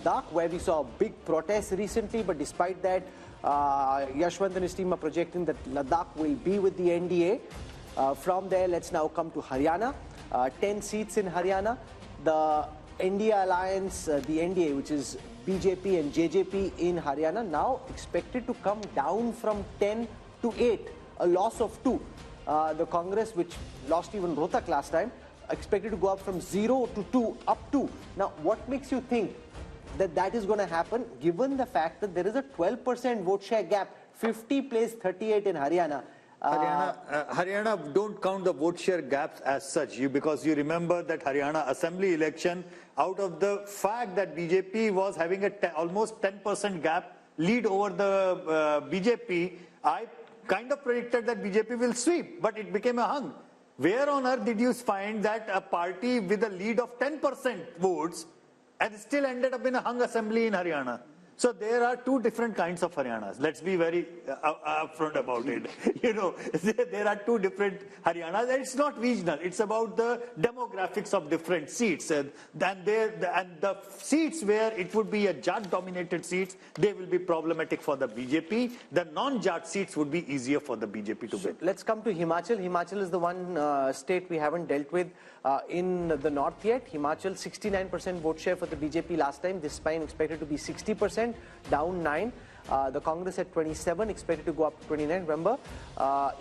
Ladakh, where we saw a big protest recently, but despite that, Yashwant and his team are projecting that Ladakh will be with the NDA. From there, let's now come to Haryana. 10 seats in Haryana. The NDA alliance, the NDA, which is BJP and JJP in Haryana, now expected to come down from 10 to 8, a loss of 2. The Congress, which lost even Rohtak last time, expected to go up from 0 to 2, up 2. Now, what makes you think that that is going to happen, given the fact that there is a 12% vote share gap? 50 plays 38 in Haryana. Haryana don't count the vote share gaps as such, because you remember that Haryana assembly election, out of the fact that BJP was having almost 10% gap lead over the BJP, I kind of predicted that BJP will sweep, but it became a hung. Where on earth did you find that a party with a lead of 10% votes and still ended up in a hung assembly in Haryana? So there are two different kinds of Haryanas. Let's be very upfront about it. You know, there are two different Haryanas. And it's not regional. It's about the demographics of different seats. And the seats where it would be a Jat-dominated seats, they will be problematic for the BJP. The non-Jat seats would be easier for the BJP to win. Let's come to Himachal. Himachal is the one state we haven't dealt with in the north yet. Himachal, 69% vote share for the BJP last time. This time expected to be 60%. Down 9. The Congress at 27, expected to go up to 29. Remember,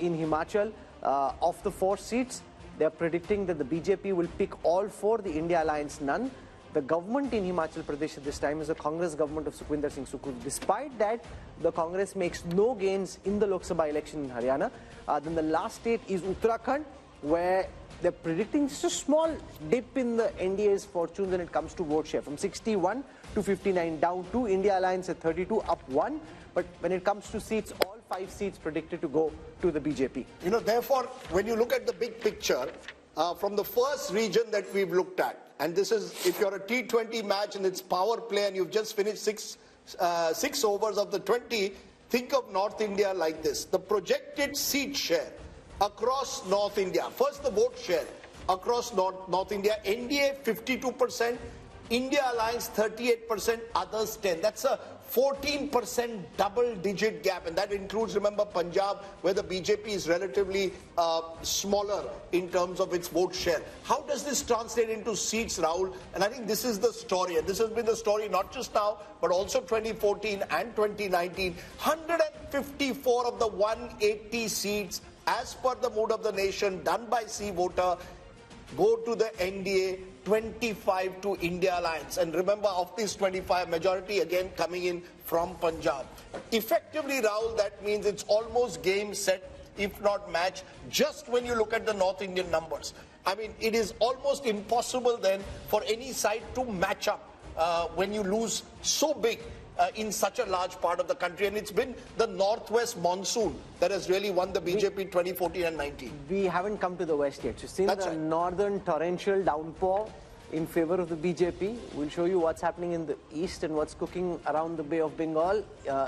in Himachal, of the 4 seats, they are predicting that the BJP will pick all 4, the India Alliance none. The government in Himachal Pradesh at this time is the Congress government of Sukhwinder Singh Sukhru. Despite that, the Congress makes no gains in the Lok Sabha election in Haryana. Then the last state is Uttarakhand, where they're predicting just a small dip in the NDA's fortunes when it comes to vote share, from 61 to 59, down 2. India Alliance at 32, up 1. But when it comes to seats, all 5 seats predicted to go to the BJP. You know, therefore, when you look at the big picture, from the first region that we've looked at, and this is, if you're a T20 match and it's power play and you've just finished 6 overs of the 20, think of North India like this. The projected seat share across North India. First, the vote share across North India. NDA 52%, India Alliance 38%, others 10%. That's a 14% double-digit gap, and that includes, remember, Punjab, where the BJP is relatively smaller in terms of its vote share. How does this translate into seats, Rahul? And I think this is the story, and this has been the story not just now, but also 2014 and 2019. 154 of the 180 seats, as per the mood of the nation, done by C-Voter, go to the NDA, 25 to India Alliance. And remember, of these 25, majority again coming in from Punjab. Effectively, Rahul, that means it's almost game, set, if not match, just when you look at the North Indian numbers. I mean, it is almost impossible then for any side to match up when you lose so big in such a large part of the country. And it's been the northwest monsoon that has really won the BJP 2014 and 19. We haven't come to the west yet. You've seen the northern torrential downpour in favor of the BJP. We'll show you what's happening in the east and what's cooking around the Bay of Bengal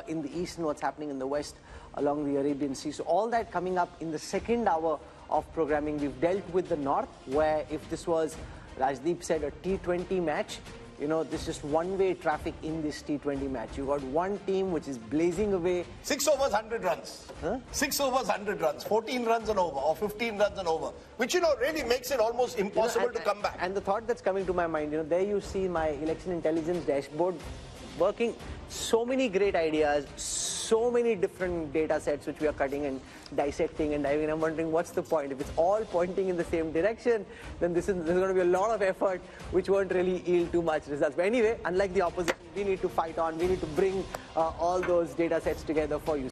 in the east, and what's happening in the west along the Arabian Sea. So all that coming up in the second hour of programming. We've dealt with the north, where if this was, Rajdeep said, a T20 match, you know, this is one-way traffic in this T20 match. You got one team which is blazing away. 6 overs, 100 runs. Huh? 6 overs, 100 runs. 14 runs and over, or 15 runs and over. Which, you know, really makes it almost impossible to come back. And the thought that's coming to my mind, you know, there you see my election intelligence dashboard working. So many great ideas, so many different data sets which we are cutting and dissecting and diving. I'm wondering what's the point. If it's all pointing in the same direction, then there's going to be a lot of effort which won't really yield too much results. But anyway, unlike the opposition, we need to fight on. We need to bring all those data sets together for you.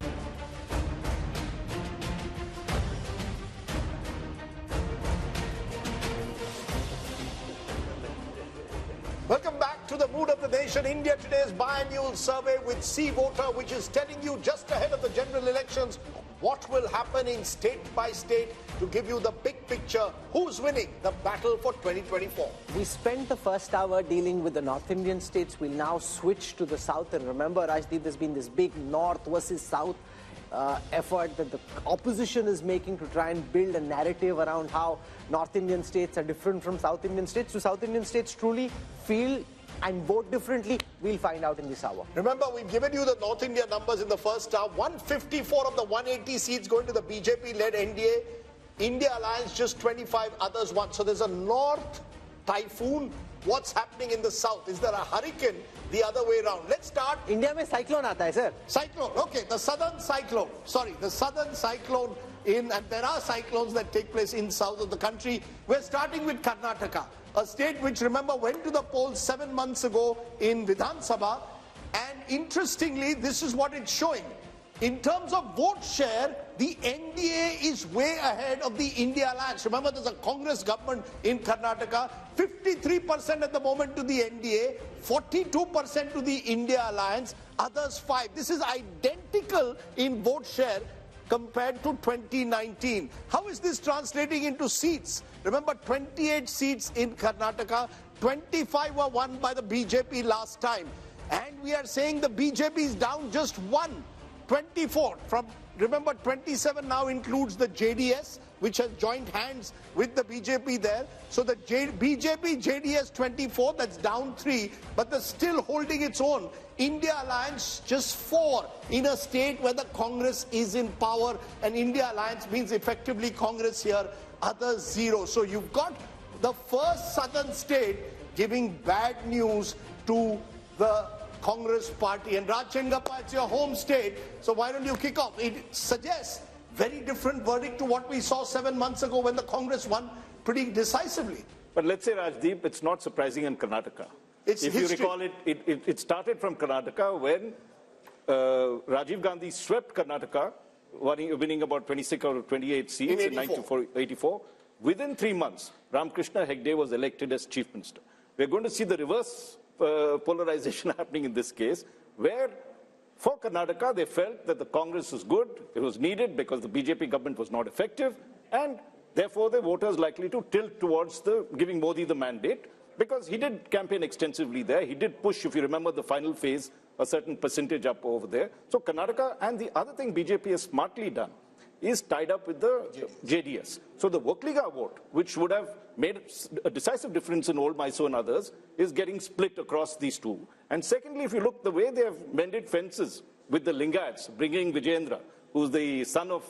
Welcome back to the mood of the nation. India Today's biannual survey with C-Voter, which is telling you just ahead of the general elections what will happen in state by state to give you the big picture. Who's winning the battle for 2024? We spent the first hour dealing with the North Indian states. We'll now switch to the south. And remember, Rajdeep, there's been this big north versus south effort that the opposition is making to try and build a narrative around how North Indian states are different from South Indian states. Do South Indian states truly feel and vote differently? We'll find out in this hour. Remember, we've given you the North India numbers in the first half. 154 of the 180 seats going to the BJP-led NDA. India Alliance just 25, others 1. So there's a North typhoon. What's happening in the South? Is there a hurricane the other way around? Let's start. India mein cyclone aata hai, sir. Cyclone, okay, the southern cyclone. Sorry, the southern cyclone and there are cyclones that take place in south of the country. We're starting with Karnataka, a state which, remember, went to the polls 7 months ago in Vidhan Sabha. And interestingly, this is what it's showing. In terms of vote share, the NDA is way ahead of the India Alliance. Remember, there's a Congress government in Karnataka. 53% at the moment to the NDA, 42% to the India Alliance, others 5. This is identical in vote share compared to 2019. How is this translating into seats? Remember, 28 seats in Karnataka, 25 were won by the BJP last time. And we are saying the BJP is down just 1. 24 from, remember, 27 now includes the JDS, which has joined hands with the BJP there. So the BJP, JDS 24, that's down 3, but they're still holding its own. India Alliance just 4 in a state where the Congress is in power, and India Alliance means effectively Congress here, others 0. So you've got the first southern state giving bad news to the Congress party. And Rajchenggappa, it's your home state, so why don't you kick off? It suggests very different verdict to what we saw 7 months ago when the Congress won pretty decisively. But let's say, Rajdeep, it's not surprising in Karnataka. It's if history. You recall it started from Karnataka when Rajiv Gandhi swept Karnataka, winning about 26 or 28 seats in 1984. Within 3 months, Ramakrishna Hegde was elected as chief minister. We're going to see the reverse polarization happening in this case, where for Karnataka, they felt that the Congress was good, it was needed because the BJP government was not effective, and therefore the voters likely to tilt towards giving Modi the mandate, because he did campaign extensively there. He did push, if you remember the final phase, a certain percentage up over there. So Karnataka, and the other thing BJP has smartly done is tied up with the JDS. So the Vokliga vote, which would have made a decisive difference in Old Mysore and others, is getting split across these two. And secondly, if you look the way they have mended fences with the Lingayats, bringing Vijayendra, who's the son of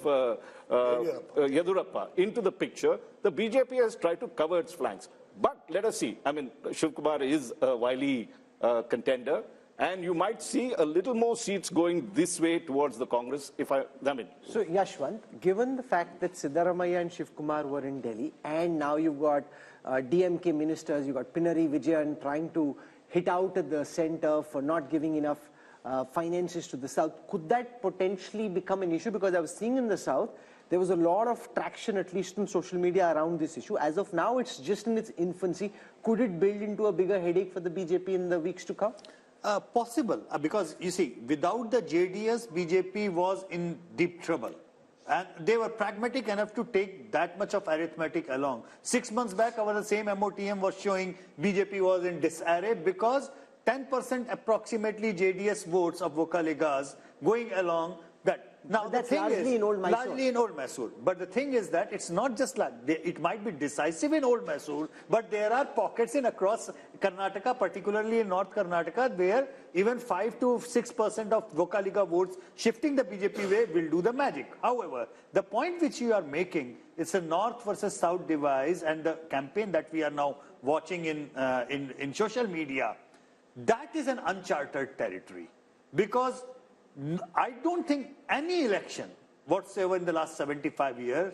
Yadurappa, into the picture, the BJP has tried to cover its flanks. But let us see. I mean, Shiv Kumar is a wily contender. And you might see a little more seats going this way towards the Congress, So, Yashwant, given the fact that Siddaramaiah and Shiv Kumar were in Delhi, and now you've got DMK ministers, you've got Pinarayi Vijayan trying to hit out at the center for not giving enough finances to the South, could that potentially become an issue? Because I was seeing in the South, there was a lot of traction, at least on social media, around this issue. As of now, it's just in its infancy. Could it build into a bigger headache for the BJP in the weeks to come? Possible, because you see, without the JDS, BJP was in deep trouble. And they were pragmatic enough to take that much of arithmetic along. 6 months back, the same MOTM was showing BJP was in disarray because 10% approximately JDS votes of Vokaligas going along that. Now, that's largely in Old Mysore. Largely in Old Mysore. But the thing is that it's not just like, it might be decisive in Old Mysore, but there are pockets in across Karnataka, particularly in North Karnataka, where even 5 to 6% of Vokaliga votes shifting the BJP way will do the magic. However, the point which you are making, it's a North versus South divide, and the campaign that we are now watching in social media, that is an uncharted territory. Because I don't think any election whatsoever in the last 75 years,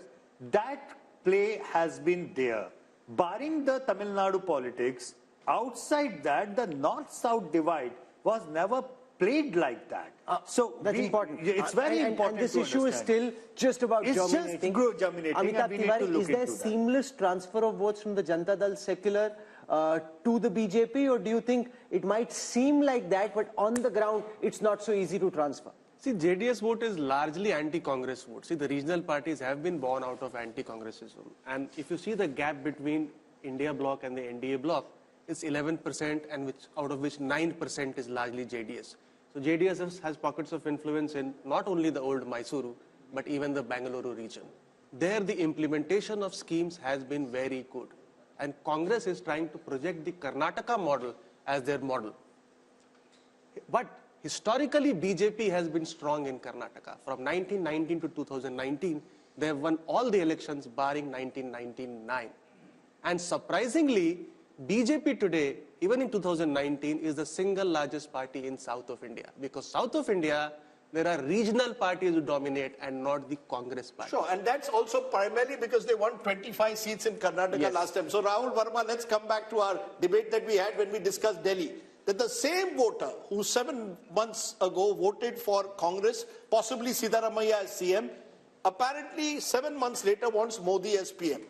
that play has been there. Barring the Tamil Nadu politics, outside that, the North-South divide was never played like that. So that's important. It's very important. And this issue is still just about germinating. Just germinating. Amitabh Tiwari, is there seamless transfer of votes from the Janata Dal secular to the BJP, or do you think it might seem like that, but on the ground, it's not so easy to transfer? See, JDS vote is largely anti-Congress vote. See, the regional parties have been born out of anti-Congressism. And if you see the gap between India bloc and the NDA bloc, it's 11%, and out of which 9% is largely JDS. So JDS has pockets of influence in not only the old Mysuru, but even the Bangalore region. There, the implementation of schemes has been very good. And Congress is trying to project the Karnataka model as their model. But historically, BJP has been strong in Karnataka. From 1919 to 2019, they have won all the elections barring 1999. And surprisingly, BJP today, even in 2019, is the single largest party in South of India. Because South of India, there are regional parties who dominate and not the Congress party. Sure, and that's also primarily because they won 25 seats in Karnataka last time. So Rahul Verma, let's come back to our debate that we had when we discussed Delhi. That the same voter who 7 months ago voted for Congress, possibly Siddaramaiah as CM, apparently 7 months later wants Modi as PM.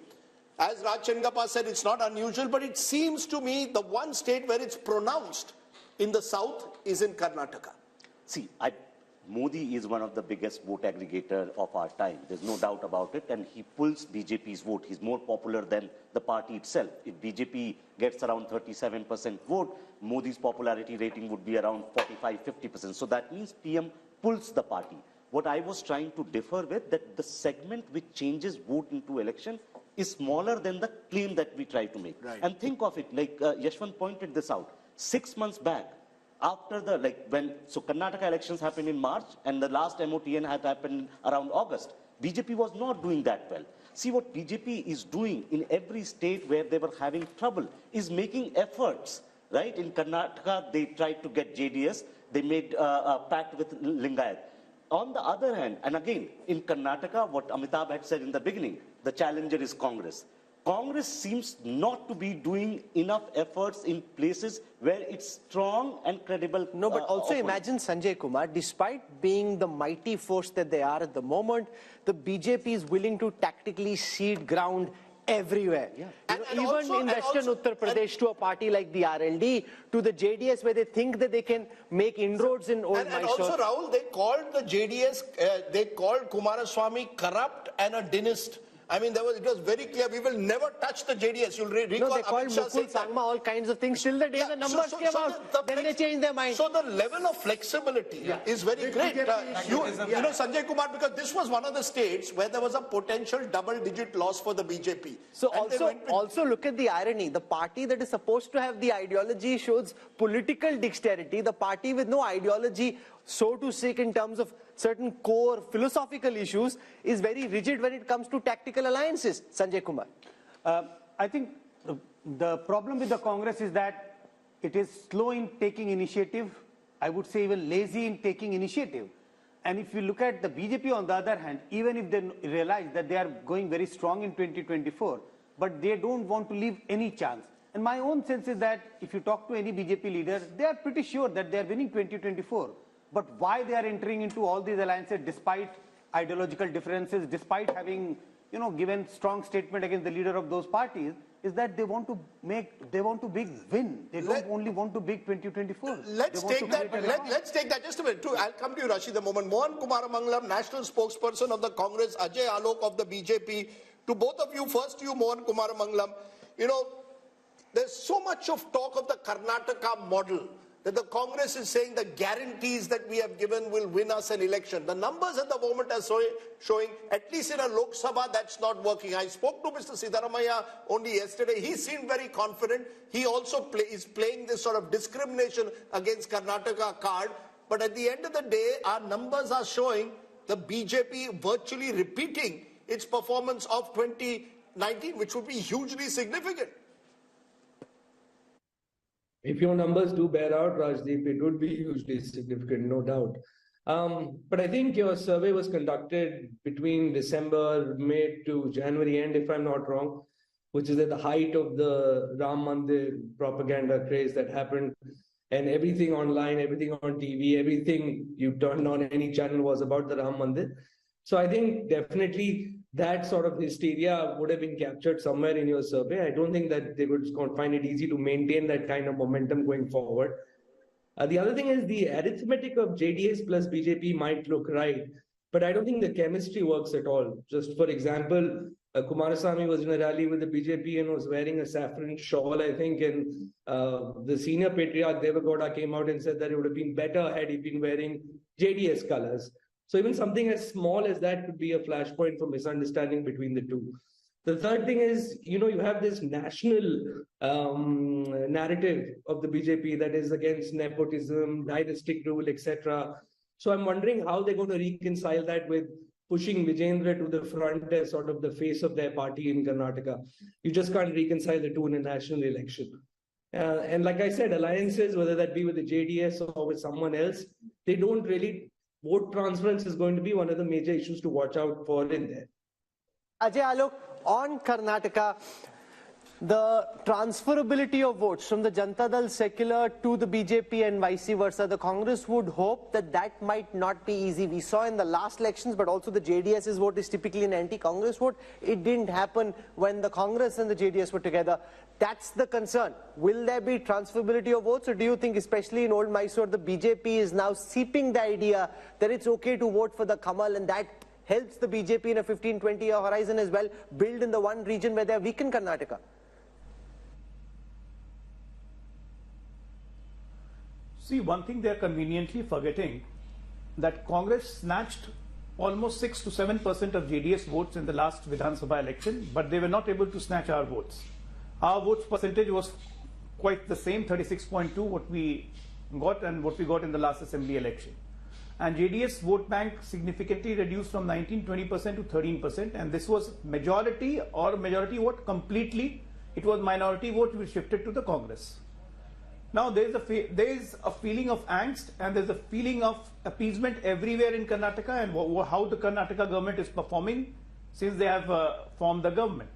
As Raj Chengappa said, it's not unusual, but it seems to me the one state where it's pronounced in the south is in Karnataka. See, Modi is one of the biggest vote aggregator of our time. There's no doubt about it. And he pulls BJP's vote. He's more popular than the party itself. If BJP gets around 37% vote, Modi's popularity rating would be around 45-50%. So that means PM pulls the party. What I was trying to differ with, that the segment which changes vote into election is smaller than the claim that we try to make. Right. And think of it, like Yashwant pointed this out, 6 months back, after the, so Karnataka elections happened in March and the last MOTN had happened around August. BJP was not doing that well. See, what BJP is doing in every state where they were having trouble is making efforts, right? In Karnataka, they tried to get JDS. They made a pact with Lingayat. On the other hand, and again, in Karnataka, what Amitabh had said in the beginning, the challenger is Congress. Congress seems not to be doing enough efforts in places where it's strong and credible. No, but also imagine Sanjay Kumar, despite being the mighty force that they are at the moment, the BJP is willing to tactically cede ground everywhere. Yeah. Even in Western Uttar Pradesh, to a party like the RLD, to the JDS, where they think that they can make inroads in old And also, Rahul, they called the JDS, they called Kumaraswamy corrupt and a dynast. I mean, it was very clear, we will never touch the JDS. You'll recall they called Mukul Sangma all kinds of things till the day the numbers came out. Then they changed their mind. So the level of flexibility is very great. You know, Sanjay Kumar, because this was one of the states where there was a potential double-digit loss for the BJP. So also look at the irony. The party that is supposed to have the ideology shows political dexterity. The party with no ideology, so to speak, in terms of certain core philosophical issues, is very rigid when it comes to tactical alliances. Sanjay Kumar. I think the problem with the Congress is that it is slow in taking initiative. I would say even lazy in taking initiative. And if you look at the BJP on the other hand, even if they realize that they are going very strong in 2024, but they don't want to leave any chance. And my own sense is that if you talk to any BJP leader, they are pretty sure that they are winning 2024. But why they are entering into all these alliances despite ideological differences, despite having, given strong statement against the leader of those parties, is that they want to big win. They don't only want to big 2024. Let's take that just a minute. I'll come to you, Rashid, a moment. Mohan Kumaramangalam, national spokesperson of the Congress, Ajay Alok of the BJP. To both of you, first to you, Mohan Kumaramangalam. There's so much of talk of the Karnataka model, that the Congress is saying the guarantees that we have given will win us an election. The numbers at the moment are showing, at least in a Lok Sabha, that's not working. I spoke to Mr. Siddaramaiah only yesterday. He seemed very confident. He also is playing this sort of discrimination against Karnataka card. But at the end of the day, our numbers are showing the BJP virtually repeating its performance of 2019, which would be hugely significant. If your numbers do bear out, Rajdeep, it would be hugely significant, no doubt. But I think your survey was conducted between December, May to January end, if I'm not wrong, which is at the height of the Ram Mandir propaganda craze that happened. And everything online, everything on TV, everything you turned on any channel was about the Ram Mandir. So I think definitely that sort of hysteria would have been captured somewhere in your survey. I don't think that they would find it easy to maintain that kind of momentum going forward. The other thing is the arithmetic of JDS plus BJP might look right, but I don't think the chemistry works at all. Just for example, Kumaraswamy was in a rally with the BJP and was wearing a saffron shawl, I think, and the senior patriarch Devagowda came out and said that it would have been better had he been wearing JDS colors. So even something as small as that could be a flashpoint for misunderstanding between the two. The third thing is, you have this national narrative of the BJP that is against nepotism, dynastic rule, etc. So I'm wondering how they're going to reconcile that with pushing Vijendra to the front as sort of the face of their party in Karnataka. You just can't reconcile the two in a national election. And like I said, alliances, whether that be with the JDS or with someone else, they don't really, vote transference is going to be one of the major issues to watch out for in there. Ajay Alok, on Karnataka, the transferability of votes from the Janata Dal secular to the BJP and vice versa, the Congress would hope that that might not be easy. We saw in the last elections, but also the JDS's vote is typically an anti-Congress vote. It didn't happen when the Congress and the JDS were together. That's the concern. Will there be transferability of votes, or do you think, especially in Old Mysore, the BJP is now seeping the idea that it's okay to vote for the Kamal, and that helps the BJP in a 15-20 year horizon as well, build in the one region where they are weak in Karnataka? See, one thing they are conveniently forgetting, that Congress snatched almost 6 to 7% of JDS votes in the last Vidhan Sabha election, but they were not able to snatch our votes. Our votes percentage was quite the same, 36.2, what we got and what we got in the last assembly election. And JDS vote bank significantly reduced from 19-20% to 13%, and this was majority or majority vote completely. It was minority vote which shifted to the Congress. Now there is a feeling of angst and there is a feeling of appeasement everywhere in Karnataka, and how the Karnataka government is performing since they have formed the government.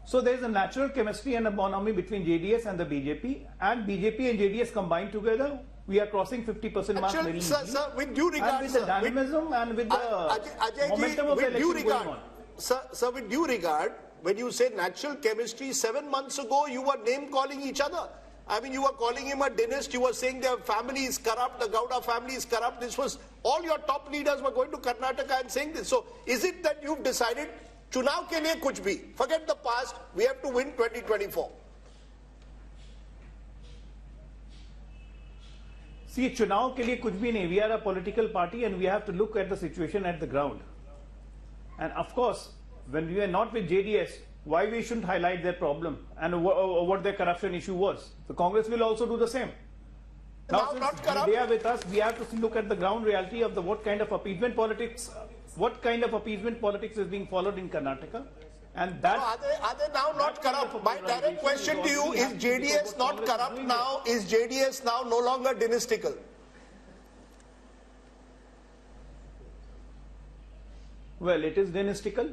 So there is a natural chemistry and a bonhomie between JDS and the BJP, and BJP and JDS combined together, we are crossing 50% mark very easily. Sir, with due regard, and with the dynamism and with the momentum of the election going on. Sir, with due regard, when you say natural chemistry, 7 months ago you were name calling each other. I mean, you were calling him a dynast, you were saying their family is corrupt, the Gowda family is corrupt. This was, all your top leaders were going to Karnataka and saying this. So, is it that you've decided, chunav ke liye kuch bhi, forget the past, we have to win 2024? See, chunav ke liye kuch bhi nahi. We are a political party and we have to look at the situation at the ground. And of course, when we are not with JDS, why we shouldn't highlight their problem and what their corruption issue was. The Congress will also do the same. Now, since they are with us, we have to look at the ground reality of what kind of appeasement politics is being followed in Karnataka. And that are they now not corrupt? My direct question to you is, JDS not corrupt now? Is JDS now no longer dynastical? Well, it is dynastical.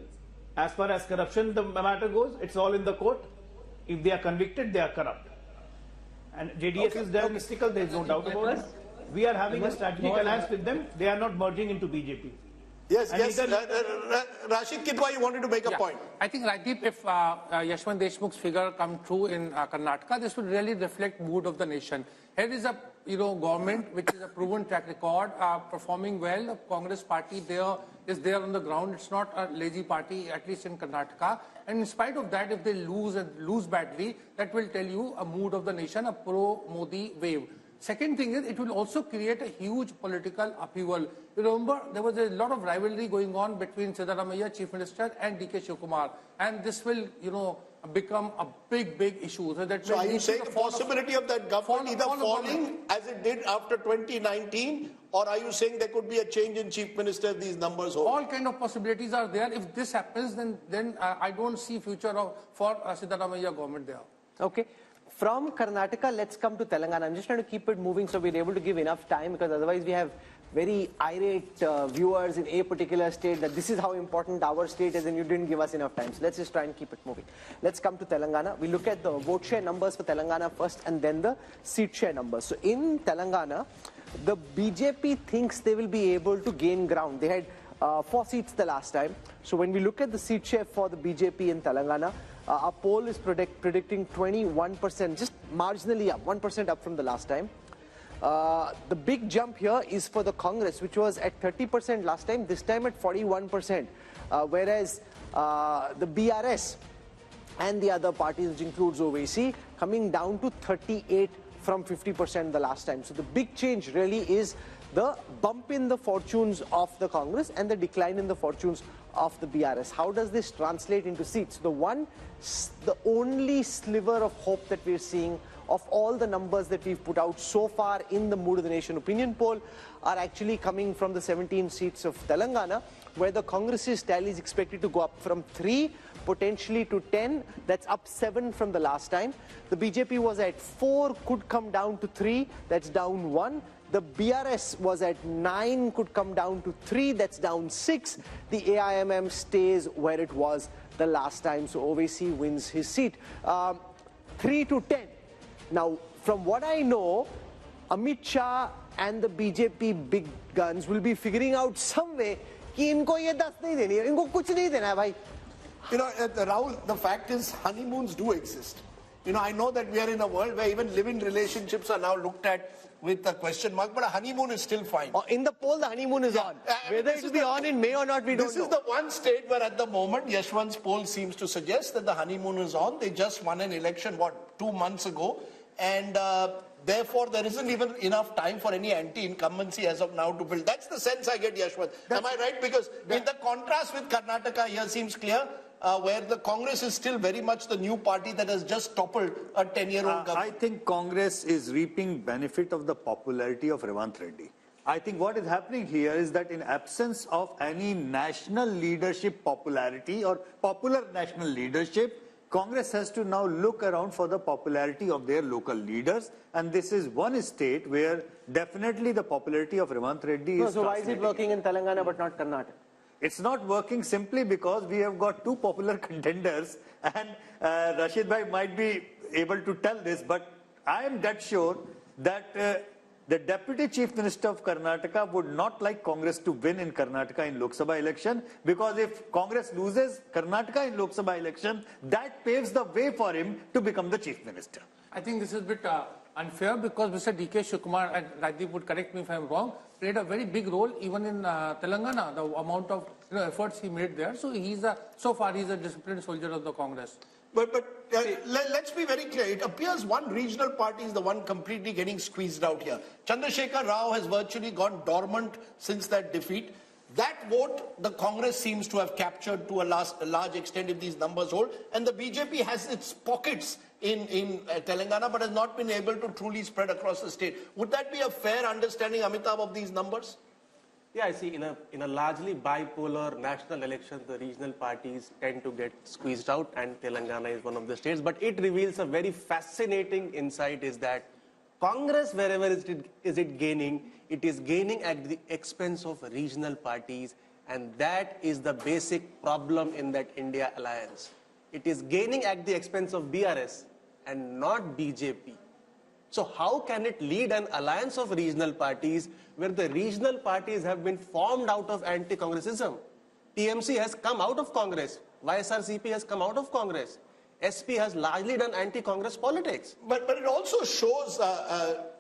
As far as corruption the matter goes, it's all in the court. If they are convicted, they are corrupt. And JDS is dynastical, there is no doubt about it. We are having a strategic alliance with them. They are not merging into BJP. Yes, yes. Rashid Kidwa, you wanted to make a point. I think, Rajdeep, if Yashwant Deshmukh's figure come true in Karnataka, this would really reflect mood of the nation. Here is a government which is a proven track record, performing well. The Congress party is there on the ground. It's not a lazy party, at least in Karnataka. And in spite of that, if they lose badly, that will tell you a mood of the nation, a pro-Modi wave. Second thing is, it will also create a huge political upheaval. You remember, there was a lot of rivalry going on between Siddaramaiah, Chief Minister, and DK Shivakumar. And this will, become a big issue. So are you saying the possibility of that government either falling as it did after 2019, or are you saying there could be a change in Chief Minister if these numbers hold? All kind of possibilities are there. If this happens, then I don't see future for Siddaramaiah government there. Okay. From Karnataka, let's come to Telangana. I'm just trying to keep it moving so we're able to give enough time, because otherwise we have very irate viewers in a particular state that this is how important our state is and you didn't give us enough time. So let's just try and keep it moving. Let's come to Telangana. We look at the vote share numbers for Telangana first and then the seat share numbers. So in Telangana, the BJP thinks they will be able to gain ground. They had 4 seats the last time. So when we look at the seat share for the BJP in Telangana, our poll is predicting 21%, just marginally up, 1% up from the last time. The big jump here is for the Congress, which was at 30% last time, this time at 41%, whereas the BRS and the other parties, which includes OVC, coming down to 38 from 50% the last time. So the big change really is the bump in the fortunes of the Congress and the decline in the fortunes of the BRS. How does this translate into seats? The only sliver of hope that we're seeing of all the numbers that we've put out so far in the Mood of the Nation opinion poll are actually coming from the 17 seats of Telangana, where the Congress's tally is expected to go up from 3 potentially to 10. That's up 7 from the last time. The BJP was at 4, could come down to 3. That's down 1. The BRS was at 9, could come down to 3. That's down 6. The AIMM stays where it was the last time. So Owaisi wins his seat. 3 to 10. Now, from what I know, Amit Shah and the BJP big guns will be figuring out some way कि इनको ये 10 नहीं देनी है, इनको कुछ नहीं देना है भाई. You know, Rahul, the fact is honeymoons do exist. You know, I know that we are in a world where even live-in relationships are now looked at with a question mark, but a honeymoon is still fine. In the poll, the honeymoon is on. Whether it will be on in May or not, we don't know. This is the one state where at the moment, Yashwant's poll seems to suggest that the honeymoon is on. They just won an election, 2 months ago? And therefore, there isn't even enough time for any anti-incumbency as of now to build. That's the sense I get, Yashwant. Am I right? Because in the contrast with Karnataka here seems clear, where the Congress is still very much the new party that has just toppled a 10-year-old government. I think Congress is reaping benefit of the popularity of Revanth Reddy. I think what is happening here is that in absence of any national leadership popularity or popular national leadership, Congress has to now look around for the popularity of their local leaders, and this is one state where definitely the popularity of Revanth Reddy is. So why is it working in Telangana but not Karnataka? It's not working simply because we have got 2 popular contenders, and Rashid Bhai might be able to tell this, but I am dead sure that the Deputy Chief Minister of Karnataka would not like Congress to win in Karnataka in Lok Sabha election, because if Congress loses Karnataka in Lok Sabha election, that paves the way for him to become the Chief Minister. I think this is a bit unfair, because Mr. D.K. Shivkumar, and Rajdeep would correct me if I'm wrong, played a very big role even in Telangana, the amount of efforts he made there. So so far he's a disciplined soldier of the Congress. But let's be very clear. It appears one regional party is the one completely getting squeezed out here. Chandrasekhar Rao has virtually gone dormant since that defeat. That vote, the Congress seems to have captured to a large extent if these numbers hold. And the BJP has its pockets in Telangana, but has not been able to truly spread across the state. Would that be a fair understanding, Amitabh, of these numbers? Yeah, I see. In a largely bipolar national election, the regional parties tend to get squeezed out, and Telangana is one of the states. But it reveals a very fascinating insight: is that Congress, wherever is it gaining, it is gaining at the expense of regional parties, and that is the basic problem in that India alliance. It is gaining at the expense of BRS and not BJP. So how can it lead an alliance of regional parties where the regional parties have been formed out of anti-Congressism? TMC has come out of Congress. YSRCP has come out of Congress. SP has largely done anti-Congress politics. But it also shows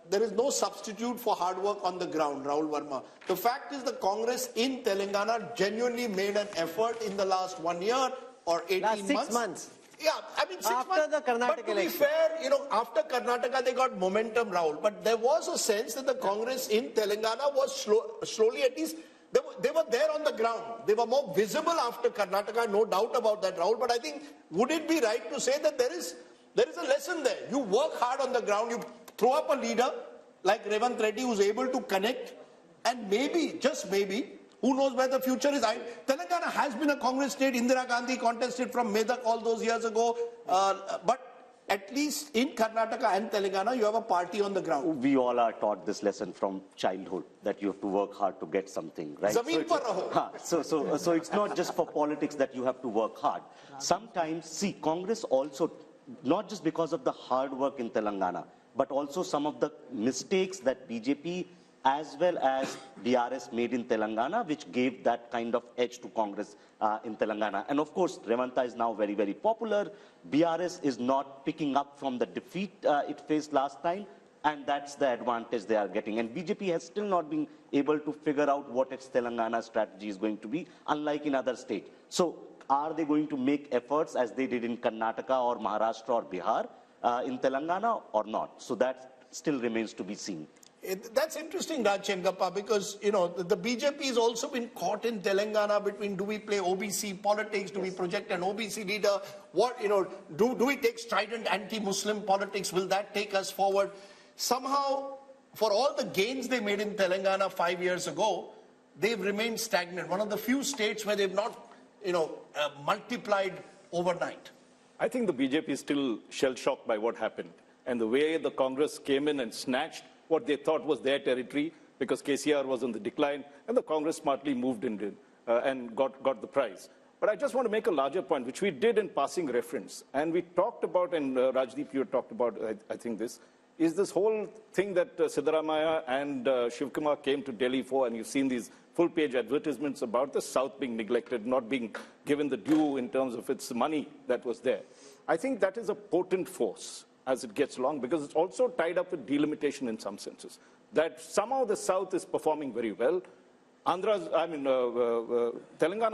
there is no substitute for hard work on the ground, Rahul Verma. The fact is the Congress in Telangana genuinely made an effort in the last 1 year or 18 last 6 months. months. Yeah, I mean 6 after months. The Karnataka but to election. be fair, after Karnataka they got momentum, Rahul. But there was a sense that the Congress in Telangana was slowly, at least, they were there on the ground. They were more visible after Karnataka, no doubt about that, Rahul. But I think, would it be right to say that there is a lesson there? You work hard on the ground, you throw up a leader like Revanth Reddy who's able to connect, and maybe, just maybe, who knows where the future is? Telangana has been a Congress state. Indira Gandhi contested from Medak all those years ago. But at least in Karnataka and Telangana, you have a party on the ground. We all are taught this lesson from childhood, that you have to work hard to get something, right? Zameen par raho. So it's not just for politics that you have to work hard. Sometimes, see, Congress also, not just because of the hard work in Telangana, but also some of the mistakes that BJP as well as BRS made in Telangana, which gave that kind of edge to Congress in Telangana. And of course, Revanta is now very, very popular. BRS is not picking up from the defeat it faced last time, and that's the advantage they are getting. And BJP has still not been able to figure out what its Telangana strategy is going to be, unlike in other states. So are they going to make efforts as they did in Karnataka or Maharashtra or Bihar in Telangana or not? So that still remains to be seen. That's interesting, Raj Chenkappa, because, you know, the BJP has also been caught in Telangana between do we play OBC politics, do we project an OBC leader, what, you know, do we take strident anti-Muslim politics, will that take us forward? Somehow, for all the gains they made in Telangana 5 years ago, they've remained stagnant. One of the few states where they've not, you know, multiplied overnight. I think the BJP is still shell-shocked by what happened. And the way the Congress came in and snatched what they thought was their territory, because KCR was on the decline, and the Congress smartly moved in and got the prize. But I just want to make a larger point, which we did in passing reference. And we talked about, and Rajdeep, you talked about, I think this, is this whole thing that Siddaramaiah and Shiv Kumar came to Delhi for, and you've seen these full-page advertisements about the South being neglected, not being given the due in terms of its money that was there. I think that is a potent force as it gets along, because it's also tied up with delimitation in some senses. That somehow the South is performing very well. Telangana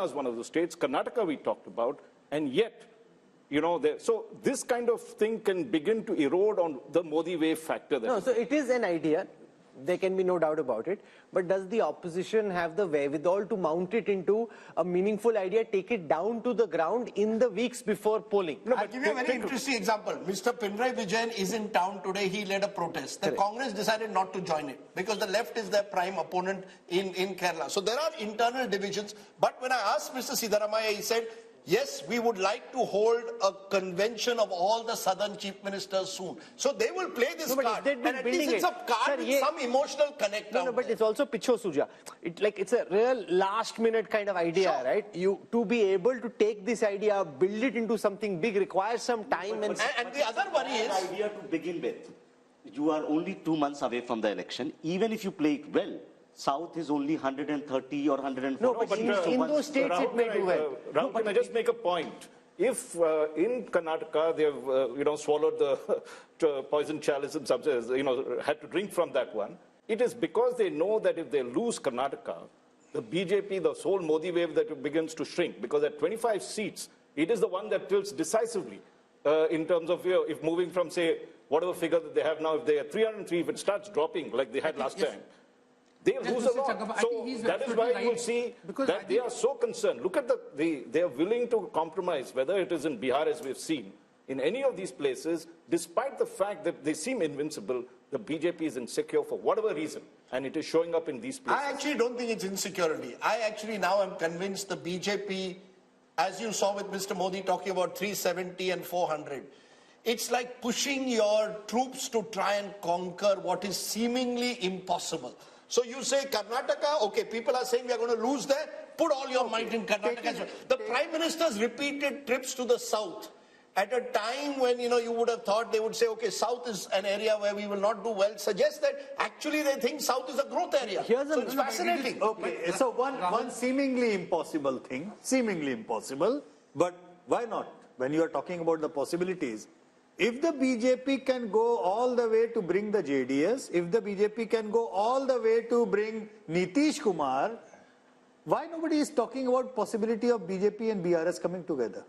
is one of the states, Karnataka we talked about, and yet, you know, so this kind of thing can begin to erode on the Modi wave factor. No, so it is an idea. There can be no doubt about it. But does the opposition have the wherewithal to mount it into a meaningful idea, take it down to the ground in the weeks before polling? No, but give you a very interesting example. Mr. Pinarayi Vijayan is in town today. He led a protest. The Congress decided not to join it because the left is their prime opponent in Kerala. So there are internal divisions. But when I asked Mr. Siddaramaiah, he said, yes, we would like to hold a convention of all the southern chief ministers soon. So they will play this card. And at least it's a card with some emotional connect. No, but it's also Picho Suja. It's a real last minute kind of idea, right? To be able to take this idea, build it into something big requires some time. And the other worry is... An idea to begin with. You are only 2 months away from the election. Even if you play it well, South is only 130 or 140. No, but in those states Rahul, it may do well. Rahul, can I just make a point? If in Karnataka they've swallowed the poison chalice and had to drink from that one, it is because they know that if they lose Karnataka, the BJP, the whole Modi wave that begins to shrink, because at 25 seats, it is the one that tilts decisively in terms of if moving from, say, whatever figure that they have now, if they are 303, if it starts dropping like they had last time, they lose a lot. So that is why you will see that they are so concerned. Look at they are willing to compromise, whether it is in Bihar, as we've seen, in any of these places, despite the fact that they seem invincible, the BJP is insecure for whatever reason, and it is showing up in these places. I actually don't think it's insecurity. I actually now am convinced the BJP, as you saw with Mr. Modi talking about 370 and 400, it's like pushing your troops to try and conquer what is seemingly impossible. So you say Karnataka, okay, people are saying we are going to lose there, put all your might in Karnataka. The Prime Minister's repeated trips to the South at a time when, you would have thought they would say, okay, South is an area where we will not do well, suggests that actually they think South is a growth area. It's fascinating. Okay, so one seemingly impossible thing, but why not? When you are talking about the possibilities, if the BJP can go all the way to bring the JDS, if the BJP can go all the way to bring Nitish Kumar, why nobody is talking about possibility of BJP and BRS coming together?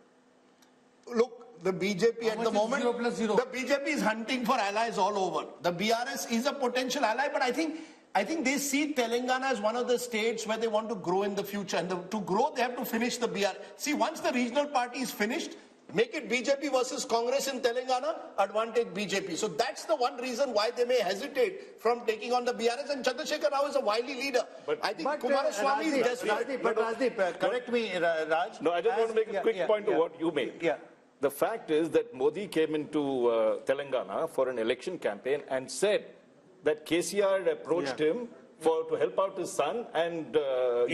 Look, the BJP at the moment, the BJP is hunting for allies all over. The BRS is a potential ally, but I think they see Telangana as one of the states where they want to grow in the future. And to grow, they have to finish the BRS. See, once the regional party is finished, make it BJP versus Congress in Telangana, advantage BJP. So that's the one reason why they may hesitate from taking on the BRS. And Chandrasekhar Rao is a wily leader. I think Kumaraswamy is desperate. But Rajdeep, correct me, Raj. No, I just want to make a quick point to what you made. Yeah. The fact is that Modi came into Telangana for an election campaign and said that KCR had approached him to help out his son, and so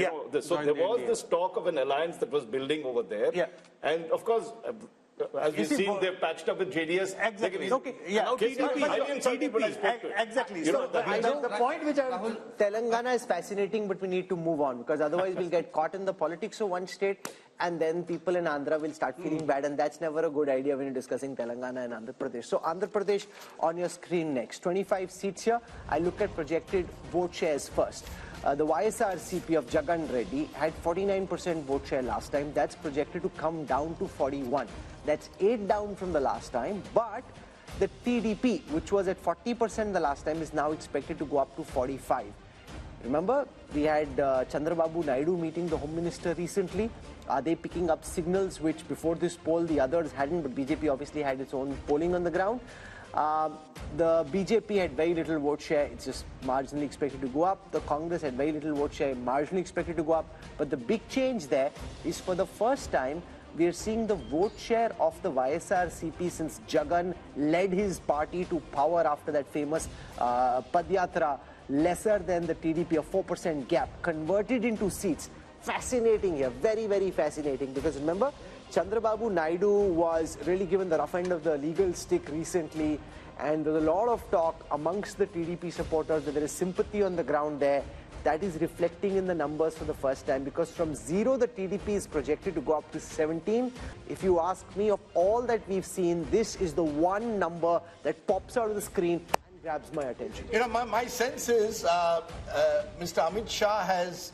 there was this talk of an alliance that was building over there. Yeah. And of course, as we've seen, they've patched up with JDS. Exactly. Okay. Yeah. TDP. Exactly. So the point which Rahul, Telangana is fascinating, but we need to move on, because otherwise we'll get caught in the politics of one state, and then people in Andhra will start feeling bad, and that's never a good idea when you're discussing Telangana and Andhra Pradesh. So Andhra Pradesh on your screen next. 25 seats here. I look at projected vote shares first. The YSRCP of Jagan Reddy had 49% vote share last time. That's projected to come down to 41. That's 8 down from the last time, but The TDP, which was at 40% the last time, is now expected to go up to 45%. Remember, we had Chandrababu Naidu meeting the Home Minister recently. Are they picking up signals which before this poll the others hadn't, but BJP obviously had its own polling on the ground. The BJP had very little vote share, it's just marginally expected to go up. The Congress had very little vote share, marginally expected to go up. But the big change there is for the first time, we are seeing the vote share of the YSRCP since Jagan led his party to power after that famous Padyatra, lesser than the TDP, a 4% gap, converted into seats. Fascinating here, very, very fascinating, because remember, Chandrababu Naidu was really given the rough end of the legal stick recently, and there's a lot of talk amongst the TDP supporters that there is sympathy on the ground there. That is reflecting in the numbers for the first time, because from 0 the TDP is projected to go up to 17. If you ask me, of all that we've seen, this is the one number that pops out of the screen and grabs my attention. You know, my sense is Mr. Amit Shah has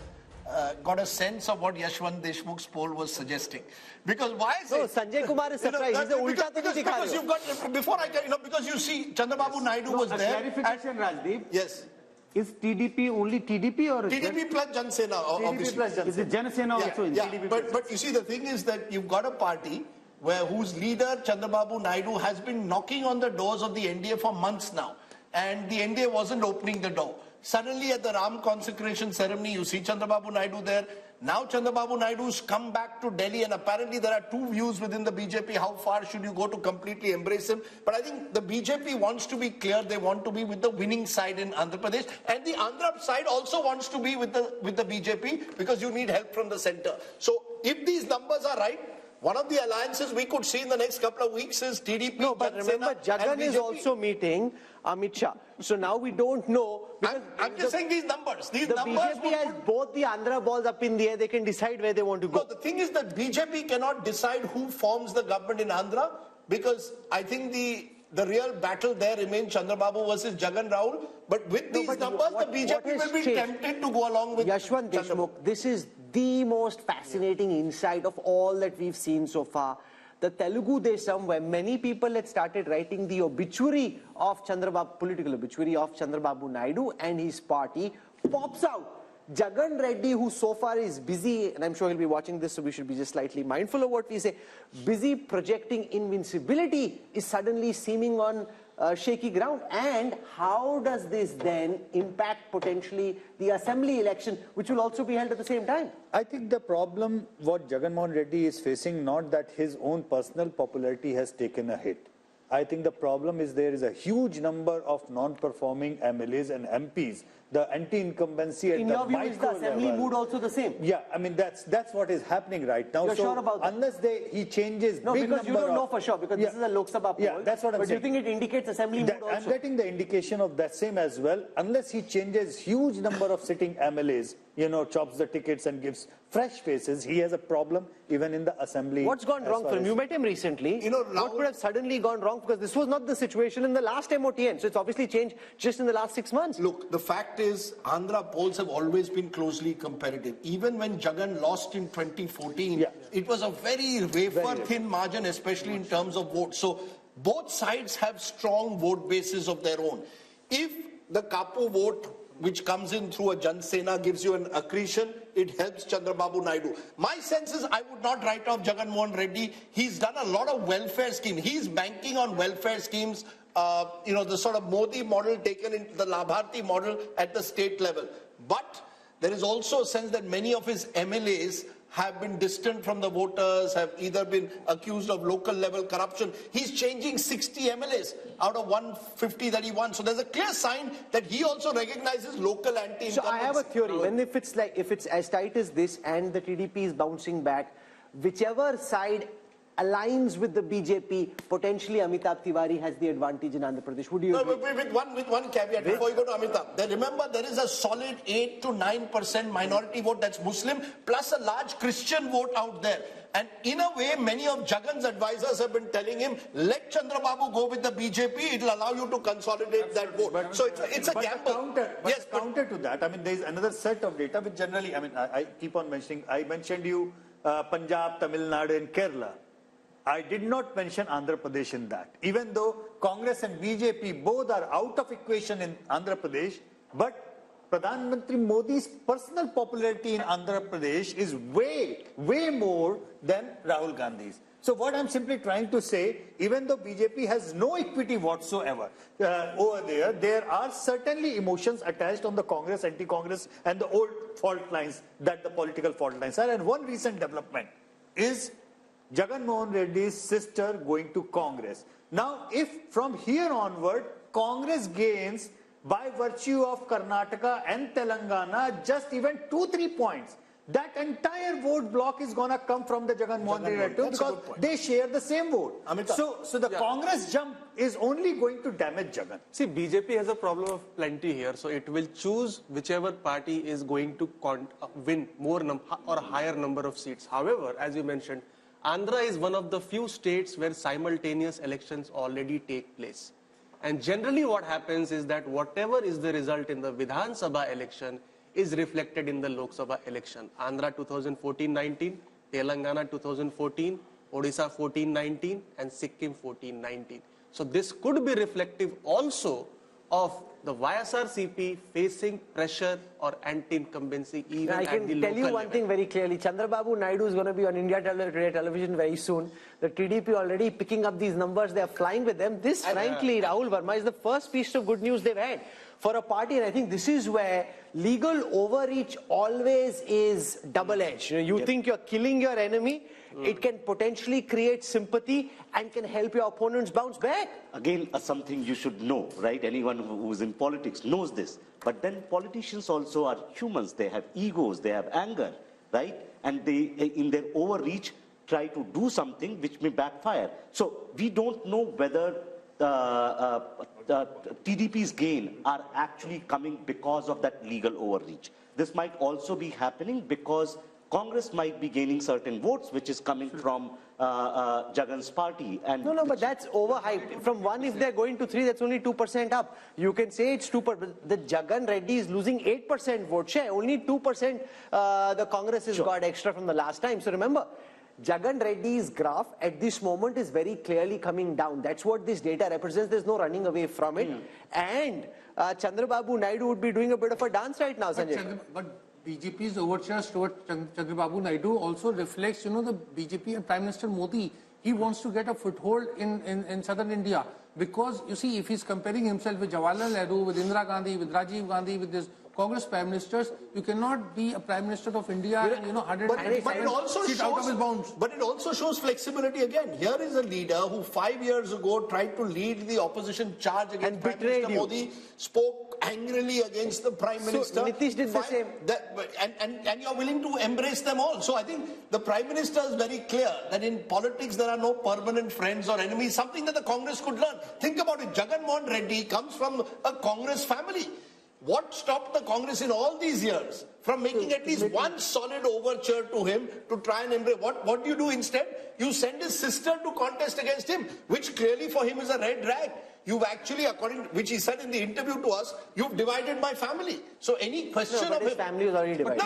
got a sense of what Yashwant Deshmukh's poll was suggesting. Because why is no, it? Sanjay Kumar is surprised. He's because you've got, before I can, because you see, Chandrababu Naidu was there. Clarification, Rajdeep. Yes. Is TDP only TDP or TDP plus Jana Sena, obviously. plus Jana Sena. Is it Jana Sena also in TDP? But you see, the thing is that you've got a party whose leader, Chandrababu Naidu, has been knocking on the doors of the NDA for months now. And the NDA wasn't opening the door. Suddenly at the Ram consecration ceremony, you see Chandrababu Naidu there. Now Chandrababu Naidu's come back to Delhi, and apparently there are two views within the BJP. How far should you go to completely embrace him? But I think the BJP wants to be clear. They want to be with the winning side in Andhra Pradesh. And the Andhra side also wants to be with the BJP, because you need help from the center. So if these numbers are right, one of the alliances we could see in the next couple of weeks is TDP. No, but remember, Jagan is also meeting Amit Shah. So now we don't know. I'm just saying these numbers. The BJP has both the Andhra balls up in the air. They can decide where they want to go. No, the thing is that BJP cannot decide who forms the government in Andhra, because I think the real battle there remains Chandrababu versus Jagan Rahul. But with these numbers, the BJP will be tempted to go along with Yashwant Deshmukh. This is the most fascinating insight of all that we've seen so far. The Telugu Desam, where many people had started writing the obituary of Chandrababu, political obituary of Chandrababu Naidu and his party, pops out. Jagan Reddy, who so far is busy, and I'm sure he'll be watching this, so we should be just slightly mindful of what we say, busy projecting invincibility, is suddenly seeming on shaky ground. And how does this then impact potentially the assembly election, which will also be held at the same time? I think the problem what Jagan Mohan Reddy is facing, not that his own personal popularity has taken a hit. I think the problem is there is a huge number of non-performing MLAs and MPs. The anti-incumbency at the micro level. In your view, is the assembly mood also the same? Yeah, I mean that's what is happening right now. You're sure about that? Unless he changes, no, because you don't know for sure, because this is a Lok Sabha poll. Yeah, that's what I'm saying. But do you think it indicates assembly mood also? I'm getting the indication of that same as well. Unless he changes huge number of sitting MLAs, chops the tickets and gives fresh faces, he has a problem even in the assembly. What's gone wrong for him? You met him recently. What would have suddenly gone wrong? Because this was not the situation in the last MOTN. So it's obviously changed just in the last 6 months. Look, the fact is, Andhra polls have always been closely competitive. Even when Jagan lost in 2014, it was a very wafer-thin margin, especially in terms of votes. So both sides have strong vote bases of their own. If the Kapu vote, which comes in through a Jana Sena, gives you an accretion, it helps Chandrababu Naidu. My sense is I would not write off Jagan Mohan Reddy. He's done a lot of welfare schemes. He's banking on welfare schemes, the sort of Modi model taken into the Labharti model at the state level. But there is also a sense that many of his MLAs have been distant from the voters, have either been accused of local level corruption. He's changing 60 MLAs out of 150 that he won. So there's a clear sign that he also recognizes local anti-incumbents. So I have a theory. If it's as tight as this and the TDP is bouncing back, whichever side aligns with the BJP, potentially Amitabh Tiwari has the advantage in Andhra Pradesh. Would you agree? With one caveat before you go to Amitabh. Remember, there is a solid 8 to 9% minority vote that's Muslim, plus a large Christian vote out there. And in a way, many of Jagan's advisors have been telling him, let Chandrababu go with the BJP, it will allow you to consolidate that vote. So it's a gamble. Counter to that, I mean, there is another set of data which generally, I keep on mentioning, I mentioned you Punjab, Tamil Nadu and Kerala. I did not mention Andhra Pradesh in that. Even though Congress and BJP both are out of equation in Andhra Pradesh, but Pradhan Mantri Modi's personal popularity in Andhra Pradesh is way more than Rahul Gandhi's. So what I'm simply trying to say, even though BJP has no equity whatsoever over there, there are certainly emotions attached on the Congress, anti-Congress and the old fault lines that the political fault lines are. And one recent development is Jagan Mohan Reddy's sister going to Congress. Now, if from here onward, Congress gains by virtue of Karnataka and Telangana just even 2-3 points, that entire vote block is going to come from the Jagan Mohan Reddy because they share the same vote. So the Congress jump is only going to damage Jagan. See, BJP has a problem of plenty here, so it will choose whichever party is going to win more or a higher number of seats. However, as you mentioned, Andhra is one of the few states where simultaneous elections already take place. And generally what happens is that whatever is the result in the Vidhan Sabha election is reflected in the Lok Sabha election. Andhra 2014-19, Telangana 2014, Odisha 14-19 and Sikkim 14-19. So this could be reflective also of the YSRCP facing pressure or anti-incumbency even I at the can local tell you one level. thing very clearly. Chandrababu Naidu is going to be on India Today television very soon. The TDP already picking up these numbers. They are flying with them. This, frankly, Rahul Verma, is the first piece of good news they've had for a party. And I think this is where legal overreach always is double-edged. You think you're killing your enemy. It can potentially create sympathy and can help your opponents bounce back. Again, something you should know, right? Anyone who's in politics knows this. But then politicians also are humans. They have egos, they have anger, right? And they, in their overreach, try to do something which may backfire. So we don't know whether TDP's gain are actually coming because of that legal overreach. This might also be happening because Congress might be gaining certain votes, which is coming from Jagan's party. And no, but that's overhyped. From 1, if they're going to 3, that's only 2% up. You can say it's 2%, but the Jagan Reddy is losing 8% vote share. Only 2% the Congress has got extra from the last time. So remember, Jagan Reddy's graph at this moment is very clearly coming down. That's what this data represents. There's no running away from it. And Chandrababu Naidu would be doing a bit of a dance right now, Sanjay. But BJP's overtures towards Chandrababu Naidu also reflects, the BJP and Prime Minister Modi. He wants to get a foothold in southern India because, you see, if he's comparing himself with Jawaharlal Nehru, with Indira Gandhi, with Rajiv Gandhi, with this Congress Prime Ministers, you cannot be a Prime Minister of India and, 100 but it also shows, out of his bounds. But it also shows flexibility again. Here is a leader who 5 years ago tried to lead the opposition charge against Prime Minister Modi, spoke angrily against the Prime Minister. Nitish did the same. And you're willing to embrace them all. So I think the Prime Minister is very clear that in politics there are no permanent friends or enemies, something that the Congress could learn. Think about it. Jagan Mohan Reddy comes from a Congress family. What stopped the Congress in all these years from making at least one solid overture to him to try and embrace? What do you do instead? You send his sister to contest against him, which clearly for him is a red rag. You've actually, according to which he said in the interview to us, you've divided my family. So any question of his family is already divided.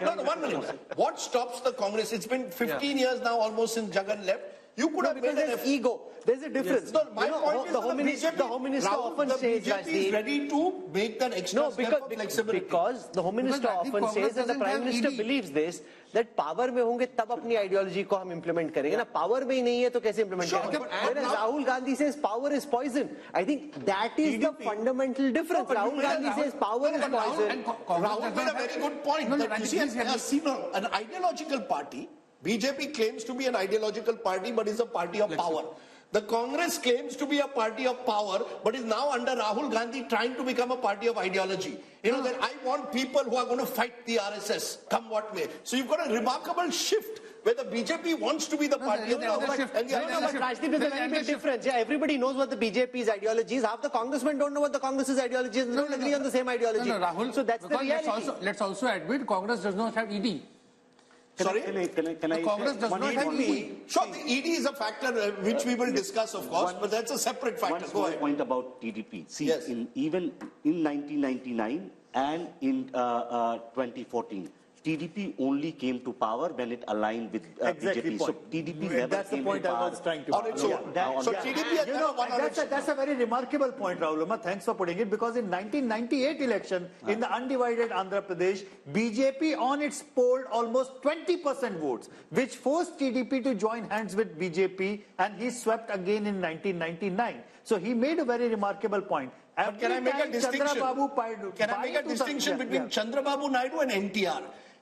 No, 1 minute. What stops the Congress? It's been 15 years now almost since Jagan left. You could have made an ego. There's a difference. Yes. No, my point is the Home Minister often says, BJP is ready to make that extra step of flexibility. Because the Home Minister often says, and the Prime Minister believes this, that power में होंगे तब अपनी ideology को हम implement करेंगे ना power में ही नहीं है तो कैसे implement करेंगे? Whereas Rahul Gandhi says power is poison. I think that is the fundamental difference. Rahul Gandhi says power is poison. Rahul made a very good point. That you see, an ideological party. BJP claims to be an ideological party, but is a party of power. The Congress claims to be a party of power, but is now under Rahul Gandhi trying to become a party of ideology. That I want people who are going to fight the RSS, come what may. So you've got a remarkable shift where the BJP wants to be the party of power. But Rajdeep, there's a very big difference. Yeah, everybody knows what the BJP's ideology is. Half the congressmen don't know what the Congress's ideology is. They don't agree on the same ideology. Rahul, so that's the reality. Let's also admit Congress does not have ED. Sorry? Can I Congress does not have ED. Sure, the ED is a factor which we will discuss, of course, but that's a separate factor. Go ahead. Point about TDP. See, yes. Even in 1999 and in 2014, TDP only came to power when it aligned with BJP. So TDP never That's the came point to I power was trying to on its own. So TDP has never won on its own. that's a very remarkable point, Rahul. Thanks for putting it, because in 1998 election, in the undivided Andhra Pradesh, BJP on its polled almost 20% votes, which forced TDP to join hands with BJP, and he swept again in 1999. So he made a very remarkable point. But can I make a distinction? Between Chandrababu Naidu and NTR?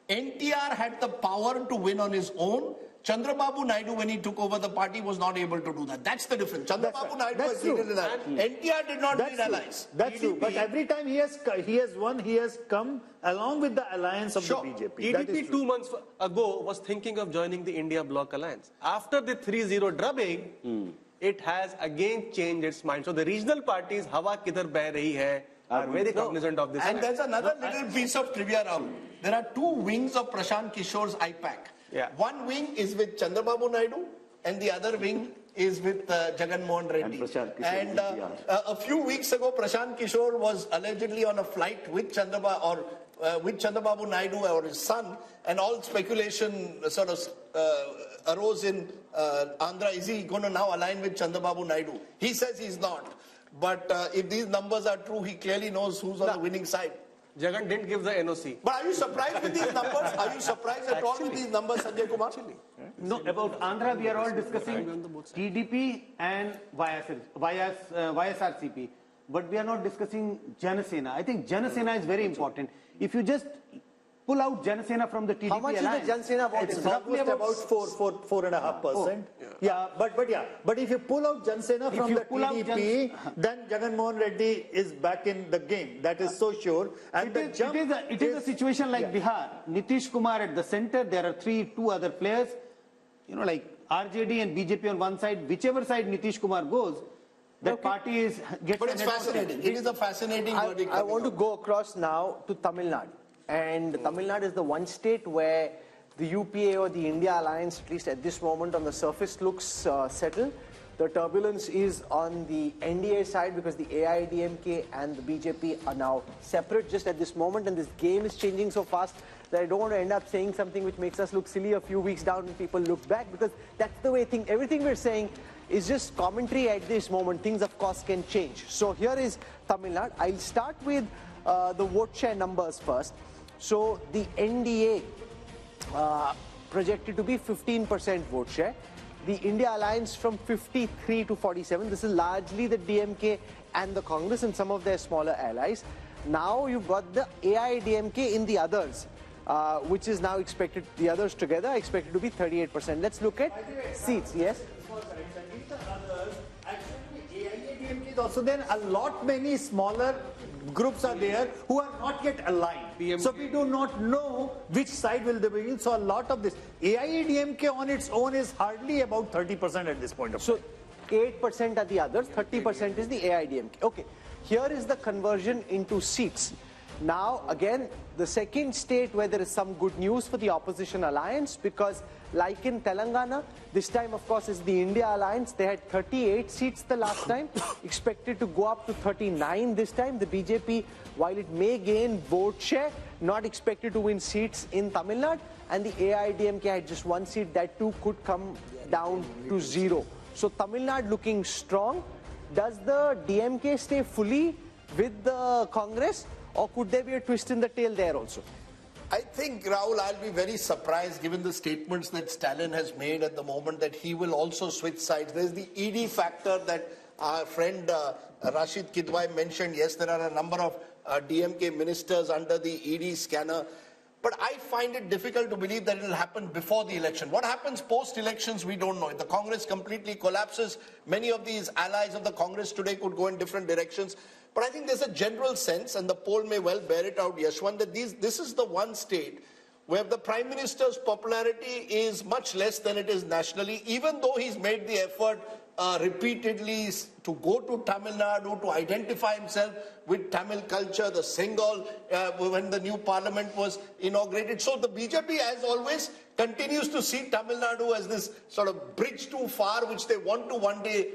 NTR had the power to win on his own. Chandrababu Naidu, when he took over the party, was not able to do that. That's the difference. Chandrababu Naidu was needed an ally. NTR did not need allies. That's true. But every time he has won, he has come along with the alliance of the BJP. TDP 2 months ago was thinking of joining the India Bloc alliance. After the 3-0 drubbing, it has again changed its mind. So the regional parties, hawa kidhar beh rahi hai, are very cognizant of this. And there's another little piece of trivia, Rahul. There are two wings of Prashant Kishore's IPAC. Yeah. One wing is with Chandrababu Naidu, and the other wing is with Jagan Mohan Reddy. And a few weeks ago, Prashant Kishore was allegedly on a flight with Chandrababu Naidu or his son, and all speculation sort of arose in Andhra. Is he going to now align with Chandrababu Naidu? He says he's not. But if these numbers are true, he clearly knows who's on the winning side. Jagan didn't give the NOC. But are you surprised with these numbers? Are you surprised at all with these numbers, Sanjay Kumar? No, about Andhra, we are all discussing TDP and YSRCP. But we are not discussing Jana Sena. I think Jana Sena is very important. If you just pull out Jana Sena from the TDP How much alliance, is the Jana Sena vote? It's roughly about 4.5%. But if you pull out Jana Sena from the TDP, then Jagan Mohan Reddy is back in the game. That is so sure. And it is a situation like Bihar. Nitish Kumar at the center. There are two other players. You know, like RJD and BJP on one side. Whichever side Nitish Kumar goes, that party gets. But it's fascinating. It is a fascinating verdict. I want to go across now to Tamil Nadu. And Tamil Nadu is the one state where the UPA or the India alliance, at least at this moment on the surface, looks settled. The turbulence is on the NDA side because the AIDMK and the BJP are now separate just at this moment, and this game is changing so fast that I don't want to end up saying something which makes us look silly a few weeks down when people look back, because that's the way everything we're saying is just commentary at this moment. Things, of course, can change. So here is Tamil Nadu. I'll start with the vote share numbers first. So the NDA projected to be 15% vote share. The India Alliance from 53 to 47. This is largely the DMK and the Congress and some of their smaller allies. Now you've got the AIDMK in the others, which is now expected, the others together are expected to be 38%. Let's look at seats. Yes? AIADMK is also there. A lot many smaller groups are there who are not yet aligned. DMK. So we do not know which side will they be in. So a lot of this. AIADMK on its own is hardly about 30% at this point of time. So 8% are the others, 30% is the AIDMK. Okay, here is the conversion into seats. Now again, the second state where there is some good news for the opposition alliance, because like in Telangana, this time of course is the India alliance. They had 38 seats the last time, expected to go up to 39 this time. The BJP, while it may gain vote share, not expected to win seats in Tamil Nadu, and the AIDMK had just one seat. That too could come down to 0. So Tamil Nadu looking strong. Does the DMK stay fully with the Congress, or could there be a twist in the tail there also? I think, Rahul, I'll be very surprised given the statements that Stalin has made at the moment that he will also switch sides. There's the ED factor that our friend Rashid Kidwai mentioned. Yes, there are a number of DMK ministers under the ED scanner. But I find it difficult to believe that it will happen before the election. What happens post-elections, we don't know. If the Congress completely collapses, many of these allies of the Congress today could go in different directions. But I think there's a general sense, and the poll may well bear it out, Yashwant, that this is the one state where the Prime Minister's popularity is much less than it is nationally, even though he's made the effort repeatedly to go to Tamil Nadu, to identify himself with Tamil culture, the Singal, when the new parliament was inaugurated. So the BJP, as always, continues to see Tamil Nadu as this sort of bridge too far, which they want to one day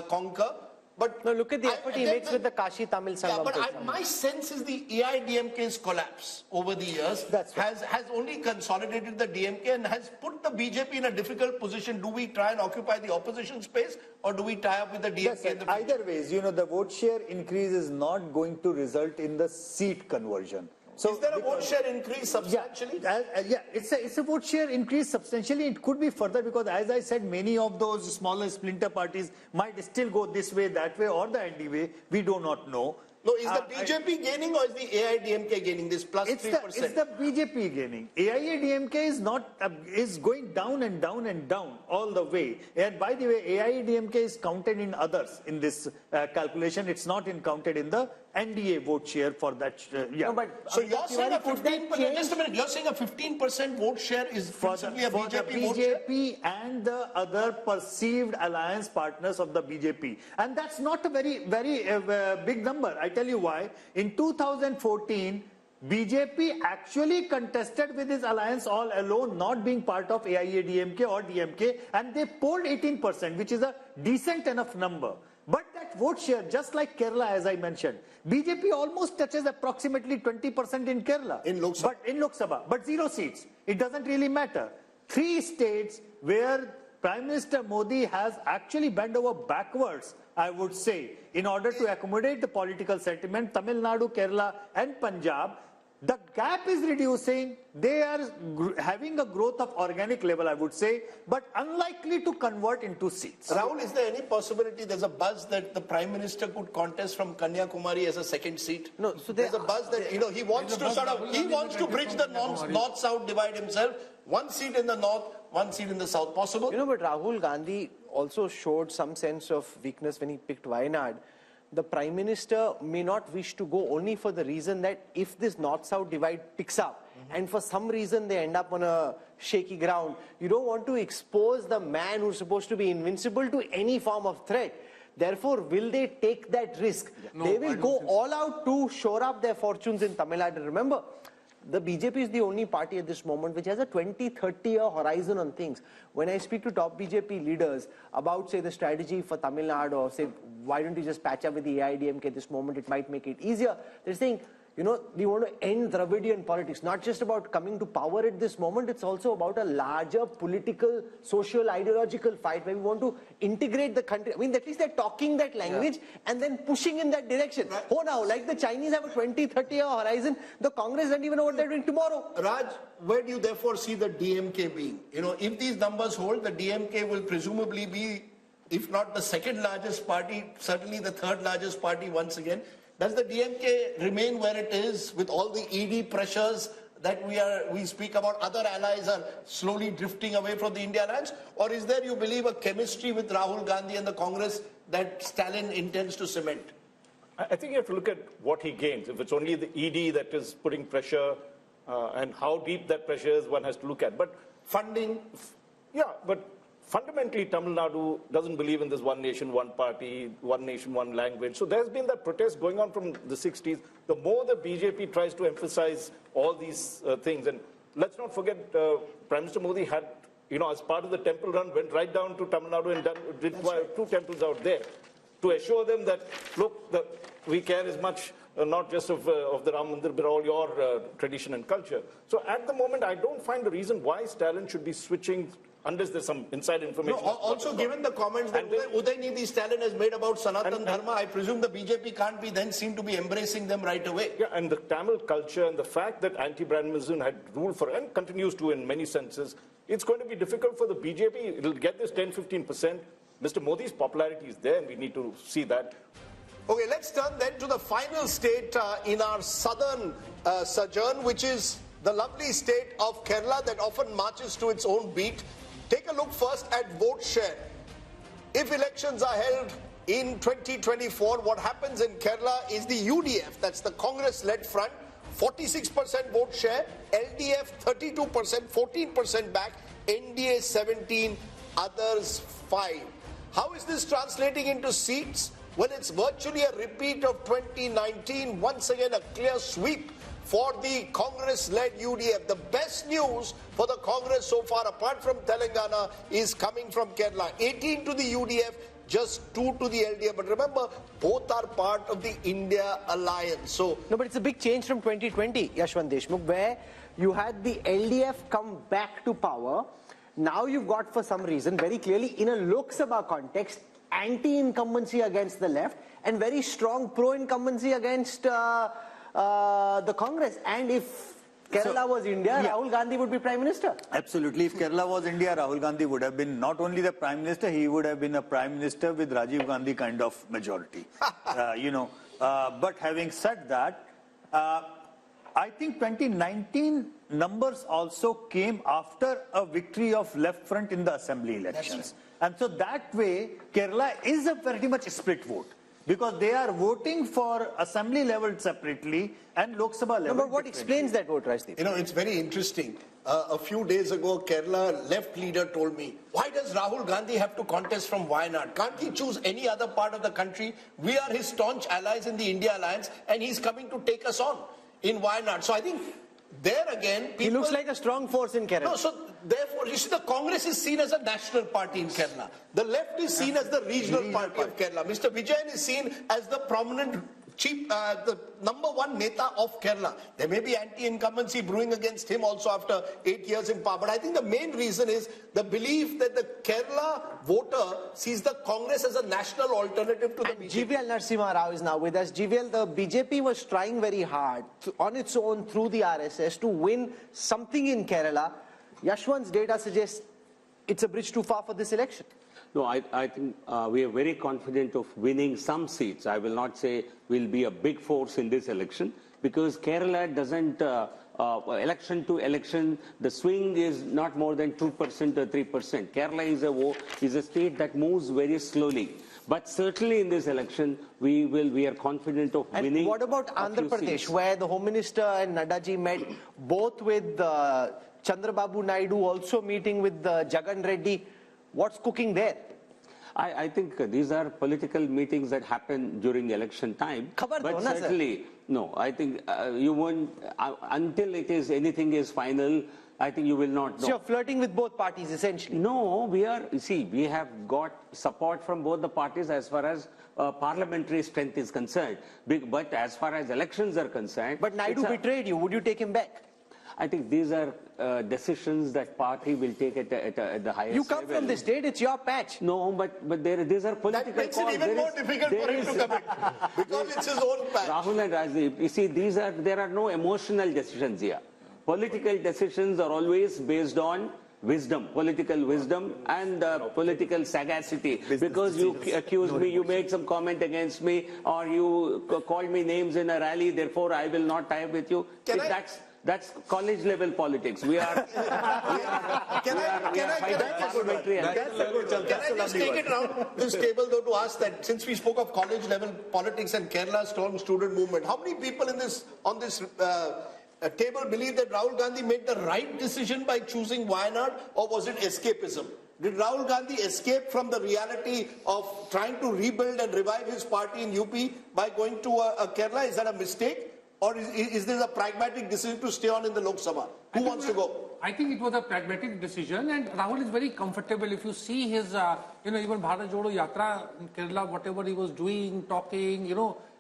conquer. But no, look at the effort he makes with the Kashi Tamil Sangam. Yeah, but my sense is the AIDMK's collapse over the years has only consolidated the DMK and has put the BJP in a difficult position. Do we try and occupy the opposition space, or do we tie up with the DMK? In the either ways, you know, the vote share increase is not going to result in the seat conversion. So is there a vote share increase substantially? Yeah, it's a vote share increase substantially. It could be further because, as I said, many of those smaller splinter parties might still go this way, that way, or the ND way. We do not know. No, is the BJP gaining or is the AIDMK gaining this plus 3%? It's the BJP gaining. AIADMK is not is going down and down and down all the way. And by the way, AIADMK is counted in others in this calculation. It's not counted in the NDA vote share for that. Yeah. No, but so you're saying a 15%. Just a minute. You're saying a 15% vote share is principally a BJP vote share? BJP and the other perceived alliance partners of the BJP, and that's not a very big number. I tell you why. In 2014, BJP actually contested with his alliance all alone, not being part of AIADMK or DMK, and they polled 18%, which is a decent enough number. But that vote share, just like Kerala, as I mentioned, BJP almost touches approximately 20% in Kerala. In Lok Sabha. But in Lok Sabha, but 0 seats. It doesn't really matter. 3 states where Prime Minister Modi has actually bent over backwards, I would say, in order to accommodate the political sentiment, Tamil Nadu, Kerala and Punjab. The gap is reducing. They are having a growth of organic level, I would say, but unlikely to convert into seats. Rahul, is there any possibility there's a buzz that the Prime Minister could contest from Kanyakumari as a second seat? No, so there's a buzz that, you know, he wants to bridge the north-south divide himself. 1 seat in the north, 1 seat in the south. Possible? You know, but Rahul Gandhi also showed some sense of weakness when he picked Wayanad. The Prime Minister may not wish to go only for the reason that if this north-south divide picks up and for some reason they end up on a shaky ground, you don't want to expose the man who's supposed to be invincible to any form of threat. Therefore, will they take that risk? No, they will go all out to shore up their fortunes in Tamil Nadu. Remember, the BJP is the only party at this moment which has a 20-30-year horizon on things. When I speak to top BJP leaders about, say, the strategy for Tamil Nadu, or say, why don't you just patch up with the AIDMK at this moment, it might make it easier. They're saying, you know, we want to end Dravidian politics. Not just about coming to power at this moment, it's also about a larger political, social, ideological fight where we want to integrate the country. I mean, at least they're talking that language and then pushing in that direction. Right. Oh, now, like the Chinese have a 20-30-year horizon, the Congress doesn't even know what they're doing tomorrow. Raj, where do you therefore see the DMK being? You know, if these numbers hold, the DMK will presumably be, if not the second largest party, certainly the third largest party once again. Does the DMK remain where it is with all the ED pressures that we speak about? Other allies are slowly drifting away from the India alliance? Or is there, you believe, a chemistry with Rahul Gandhi and the Congress that Stalin intends to cement? I think you have to look at what he gains. If it's only the ED that is putting pressure and how deep that pressure is, one has to look at. But funding, yeah, but fundamentally, Tamil Nadu doesn't believe in this one nation, one party, one nation, one language. So there's been that protest going on from the 60s. The more the BJP tries to emphasize all these things, and let's not forget, Prime Minister Modi had, you know, as part of the temple run, went right down to Tamil Nadu and did 2 temples out there to assure them that, look, we care as much not just of the Ram Mandir, but all your tradition and culture. So at the moment, I don't find a reason why Stalin should be switching unless there's some inside information. No, also, given the comments that Udaynidhi Stalin has made about Sanatan Dharma, I presume the BJP can't be then seen to be embracing them right away. Yeah, and the Tamil culture and the fact that anti-Brahmanism had ruled for, and continues to in many senses, it's going to be difficult for the BJP. It'll get this 10-15%. Mr. Modi's popularity is there, and we need to see that. Okay, let's turn then to the final state in our southern sojourn, which is the lovely state of Kerala that often marches to its own beat. Take a look first at vote share. If elections are held in 2024, what happens in Kerala is the UDF, that's the Congress-led front, 46% vote share, LDF 32%, 14% back, NDA 17, others 5. How is this translating into seats? Well, it's virtually a repeat of 2019, once again a clear sweep for the Congress-led UDF. The best news for the Congress so far, apart from Telangana, is coming from Kerala. 18 to the UDF, just 2 to the LDF. But remember, both are part of the India alliance. So no, but it's a big change from 2020, Yashwant Deshmukh, where you had the LDF come back to power. Now you've got, for some reason, very clearly in a Lok Sabha context, anti-incumbency against the left and very strong pro-incumbency against the Congress. And if Kerala was India, Rahul Gandhi would be Prime Minister. Absolutely. If Kerala was India, Rahul Gandhi would have been not only the Prime Minister, he would have been a Prime Minister with Rajiv Gandhi kind of majority. But having said that, I think 2019 numbers also came after a victory of left front in the assembly elections. Right. And so that way, Kerala is a very much split vote. Because they are voting for assembly level separately and Lok Sabha level. No, but what explains that vote, Rajdeep? You know, it's very interesting. A few days ago, Kerala left leader told me, why does Rahul Gandhi have to contest from Wayanad? Can't he choose any other part of the country? We are his staunch allies in the India alliance and he's coming to take us on in Wayanad. So I think there again, people... He looks like a strong force in Kerala. No, so therefore, you see, the Congress is seen as a national party in Kerala. The left is seen as the regional party of Kerala. Mr. Vijayan is seen as the prominent chief, the #1 neta of Kerala. There may be anti-incumbency brewing against him also after 8 years in power. But I think the main reason is the belief that the Kerala voter sees the Congress as a national alternative to the BJP. GVL Narasimha Rao is now with us. GVL, the BJP was trying very hard on its own through the RSS to win something in Kerala. Yashwant's data suggests it's a bridge too far for this election. No, I think we are very confident of winning some seats. I will not say we'll be a big force in this election because Kerala doesn't, election to election, the swing is not more than 2% or 3%. Kerala is a state that moves very slowly. But certainly in this election, we are confident of winning. And what about Andhra Pradesh, where the Home Minister and Naddaji met both with Chandrababu Naidu, also meeting with Jagan Reddy? What's cooking there? I think these are political meetings that happen during election time. But certainly, no, I think you won't, until anything is final, I think you will not know. So you're flirting with both parties essentially? No, we have got support from both the parties as far as parliamentary strength is concerned. But as far as elections are concerned... But Naidu betrayed you. Would you take him back? I think these are decisions that party will take at the highest level. You come from the state, it's your patch. No, but these are political calls. That makes it even more difficult for him to commit because it's his own patch. Rahul and Rajdeep, you see, there are no emotional decisions here. Political decisions are always based on wisdom, political wisdom and political sagacity. Because you accused me, you made some comment against me, or you called me names in a rally, therefore I will not tie up with you. That's college level politics. Can I just take it around this table though to ask that since we spoke of college level politics and Kerala's strong student movement, how many people on this table believe that Rahul Gandhi made the right decision by choosing Wayanad, or was it escapism? Did Rahul Gandhi escape from the reality of trying to rebuild and revive his party in UP by going to Kerala? Is that a mistake? Or is this a pragmatic decision to stay on in the Lok Sabha? Who wants to go? I think it was a pragmatic decision, and Rahul is very comfortable. If you see his, even Bharat Jodo Yatra in Kerala, whatever he was doing, talking,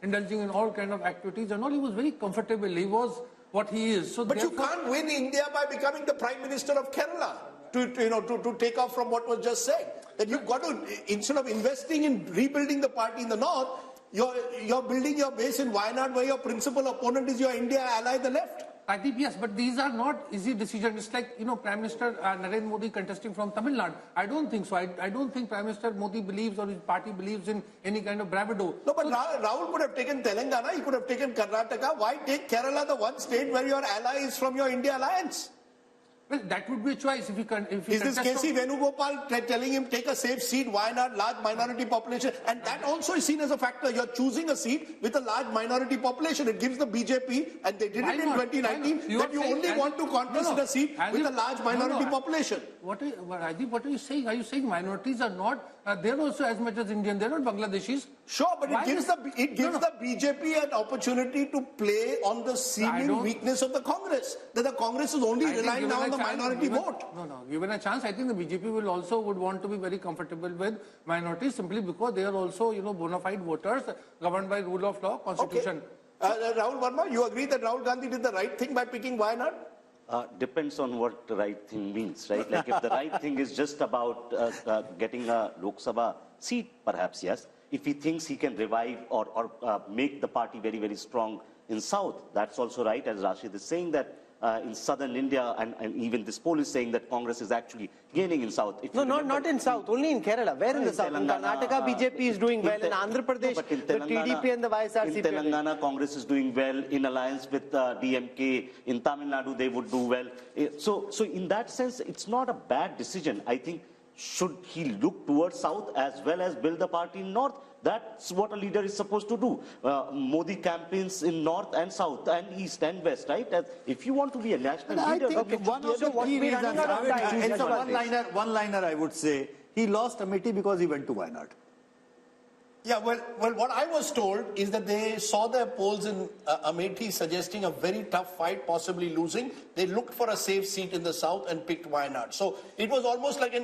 indulging in all kind of activities and all, he was very comfortable. He was what he is. So but you can't win India by becoming the Prime Minister of Kerala to take off from what was just said. That you've got to, instead of investing in rebuilding the party in the north, you're building your base in Wayanad where your principal opponent is your India ally, the left. I think yes, but these are not easy decisions. It's like, Prime Minister Narendra Modi contesting from Tamil Nadu. I don't think so. I don't think Prime Minister Modi believes or his party believes in any kind of bravado. No, but Rahul could have taken Telangana, he could have taken Karnataka. Why take Kerala, the one state where your ally is from your India alliance? Well, that would be a choice if you can. Is this KC Venugopal telling him take a safe seat? Wayanad, large minority population, and that also is seen as a factor. You're choosing a seat with a large minority population. It gives the BJP, and they did it in 2019, that you only want to contest in a seat with a large minority population. What are you saying? Are you saying minorities are not? They're also as much as Indian. They're not Bangladeshis. Sure, but it gives the BJP an opportunity to play on the seeming weakness of the Congress. That the Congress is only relying now on the the minority vote. No. Given a chance, I think the BJP would want to be very comfortable with minorities simply because they are also, bona fide voters governed by rule of law, constitution. Okay. Rahul Verma, you agree that Rahul Gandhi did the right thing by picking Wayanad? Depends on what the right thing means, right? Like if the right thing is just about getting a Lok Sabha seat, perhaps yes. If he thinks he can revive or make the party very, very strong in South, that's also right. As Rashid is saying that in southern India, and even this poll is saying that Congress is actually gaining in South. No, not in South, only in Kerala. Where in the South? In Karnataka, BJP is doing well. In Andhra Pradesh, in the TDP and the YSRCP. In Telangana, Congress is doing well. In alliance with DMK. In Tamil Nadu, they would do well. So in that sense, it's not a bad decision. I think, should he look towards South as well as build the party in North? That's what a leader is supposed to do. Modi campaigns in North and South and East and West, right? If you want to be a national leader... I think one of the key reasons, one-liner I would say, he lost Amethi because he went to Wayanad. Yeah, well, what I was told is that they saw their polls in Amethi suggesting a very tough fight, possibly losing. They looked for a safe seat in the South and picked Wayanad. So it was almost like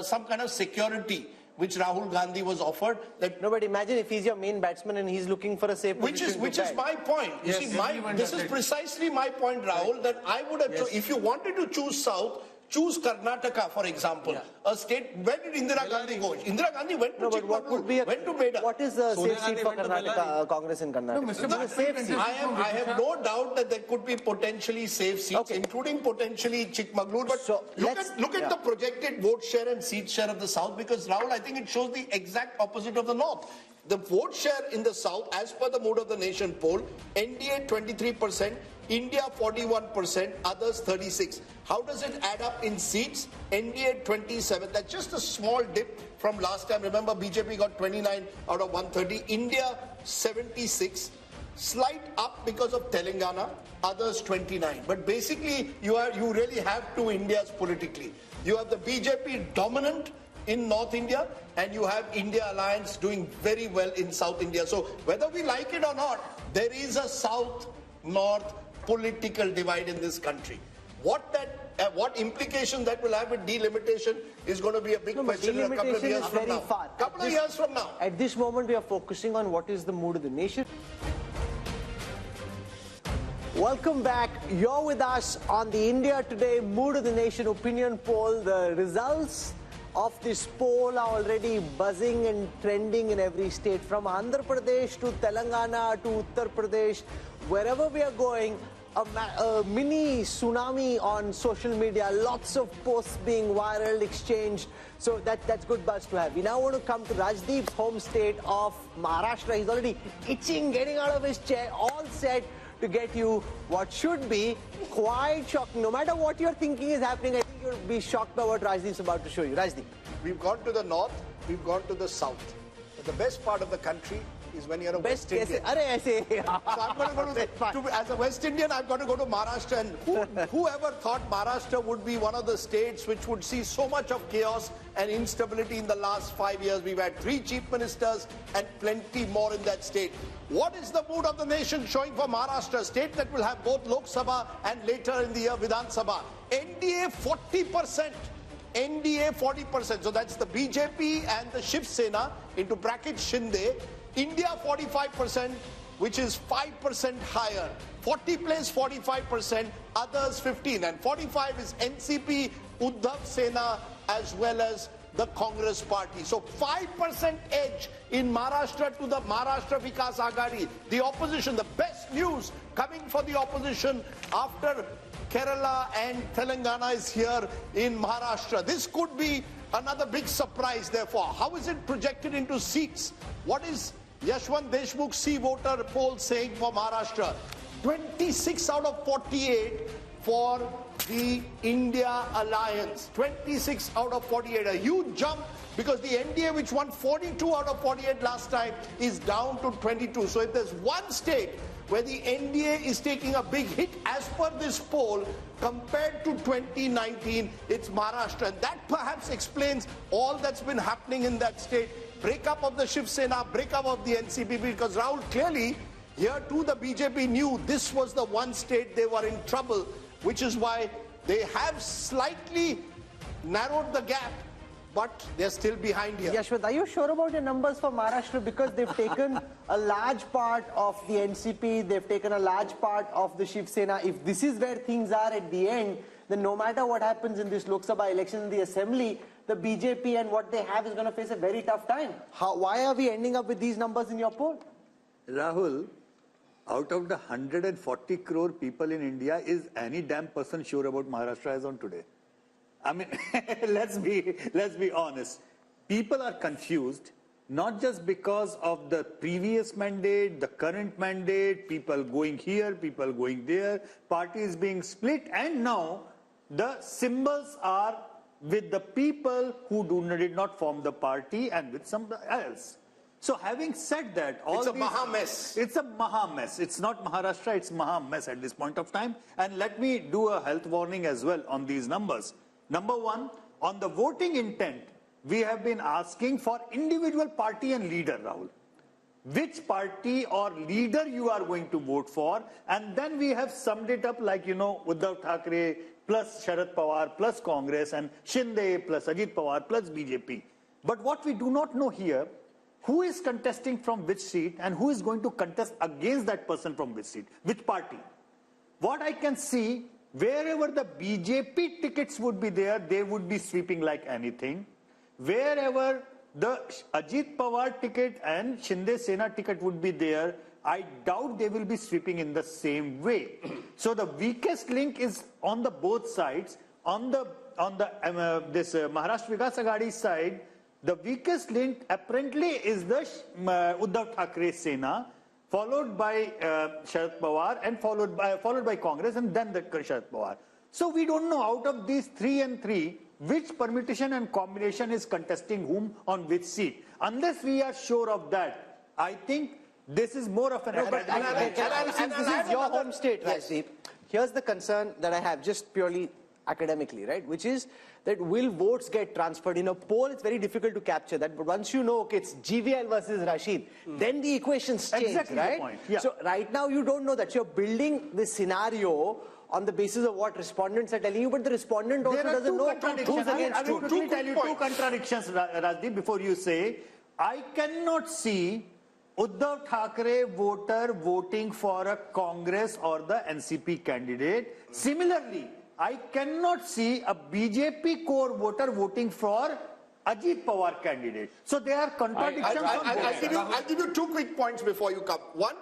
some kind of security which Rahul Gandhi was offered. That no, but imagine if he's your main batsman and he's looking for a safe position. Which is my point. You see, this is precisely my point, Rahul, that I would have, if you wanted to choose South, choose Karnataka, for example, a state. Where did Indira Gandhi go? Indira Gandhi went to Chikmagalur, went to Beda. What is the safe seat for Karnataka Congress in Karnataka? I have no doubt that there could be potentially safe seats, including potentially Chikmagalur. But so look at the projected vote share and seat share of the South, because Rahul, I think it shows the exact opposite of the North. The vote share in the South, as per the Mood of the Nation poll, NDA 23%, India 41%, others 36%. How does it add up in seats? NDA 27%. That's just a small dip from last time. Remember, BJP got 29 out of 130. India 76%. Slight up because of Telangana, others 29%. But basically, you really have two Indias politically. You have the BJP dominant in North India, and you have India Alliance doing very well in South India. So whether we like it or not, there is a South-North political divide in this country. What implication that will have with delimitation is going to be a big question in a couple of years from now. Couple of years from now. At this moment, we are focusing on what is the mood of the nation. Welcome back. You're with us on the India Today Mood of the Nation opinion poll. The results of this poll are already buzzing and trending in every state, from Andhra Pradesh to Telangana to Uttar Pradesh. Wherever we are going, a mini tsunami on social media, lots of posts being viral, exchanged. So that's good buzz to have. We now want to come to Rajdeep's home state of Maharashtra. He's already itching, getting out of his chair, all set to get you what should be quite shocking. No matter what you're thinking is happening, I think you'll be shocked by what Rajdeep's about to show you. Rajdeep. We've gone to the north, we've gone to the south. But the best part of the country is when you're a West Indian. So I'm going to go as a West Indian, I've got to go to Maharashtra. And whoever thought Maharashtra would be one of the states which would see so much of chaos and instability in the last 5 years? We've had 3 chief ministers and plenty more in that state. What is the mood of the nation showing for Maharashtra, a state that will have both Lok Sabha and later in the year Vidhan Sabha? NDA 40%. NDA 40%. So that's the BJP and the Shiv Sena, into brackets Shinde. India 45%, which is 5% higher. 40 plays 45%, others 15%. And 45 is NCP, Uddhav Sena, as well as the Congress party. So 5% edge in Maharashtra to the Maharashtra Vikas Aghadi. The opposition, the best news coming for the opposition after Kerala and Telangana is here in Maharashtra. This could be another big surprise, therefore. How is it projected into seats? What is Yashwant Deshmukh C voter poll saying for Maharashtra? 26 out of 48 for the India Alliance. 26 out of 48. A huge jump, because the NDA, which won 42 out of 48 last time, is down to 22. So if there's one state where the NDA is taking a big hit as per this poll compared to 2019, it's Maharashtra. And that perhaps explains all that's been happening in that state. Breakup of the Shiv Sena, breakup of the NCP, because Rahul, clearly here too the BJP knew this was the one state they were in trouble, which is why They have slightly narrowed the gap, but they're still behind here. Yashwant, are you sure about your numbers for Maharashtra? Because they've taken a large part of the NCP, they've taken a large part of the Shiv Sena. If this is where things are at the end, then no matter what happens in this Lok Sabha election in the Assembly, the BJP and what they have is going to face a very tough time. Why are we ending up with these numbers in your poll? Rahul, out of the 140 crore people in India, is any damn person sure about Maharashtra as on today? I mean, let's be honest. People are confused, not just because of the previous mandate, the current mandate, people going here, people going there, parties being split, and now the symbols are with the people who did not form the party and with somebody else. So having said that, it's a maha mess. It's a maha mess. It's not Maharashtra, it's maha mess at this point of time. And let me do a health warning as well on these numbers. Number one, on the voting intent, we have been asking for individual party and leader, Rahul. Which party or leader you are going to vote for, and then we have summed it up like, Uddhav Thackeray plus Sharad Pawar plus Congress and Shinde plus Ajit Pawar plus BJP. But what we do not know here, who is contesting from which seat and who is going to contest against that person from which seat, which party. What I can see, wherever the BJP tickets would be there, they would be sweeping like anything. Wherever the Ajit Pawar ticket and Shinde Sena ticket would be there, I doubt they will be sweeping in the same way. So the weakest link is on the both sides. On the Maharashtra Vikas Aghadi side, the weakest link apparently is the Uddhav Thackeray Sena, followed by Sharad Pawar and followed by Congress, and then the Sharad Pawar. So we don't know out of these 3 and 3 which permutation and combination is contesting whom on which seat. Unless we are sure of that, I think this is more of an Since this is your home state, Rajdeep, here's the concern that I have, just purely academically, right? Which is that will votes get transferred? In a poll, it's very difficult to capture that. But once you know, okay, it's GVL versus Rashid, then the equations change, exactly right? the point. Yeah. So right now, you don't know that. You're building this scenario on the basis of what respondents are telling you, but the respondent also doesn't know who's against I will quickly tell you two contradictions, Rajdeep, before you say. I cannot see Uddhav Thackeray voter voting for a Congress or the NCP candidate. Similarly, I cannot see a BJP core voter voting for Ajit Pawar candidate. So there are contradictions on both sides. I'll give you 2 quick points before you come. One,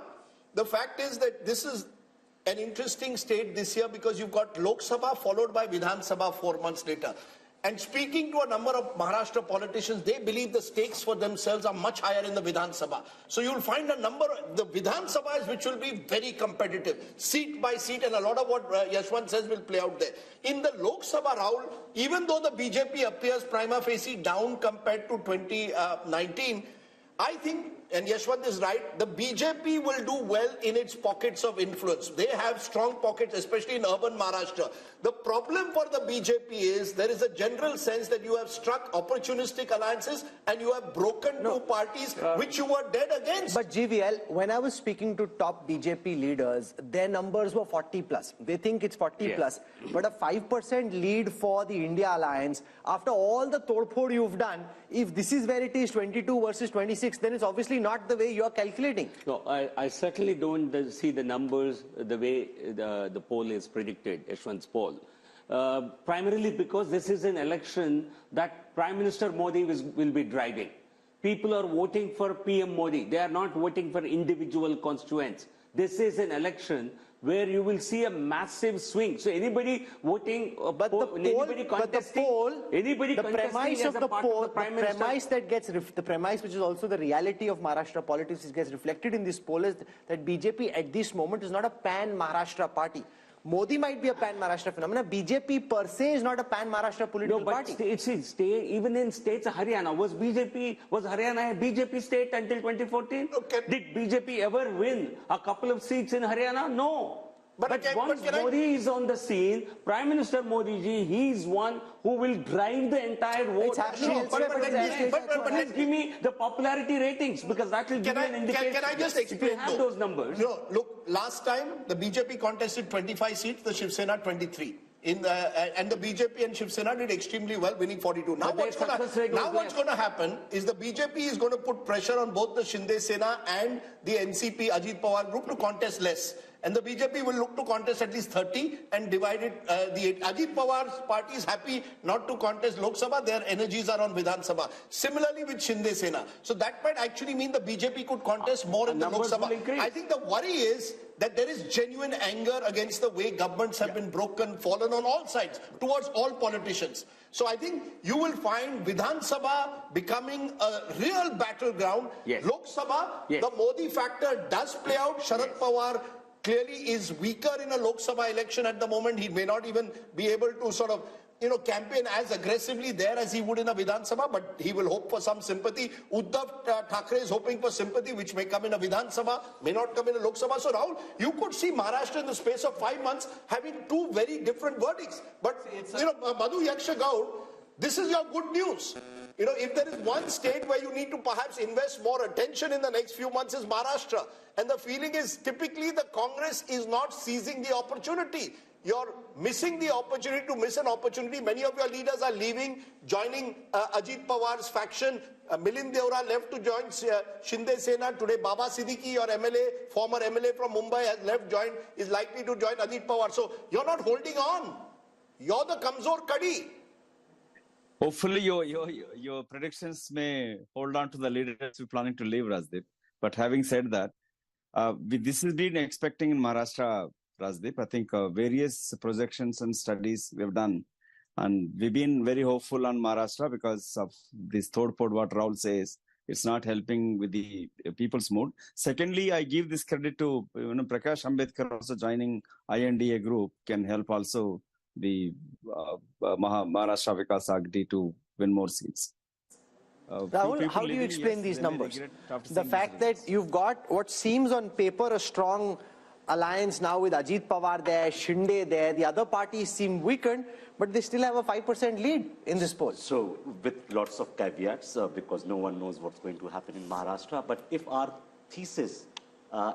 the fact is that this is an interesting state this year because you've got Lok Sabha followed by Vidhan Sabha 4 months later. And speaking to a number of Maharashtra politicians, they believe the stakes for themselves are much higher in the Vidhan Sabha. So you'll find a number of the Vidhan Sabhas which will be very competitive, seat by seat, and a lot of what Yashwant says will play out there. In the Lok Sabha, Rahul, even though the BJP appears prima facie down compared to 2019, I think, and Yashwant is right, the BJP will do well in its pockets of influence. They have strong pockets, especially in urban Maharashtra. The problem for the BJP is there is a general sense that you have struck opportunistic alliances and you have broken two parties which you were dead against. But GVL, when I was speaking to top BJP leaders, their numbers were 40 plus. They think it's 40 plus. But a 5% lead for the India alliance, after all the todphod you've done, if this is where it is 22 versus 26, then it's obviously not the way you're calculating. No, I certainly don't see the numbers the way the poll is predicted, Yashwant's poll. Primarily because this is an election that Prime Minister Modi will be driving. People are voting for PM Modi. They are not voting for individual constituents. This is an election where you will see a massive swing. So anybody voting, anybody contesting, the premise of the poll, the premise which is also the reality of Maharashtra politics, which gets reflected in this poll, is that BJP at this moment is not a pan-Maharashtra party. Modi might be a pan-Maharashtra phenomenon. BJP per se is not a pan-Maharashtra political party. Even in states, Haryana, was Haryana a BJP state until 2014? Okay. Did BJP ever win a couple of seats in Haryana? No. But once Modi is on the scene, Prime Minister Modi ji, he is one who will drive the entire vote. It's happening Please give me the popularity ratings, because that will give you an indication. Can I just explain if you have those numbers? No, look, last time the BJP contested 25 seats, the Shiv Sena 23. and the BJP and Shiv Sena did extremely well, winning 42. Now what's going to happen is the BJP is going to put pressure on both the Shinde Sena and the NCP Ajit Pawar group to contest less. And the BJP will look to contest at least 30 and divide it. The Ajit Pawar's party is happy not to contest Lok Sabha. Their energies are on Vidhan Sabha. Similarly with Shinde Sena. So that might actually mean the BJP could contest more in the Lok Sabha. I think the worry is that there is genuine anger against the way governments have been broken, fallen on all sides, towards all politicians. So I think you will find Vidhan Sabha becoming a real battleground. Yes. Lok Sabha, yes. The Modi factor does play out. Sharad Pawar clearly is weaker in a Lok Sabha election at the moment. He may not even be able to sort of, campaign as aggressively there as he would in a Vidhan Sabha, but he will hope for some sympathy. Uddhav Thackeray is hoping for sympathy, which may come in a Vidhan Sabha, may not come in a Lok Sabha. So Rahul, you could see Maharashtra in the space of 5 months having two very different verdicts. But, Madhu Yaksha Gaur, this is your good news. If there is one state where you need to perhaps invest more attention in the next few months is Maharashtra. And the feeling is typically the Congress is not seizing the opportunity. You're missing the opportunity to miss an opportunity. Many of your leaders are leaving, joining Ajit Pawar's faction. Milind Deora left to join Shinde Sena. Today, Baba Siddiqui, your MLA, former MLA from Mumbai, has left, is likely to join Ajit Pawar. So you're not holding on. You're the Kamzor Kadi. Hopefully, your predictions may hold on to the leaders we're planning to leave, Rajdeep. But having said that, this has been expecting in Maharashtra, Rajdeep. I think various projections and studies we've done. And we've been very hopeful on Maharashtra because of this third pod, what Rahul says. It's not helping with the people's mood. Secondly, I give this credit to Prakash Ambedkar also joining INDA group can help also the Maharashtra Vikas Agdi to win more seats. Rahul, how do you explain these numbers? The fact that you've got what seems on paper a strong alliance now with Ajit Pawar there, Shinde there, the other parties seem weakened, but they still have a 5% lead in this poll. So, with lots of caveats, because no one knows what's going to happen in Maharashtra, but if our thesis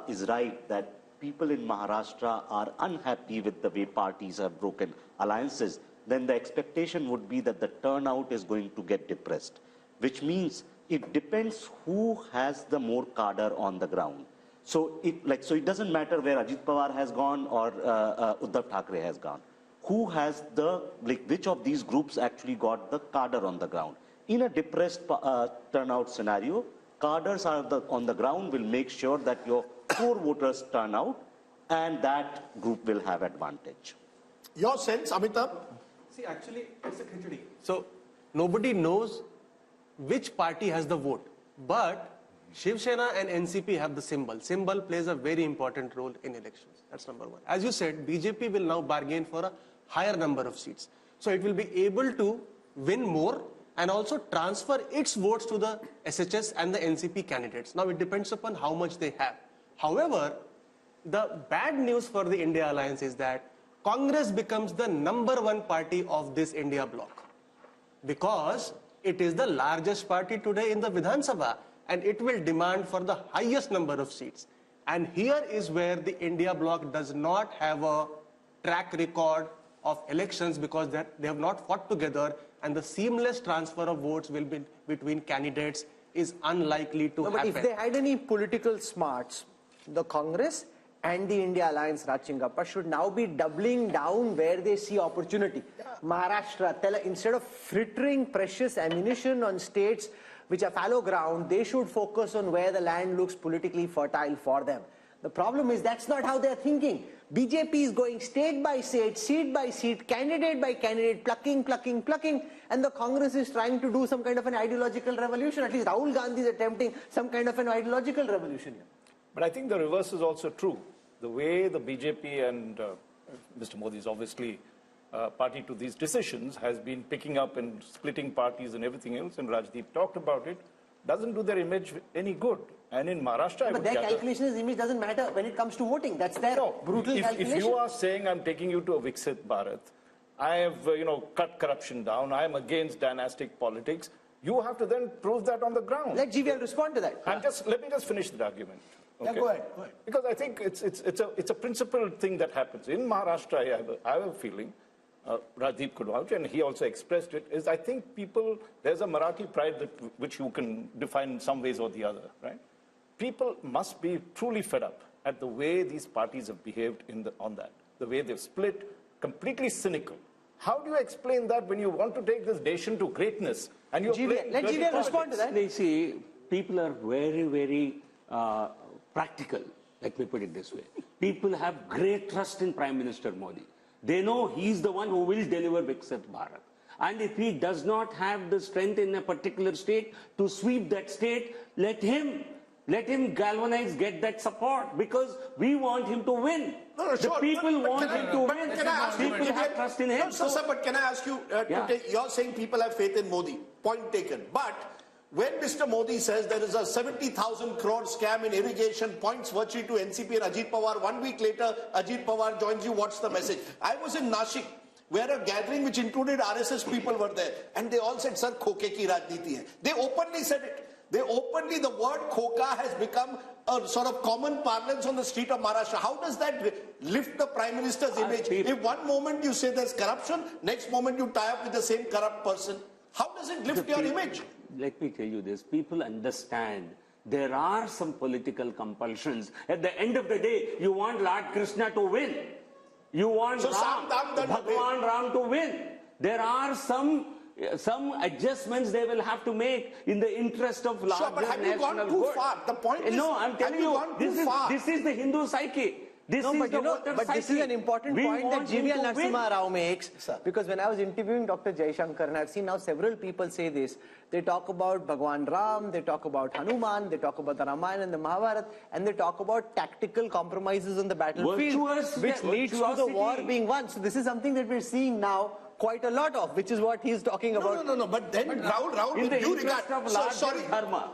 is right that people in Maharashtra are unhappy with the way parties have broken alliances, then the expectation would be that the turnout is going to get depressed, which means it depends who has the more cadre on the ground. So it doesn't matter where Ajit Pawar has gone or Uddhav Thackeray has gone. Who has which of these groups actually got the cadre on the ground? In a depressed turnout scenario, cadres on the ground will make sure that your core voters turn out and that group will have advantage. Your sense, Amitabh? See, actually, it's a khichdi. So, nobody knows which party has the vote, but Shiv Sena and NCP have the symbol. Symbol plays a very important role in elections. That's number one. As you said, BJP will now bargain for a higher number of seats. So it will be able to win more and also transfer its votes to the SHS and the NCP candidates. Now it depends upon how much they have. However, the bad news for the India Alliance is that Congress becomes the #1 party of this India bloc because it is the largest party today in the Vidhan Sabha. And it will demand for the highest number of seats. And here is where the India bloc does not have a track record of elections because they have not fought together, and the seamless transfer of votes will be between candidates is unlikely to happen. But if they had any political smarts, the Congress and the India Alliance, Rachingappa, should now be doubling down where they see opportunity. Maharashtra, instead of frittering precious ammunition on states which are fallow ground, they should focus on where the land looks politically fertile for them. The problem is that's not how they're thinking. BJP is going state by state, seat by seat, candidate by candidate, plucking, and the Congress is trying to do some kind of an ideological revolution. At least Rahul Gandhi is attempting some kind of an ideological revolution here. But I think the reverse is also true. The way the BJP and Mr. Modi is obviously party to these decisions has been picking up and splitting parties and everything else, and Rajdeep talked about it, doesn't do their image any good. And in Maharashtra, but their calculation is image doesn't matter when it comes to voting. That's their brutal calculation. If you are saying I'm taking you to a Viksit Bharat, I have cut corruption down, I am against dynastic politics, you have to then prove that on the ground. Let GVL respond to that. Let me just finish the argument. Okay? Yeah, go ahead. Because I think it's a principled thing that happens. In Maharashtra, I have a feeling Rajdeep could vouch, and he also expressed it, is I think people, there's a Marathi pride that, which you can define in some ways or the other, right? People must be truly fed up at the way these parties have behaved on that, the way they've split, completely cynical. How do you explain that when you want to take this nation to greatness and you're playing let dirty GVL respond to that. They see, people are very, very practical. Let me put it this way. People have great trust in Prime Minister Modi. They know he's the one who will deliver Viksit Bharat. And if he does not have the strength in a particular state to sweep that state, let him galvanize, get that support, because we want him to win. No, the people want him to win. People have trust in him. No, sir, but can I ask you, you're saying people have faith in Modi. Point taken. But when Mr. Modi says there is a 70,000 crore scam in irrigation, points virtually to NCP and Ajit Pawar, 1 week later, Ajit Pawar joins you, what's the message? I was in Nashik, where a gathering which included RSS people were there, and they all said, sir, khoke ki rajniti hai. They openly said it. The word khoka has become a sort of common parlance on the street of Maharashtra. How does that lift the Prime Minister's image? If one moment you say there's corruption, next moment you tie up with the same corrupt person, how does it lift your image? Let me tell you this, people understand there are some political compulsions. At the end of the day, you want Lord Krishna to win. You want Bhagwan Ram to win. There are some adjustments they will have to make in the interest of larger national good. But have you gone too far? The point is, no, I'm telling you, this is the Hindu psyche. This is an important point that GVL Narasimha Rao makes, because when I was interviewing Dr. Jaishankar, and I've seen now several people say this, they talk about Bhagwan Ram, they talk about Hanuman, they talk about the Ramayana and the Mahabharata, and they talk about tactical compromises on the battlefield, which leads to the war being won. So this is something that we're seeing now quite a lot of, which is what he's talking about. No. But then, Rahul, with due regard,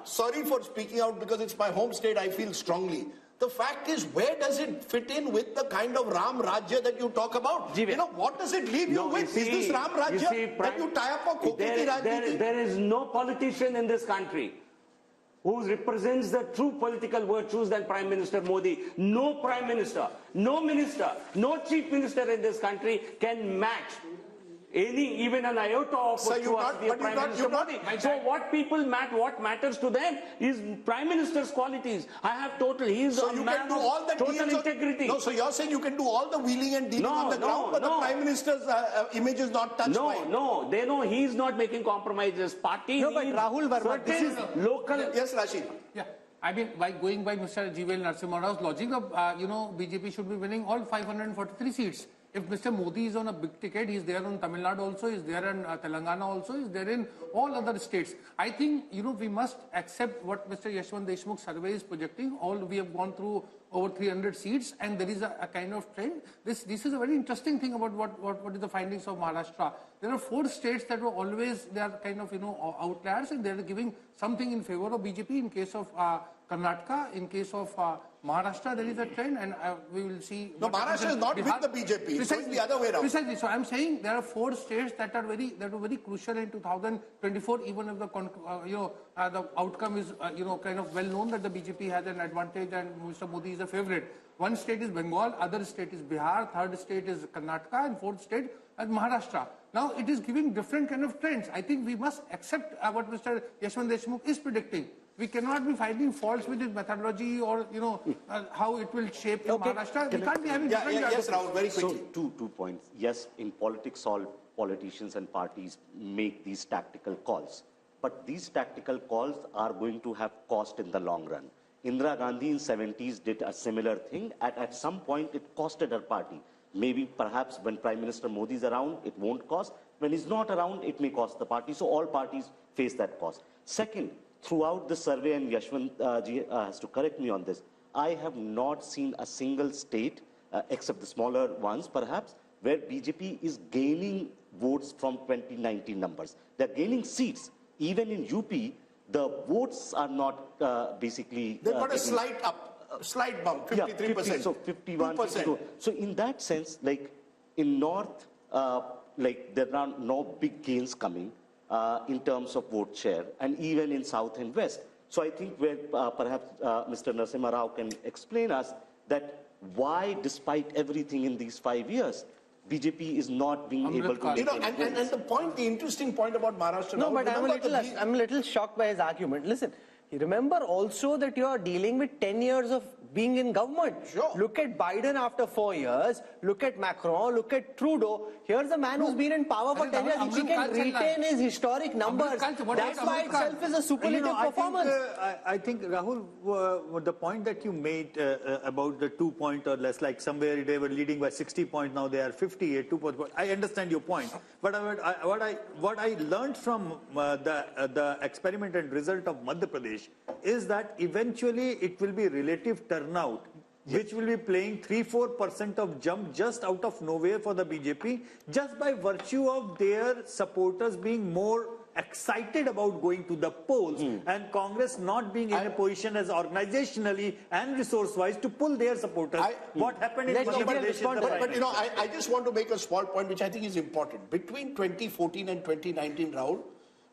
sorry for speaking out, because it's my home state, I feel strongly. The fact is, where does it fit in with the kind of Ram Rajya that you talk about? You know, what does it leave you with? Is this Ram Rajya that you tie up for Kokiti Rajniti? There is no politician in this country who represents the true political virtues than Prime Minister Modi. No Prime Minister, no Minister, no Chief Minister in this country can match even an iota of Prime Minister Modi. So what matters to them is Prime Minister's qualities. I have he's a man of total integrity. No, so you're saying you can do all the wheeling and dealing on the ground, but the Prime Minister's image is not touched by it. No, they know he's not making compromises. Party but Rahul Verma, this is local. Yes, Rashid. Yeah. I mean, by going by Mr. GVL Narasimha Rao's logic, BJP should be winning all 543 seats. If Mr. Modi is on a big ticket, he's there on Tamil Nadu also, he's there in Telangana also, he's there in all other states. I think, we must accept what Mr. Yashwant Deshmukh survey is projecting. We have gone through over 300 seats, and there is a kind of trend. This is a very interesting thing about what is the findings of Maharashtra. There are 4 states that were always, they are kind of, outliers, and they are giving something in favor of BJP. In case of Karnataka, in case of Maharashtra, there is a trend, and we will see. No, Maharashtra is not Bihar, with the BJP. It's the other way around. Precisely. So I'm saying there are 4 states that were very crucial in 2024. Even if the outcome is kind of well known that the BJP has an advantage and Mr. Modi is a favorite. 1 state is Bengal, other state is Bihar, 3rd state is Karnataka, and 4th state is Maharashtra. Now it is giving different kind of trends. I think we must accept what Mr. Yashwant Deshmukh is predicting. We cannot be finding faults with his methodology or, how it will shape in Maharashtra. We can't be having different... Yes, Rahul, very quickly. So, two points. Yes, in politics, all politicians and parties make these tactical calls. But these tactical calls are going to have cost in the long run. Indira Gandhi in 70s did a similar thing. At some point, it costed her party. Maybe, perhaps, when Prime Minister Modi is around, it won't cost. When he's not around, it may cost the party. So all parties face that cost. Second, throughout the survey, and Yashwant ji has to correct me on this, I have not seen a single state, except the smaller ones perhaps, where BJP is gaining votes from 2019 numbers. They're gaining seats. Even in UP, the votes are not basically... They've got a slight bump, 53%. Yeah, 50, so 51, 52. So in that sense, like in North, there are no big gains coming. In terms of vote share, and even in South and West. So I think where perhaps Mr. Narasimha Rao can explain us that why, despite everything in these 5 years, BJP is not being able to You know, and the interesting point about Maharashtra. No, but Rahul, I'm a little shocked by his argument. Listen, remember also that you are dealing with 10 years of being in government. Sure. Look at Biden after 4 years. Look at Macron. Look at Trudeau. Here's a man who's been in power for 10 years. If he can retain his historic numbers, that by itself is a superlative performance. I think, Rahul, the point that you made about the 2 point or less, like somewhere they were leading by 60 points, now they are 58, 2 points. I understand your point. But what I learned from the experiment and result of Madhya Pradesh is that eventually it will be relative turnout, which will be playing 3-4% of jump just out of nowhere for the BJP, just by virtue of their supporters being more excited about going to the polls and Congress not being in a position as organizationally and resource-wise to pull their supporters. What happened in Madhya Pradesh? But you know, I just want to make a small point which I think is important. Between 2014 and 2019, Rahul,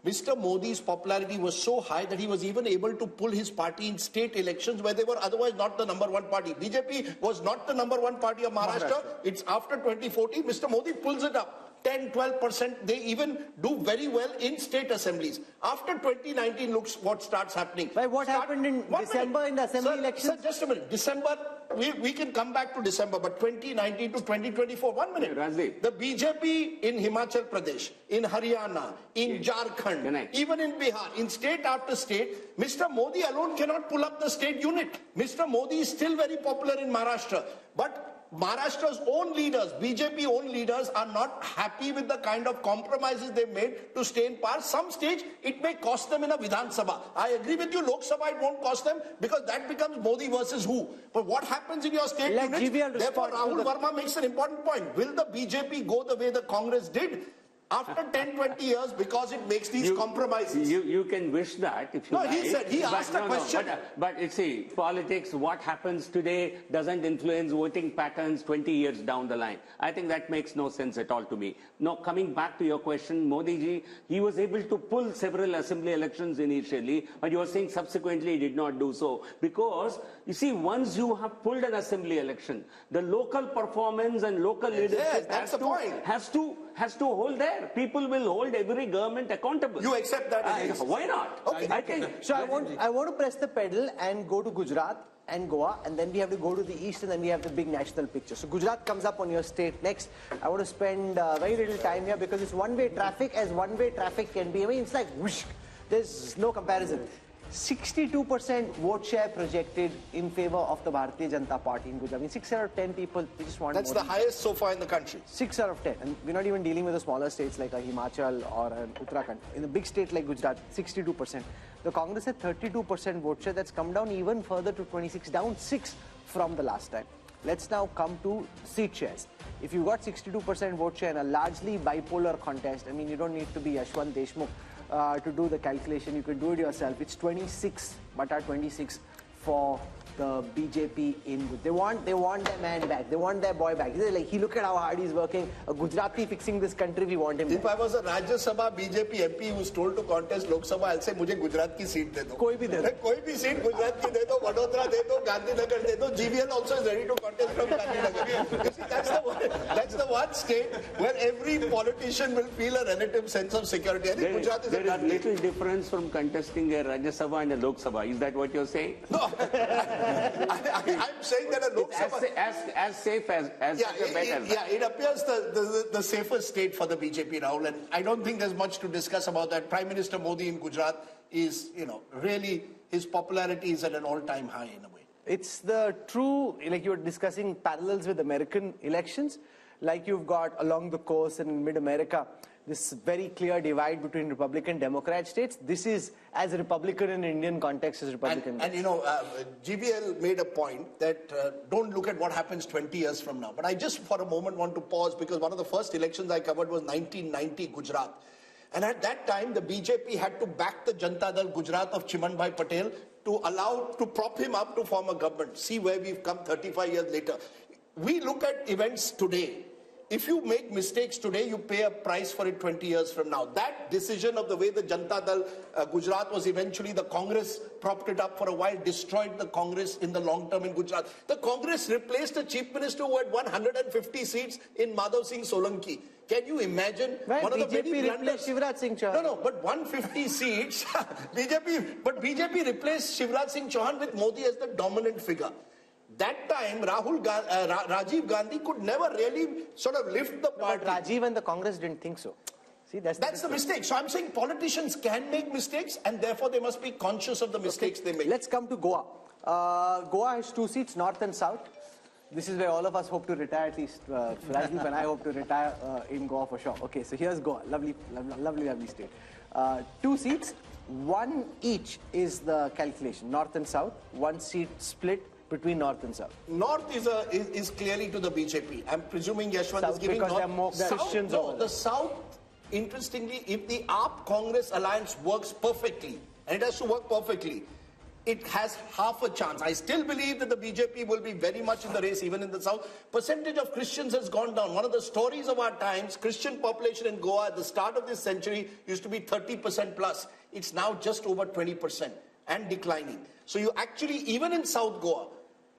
Mr. Modi's popularity was so high that he was even able to pull his party in state elections where they were otherwise not the #1 party. BJP was not the #1 party of Maharashtra. It's after 2014, Mr. Modi pulls it up. 10-12%, they even do very well in state assemblies. After 2019, looks what starts happening. But what happened in December in the assembly elections? Sir, just a minute. December, we can come back to December, but 2019 to 2024, 1 minute. Rajdeep. The BJP in Himachal Pradesh, in Haryana, in Jharkhand, even in Bihar, in state after state, Mr. Modi alone cannot pull up the state unit. Mr. Modi is still very popular in Maharashtra, but Maharashtra's own leaders, BJP own leaders, are not happy with the kind of compromises they've made to stay in power. Some stage, it may cost them in a Vidhan Sabha. I agree with you, Lok Sabha, it won't cost them because that becomes Modi versus who. But what happens in your state units? Therefore, Rahul Verma makes an important point. Will the BJP go the way the Congress did? After 10-20 years, because it makes these compromises. You can wish that if you like. No, he said, he asked a question. But you see, politics, what happens today doesn't influence voting patterns 20 years down the line. I think that makes no sense at all to me. Now, coming back to your question, Modi ji, he was able to pull several assembly elections initially, but you are saying subsequently he did not do so. Because, you see, once you have pulled an assembly election, the local performance and local leadership has to hold there. People will hold every government accountable. You accept that? Why not? Okay. I think. So I want to press the pedal and go to Gujarat and Goa, and then we have to go to the east, and then we have the big national picture. So Gujarat comes up on your state next. I want to spend very little time here because it's one-way traffic as one-way traffic can be. I mean, it's like whoosh. There's no comparison. 62% vote share projected in favor of the Bharatiya Janata Party in Gujarat. I mean, 6 out of 10 people just want. That's the highest so far in the country. 6 out of 10. And we're not even dealing with the smaller states like a Himachal or an Uttarakhand. In a big state like Gujarat, 62%. The Congress had 32% vote share. That's come down even further to 26, down 6 from the last time. Let's now come to seat shares. If you got 62% vote share in a largely bipolar contest, I mean, you don't need to be Yashwant Deshmukh to do the calculation. You can do it yourself. It's 26/26 for the BJP in. They want their man back. They want their boy back. They're like, look at how hard he's working. A Gujarati fixing this country. We want him. If I was a Rajya Sabha BJP MP who's told to contest Lok Sabha, I'll say, "मुझे गुजरात की seat दे दो." कोई भी दे दो. कोई भी seat Gujarat की दे दो, वडोदरा दे दो, गांधीनगर दे दो. GVL also is ready to contest from Gandhinagar. You see, that's the one state where every politician will feel a relative sense of security. I think Gujarat is there is little difference from contesting a Rajya Sabha and a Lok Sabha. Is that what you're saying? No. I'm saying that a Lok Sabha... As safe as better. It appears the safest state for the BJP, Rahul, and I don't think there's much to discuss about that. Prime Minister Modi in Gujarat is, really, his popularity is at an all-time high in a way. It's the true, like you were discussing parallels with American elections, like you've got along the coast and in mid-America, this very clear divide between Republican Democrat states. This is as Republican in Indian context as Republican. And GVL made a point that don't look at what happens 20 years from now. But I just for a moment want to pause because one of the first elections I covered was 1990 Gujarat. And at that time, the BJP had to back the Janata Dal Gujarat of Chimanbhai Patel to prop him up to form a government. See where we've come 35 years later. We look at events today. if you make mistakes today, you pay a price for it 20 years from now. That decision of the way the Janata Dal, Gujarat was eventually, the Congress propped it up for a while, destroyed the Congress in the long term in Gujarat. The Congress replaced a chief minister who had 150 seats in Madhav Singh Solanki. Can you imagine? Right, one of the BJP many replaced Shivraj Singh Chauhan. No, but 150 seats, BJP replaced Shivraj Singh Chauhan with Modi as the dominant figure. That time, Rajiv Gandhi could never really sort of lift the party. But Rajiv and the Congress didn't think so. See, that's the mistake. So I'm saying politicians can make mistakes and therefore they must be conscious of the mistakes they make. Let's come to Goa. Goa has 2 seats, north and south. This is where all of us hope to retire, at least Rajdeep and I hope to retire in Goa for sure. Okay, so here's Goa, lovely state. 2 seats, 1 each is the calculation, north and south, 1 seat split between north and south. North is clearly to the BJP. I'm presuming Yashwant south is giving because north. there are more Christians south, no, the south, interestingly, if the AAP-Congress alliance works perfectly, and it has to work perfectly, it has half a chance. I still believe that the BJP will be very much in the race, even in the south. Percentage of Christians has gone down. One of the stories of our times, Christian population in Goa at the start of this century used to be 30% plus. It's now just over 20% and declining. So you actually, even in South Goa,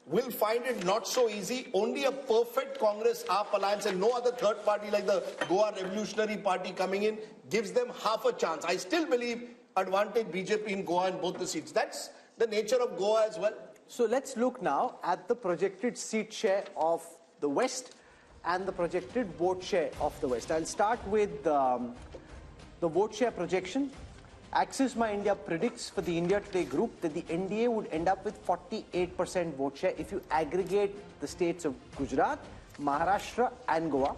will find it not so easy. Only a perfect Congress AAP alliance and no other third party like the Goa Revolutionary Party coming in gives them half a chance. I still believe advantage BJP in Goa in both the seats. That's the nature of Goa as well. So let's look now at the projected seat share of the West and the projected vote share of the West. I'll start with the vote share projection. Axis My India predicts for the India Today group that the NDA would end up with 48% vote share if you aggregate the states of Gujarat, Maharashtra and Goa.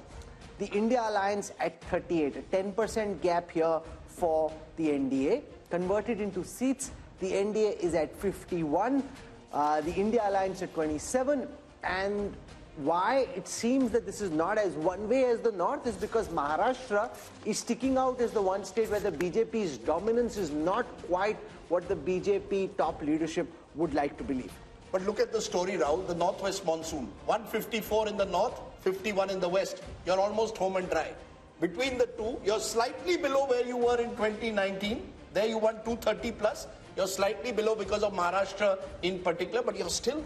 The India Alliance at 38, a 10% gap here for the NDA. Converted into seats, the NDA is at 51, the India Alliance at 27, and why it seems that this is not as one way as the North is because Maharashtra is sticking out as the one state where the BJP's dominance is not quite what the BJP top leadership would like to believe. But look at the story, Rahul, the Northwest monsoon. 154 in the North, 51 in the West. You're almost home and dry. Between the two, you're slightly below where you were in 2019. There you won 230 plus. You're slightly below because of Maharashtra in particular, but you're still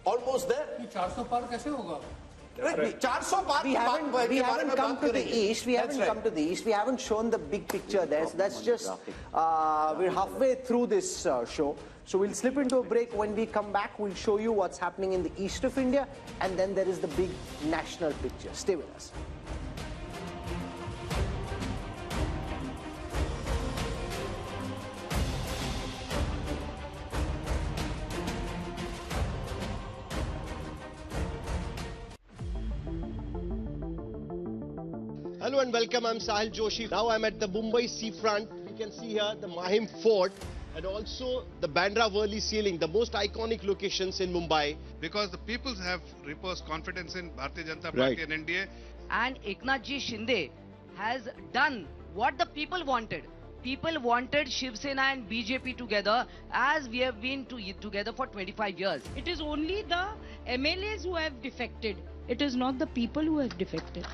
almost there. 400 par kaise hoga? We haven't come to the east. We haven't come to the east. We haven't shown the big picture there. So that's just we're halfway through this show. So we'll slip into a break. When we come back, we'll show you what's happening in the east of India, and then there is the big national picture. Stay with us. Hello and welcome, I'm Sahil Joshi. Now I'm at the Mumbai seafront. You can see here the Mahim Fort and also the Bandra Worli ceiling, the most iconic locations in Mumbai. Because the people have reposed confidence in Bharatiya Janata Party and NDA. And Eknath Ji Shinde has done what the people wanted. People wanted Shiv Sena and BJP together as we have been together for 25 years. It is only the MLAs who have defected. It is not the people who have defected.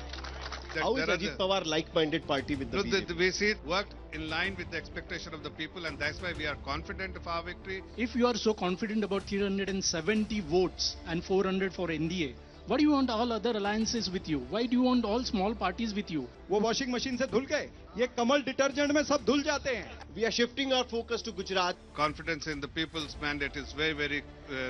How is Ajit Pawar like-minded party with the BJP? We see it worked in line with the expectation of the people, and that's why we are confident of our victory. If you are so confident about 370 votes and 400 for NDA, why do you want all other alliances with you? Why do you want all small parties with you? वो washing machine से धुल गए, ये कमल detergent में सब धुल जाते हैं. We are shifting our focus to Gujarat. Confidence in the people's mandate is very, very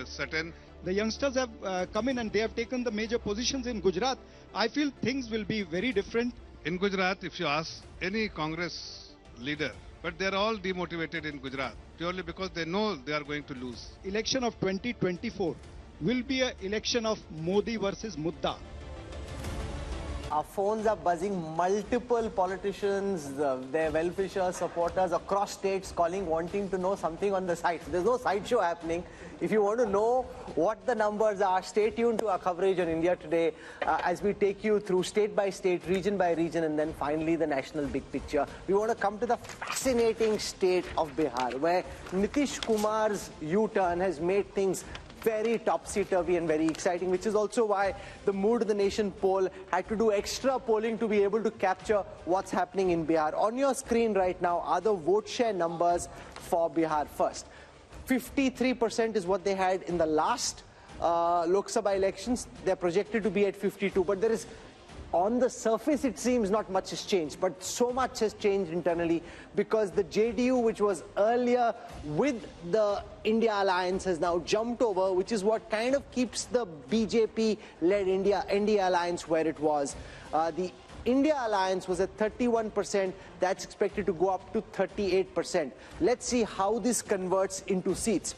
certain. The youngsters have come in and they have taken the major positions in Gujarat. I feel things will be very different. In Gujarat, if you ask any Congress leader, but they're all demotivated in Gujarat purely because they know they are going to lose. Election of 2024 will be an election of Modi versus Mudda. Our phones are buzzing, multiple politicians, their well-wisher supporters across states calling, wanting to know something on the site. There's no sideshow happening. If you want to know what the numbers are, stay tuned to our coverage on India Today as we take you through state by state, region by region, and then finally the national big picture. We want to come to the fascinating state of Bihar, where Nitish Kumar's U-turn has made things very topsy-turvy and very exciting, which is also why the Mood of the Nation poll had to do extra polling to be able to capture what's happening in Bihar. On your screen right now are the vote share numbers for Bihar first. 53% is what they had in the last Lok Sabha elections. They're projected to be at 52, but there is, on the surface, it seems not much has changed, but so much has changed internally because the JDU, which was earlier with the India alliance, has now jumped over, which is what kind of keeps the BJP-led India alliance where it was. The India alliance was at 31%. That's expected to go up to 38%. Let's see how this converts into seats.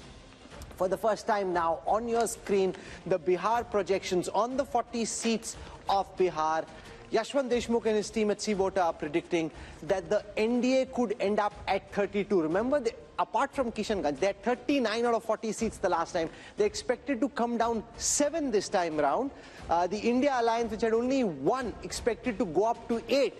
For the first time now, on your screen, the Bihar projections on the 40 seats of Bihar. Yashwant Deshmukh and his team at C-Voter are predicting that the NDA could end up at 32. Remember, apart from Kishanganj, they had 39 out of 40 seats the last time. They expected to come down 7 this time round. The India alliance, which had only 1, expected to go up to 8.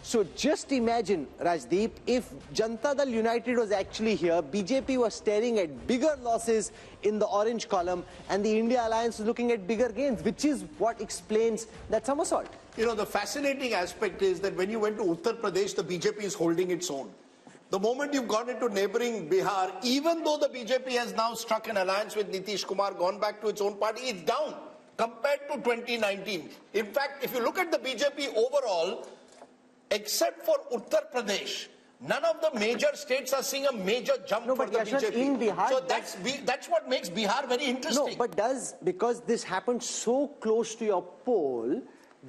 So just imagine, Rajdeep, if Janata Dal United was actually here, BJP was staring at bigger losses in the orange column, and the India alliance was looking at bigger gains, which is what explains that somersault. You know, the fascinating aspect is that when you went to Uttar Pradesh, the BJP is holding its own. The moment you've gone into neighboring Bihar, even though the BJP has now struck an alliance with Nitish Kumar, gone back to its own party, it's down compared to 2019. In fact, if you look at the BJP overall, except for Uttar Pradesh, none of the major states are seeing a major jump for the BJP. In Bihar, so that's what makes Bihar very interesting. No, but because this happened so close to your poll,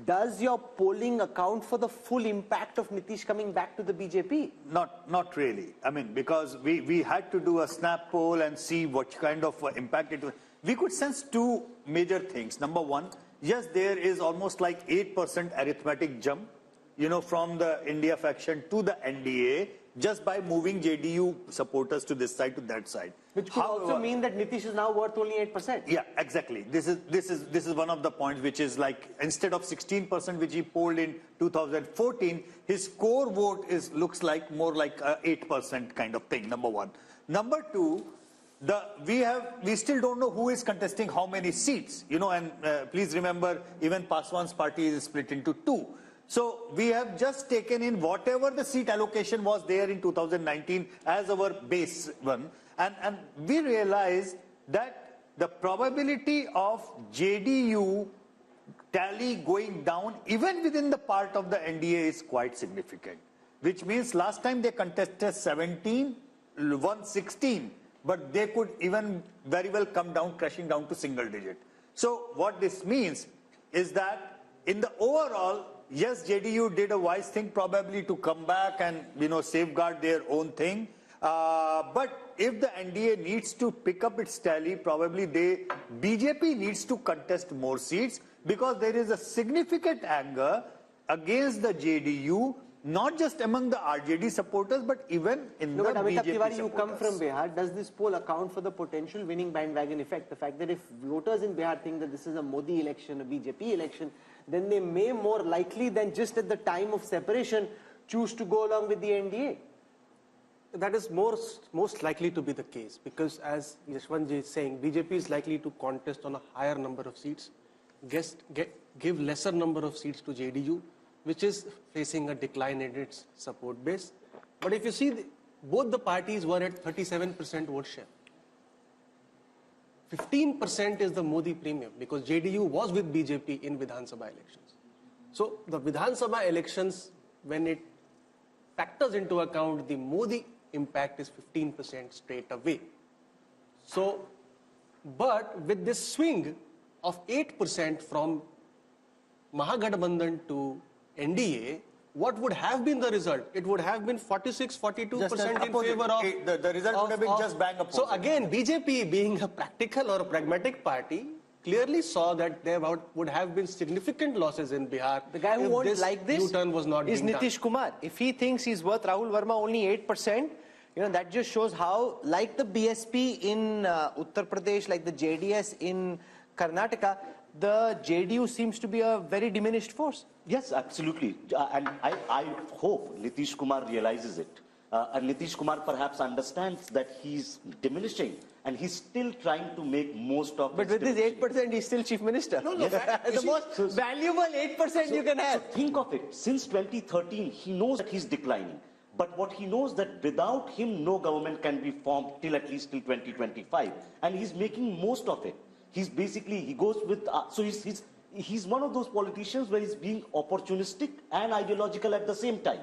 does your polling account for the full impact of Nitish coming back to the BJP? Not really. I mean, because we had to do a snap poll and see what kind of impact it was. We could sense 2 major things. Number one, yes, there is almost like 8% arithmetic jump, you know, from the India faction to the NDA, just by moving JDU supporters to this side to that side. Which could also mean that Nitish is now worth only 8%. Yeah, exactly. This is one of the points, which is like, instead of 16% which he polled in 2014, his core vote looks like more like a 8% kind of thing. Number one. Number two, we still don't know who is contesting how many seats. You know, and please remember, even Paswan's party is split into 2. So we have just taken in whatever the seat allocation was there in 2019 as our base one. And we realize that the probability of JDU tally going down even within the part of the NDA is quite significant. Which means last time they contested 17, won 16, but they could even very well come down, crashing down to single digit. So what this means is that in the overall, yes, JDU did a wise thing probably to come back and, you know, safeguard their own thing. But if the NDA needs to pick up its tally, probably BJP needs to contest more seats because there is a significant anger against the JDU, not just among the RJD supporters, but even in the BJP supporters. You come from Bihar. Does this poll account for the potential winning bandwagon effect? The fact that if voters in Bihar think that this is a Modi election, a BJP election, then they may more likely than just at the time of separation choose to go along with the NDA. That is most likely to be the case because, as Yashwant ji is saying, BJP is likely to contest on a higher number of seats, give lesser number of seats to JDU, which is facing a decline in its support base. But if you see, both the parties were at 37% vote share. 15% is the Modi premium because JDU was with BJP in Vidhan Sabha elections. So the Vidhan Sabha elections, when it factors into account the Modi impact, is 15% straight away. So, but with this swing of 8% from Mahagathbandhan to NDA, what would have been the result? It would have been 46-42% in favor of... The result would have been just bang opposite. So again, BJP, being a practical or a pragmatic party, clearly saw that there would have been significant losses in Bihar. The guy who won't like this U-turn was not is being Nitish Kumar. If he thinks he's worth Rahul Verma only 8%, you know, that just shows how, like the BSP in Uttar Pradesh, like the JDS in Karnataka, the JDU seems to be a very diminished force. Yes, absolutely. And I hope Nitish Kumar realizes it. And Nitish Kumar perhaps understands that he's diminishing and he's still trying to make most of it. But with this 8%, he's still chief minister. No, the most valuable 8% you can have. So think of it. Since 2013, he knows that he's declining. But what he knows that without him, no government can be formed till at least till 2025. And he's making most of it. He's basically, he goes with, so he's one of those politicians where he's being opportunistic and ideological at the same time.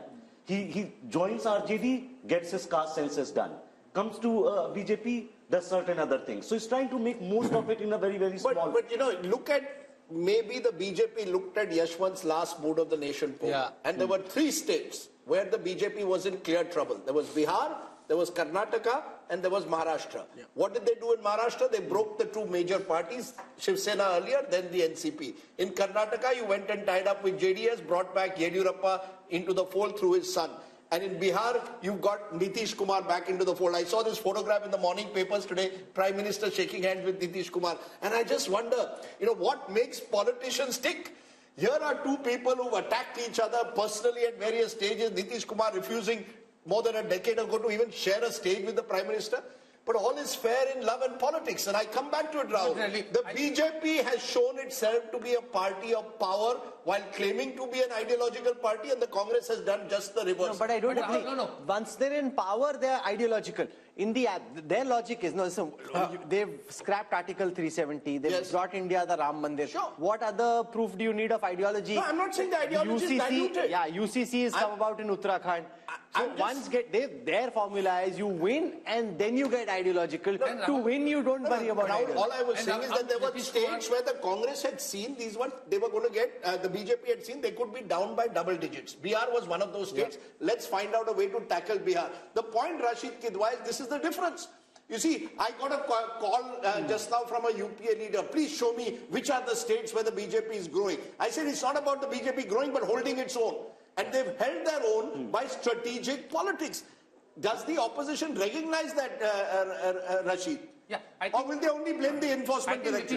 He joins RJD, gets his caste census done. Comes to BJP, does certain other things. So he's trying to make most of it in a very, very small way. But you know, look at, maybe the BJP looked at Yashwant's last Mood of the Nation poll. Yeah. And there were 3 states where the BJP was in clear trouble. There was Bihar, there was Karnataka, and there was Maharashtra. Yeah. What did they do in Maharashtra? They broke the 2 major parties, Shiv Sena earlier, then the NCP. In Karnataka, you went and tied up with JDS, brought back Yediyurappa into the fold through his son. And in Bihar, you got Nitish Kumar back into the fold. I saw this photograph in the morning papers today, Prime Minister shaking hands with Nitish Kumar. And I just wonder, you know, what makes politicians tick? Here are 2 people who've attacked each other personally at various stages. Nitish Kumar refusing more than a decade ago to even share a stage with the Prime Minister. But all is fair in love and politics. And I come back to it, Rahul. The BJP has shown itself to be a party of power while claiming to be an ideological party, and the Congress has done just the reverse. No, but I don't agree. Once they're in power, they're ideological. In their logic is, they've scrapped Article 370, they've brought India the Ram Mandir. Sure. What other proof do you need of ideology? No, I'm not saying the ideology is diluted. Yeah, UCC has come about in Uttarakhand. So once their formula is you win and then you get ideological. To win, you don't worry about ideology. All I was saying is that there were states where the Congress had seen these ones, they were going to get, the BJP had seen they could be down by double digits. Bihar was one of those states. Yeah. Let's find out a way to tackle Bihar. The point, Rashid Kidwai, this is the difference. You see, I got a call just now from a UPA leader. Please show me which are the states where the BJP is growing. I said it's not about the BJP growing, but holding its own. And they've held their own by strategic politics. Does the opposition recognize that, Rashid? Yeah, or will they only blame the enforcement director?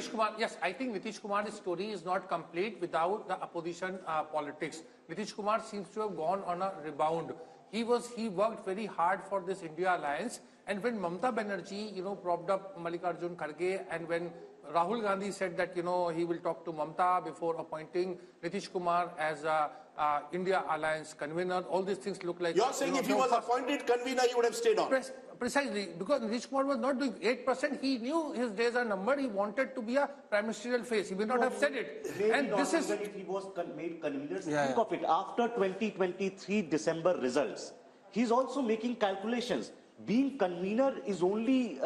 I think Nitish Kumar's story is not complete without the opposition politics. Nitish Kumar seems to have gone on a rebound. He worked very hard for this India alliance, and when Mamata Banerjee, propped up Mallikarjun Kharge, and when Rahul Gandhi said that, he will talk to Mamata before appointing Nitish Kumar as a India alliance convener, all these things look like... You're saying if he was appointed convener, he would have stayed on? Precisely, because Nitish Kumar was not doing 8%. He knew his days are numbered. He wanted to be a prime ministerial face. He may not have said it. And this is... If he was made convener, think of it. After 2023 December results, he's also making calculations. Being convener is only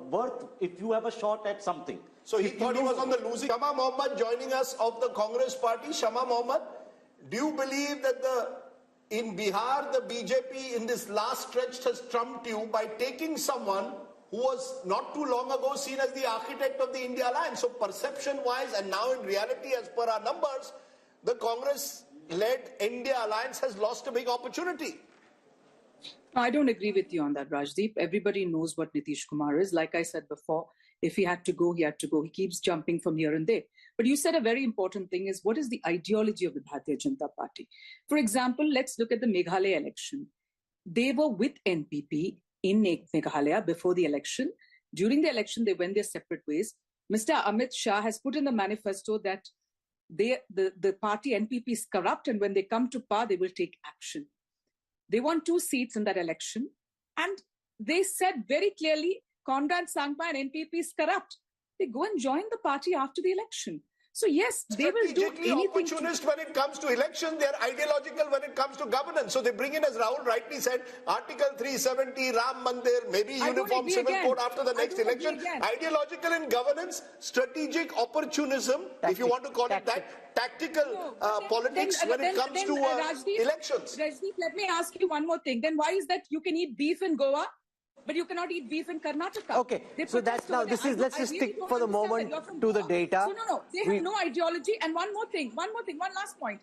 worth if you have a shot at something. So he thought he was on the losing. Shama Mohammed joining us of the Congress party. Shama Mohammed, do you believe that in Bihar, the BJP in this last stretch has trumped you by taking someone who was not too long ago seen as the architect of the India alliance? So perception-wise, and now in reality, as per our numbers, the Congress-led India alliance has lost a big opportunity. I don't agree with you on that, Rajdeep. Everybody knows what Nitish Kumar is. Like I said before, if he had to go, he had to go. He keeps jumping from here and there. But you said a very important thing is, what is the ideology of the Bharatiya Janata Party? For example, let's look at the Meghalaya election. They were with NPP in Meghalaya before the election. During the election, they went their separate ways. Mr. Amit Shah has put in the manifesto that the party NPP is corrupt, and when they come to power, they will take action. They won 2 seats in that election, and they said very clearly, Conrad Sangma and NPP is corrupt. They go and join the party after the election. So yes, they will do anything. Opportunist when it comes to election, they are ideological when it comes to governance. So they bring in, as Rahul rightly said, Article 370, Ram Mandir, maybe uniform civil code after the next election. Ideological in governance, strategic opportunism, if you want to call it that, tactical politics when it comes to elections. Rajdeep, let me ask you one more thing. Then why is that you can eat beef in Goa, but you cannot eat beef in Karnataka? Okay, so that's now, let's just stick for the moment to the data. So no, they have no ideology. And one last point.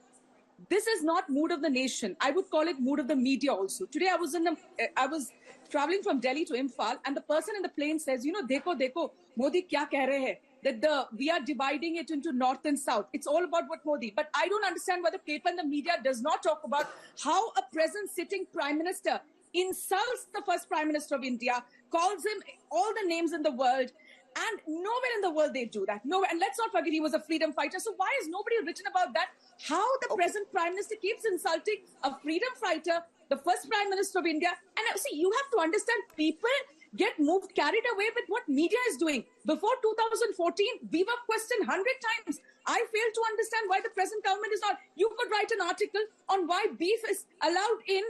This is not mood of the nation. I would call it mood of the media also. Today I was traveling from Delhi to Imphal, and the person in the plane says, dekho, Modi kya keh rahe hai? That we are dividing it into north and south. It's all about what Modi. But I don't understand why the paper and the media does not talk about how a present sitting prime minister insults the first Prime Minister of India, calls him all the names in the world. And nowhere in the world they do that. Nowhere. And let's not forget he was a freedom fighter. So why is nobody written about that? How the present Prime Minister keeps insulting a freedom fighter, the first Prime Minister of India. And see, you have to understand, people get carried away with what media is doing. Before 2014, we were questioned 100 times. I fail to understand why the present government is not. You could write an article on why beef is allowed in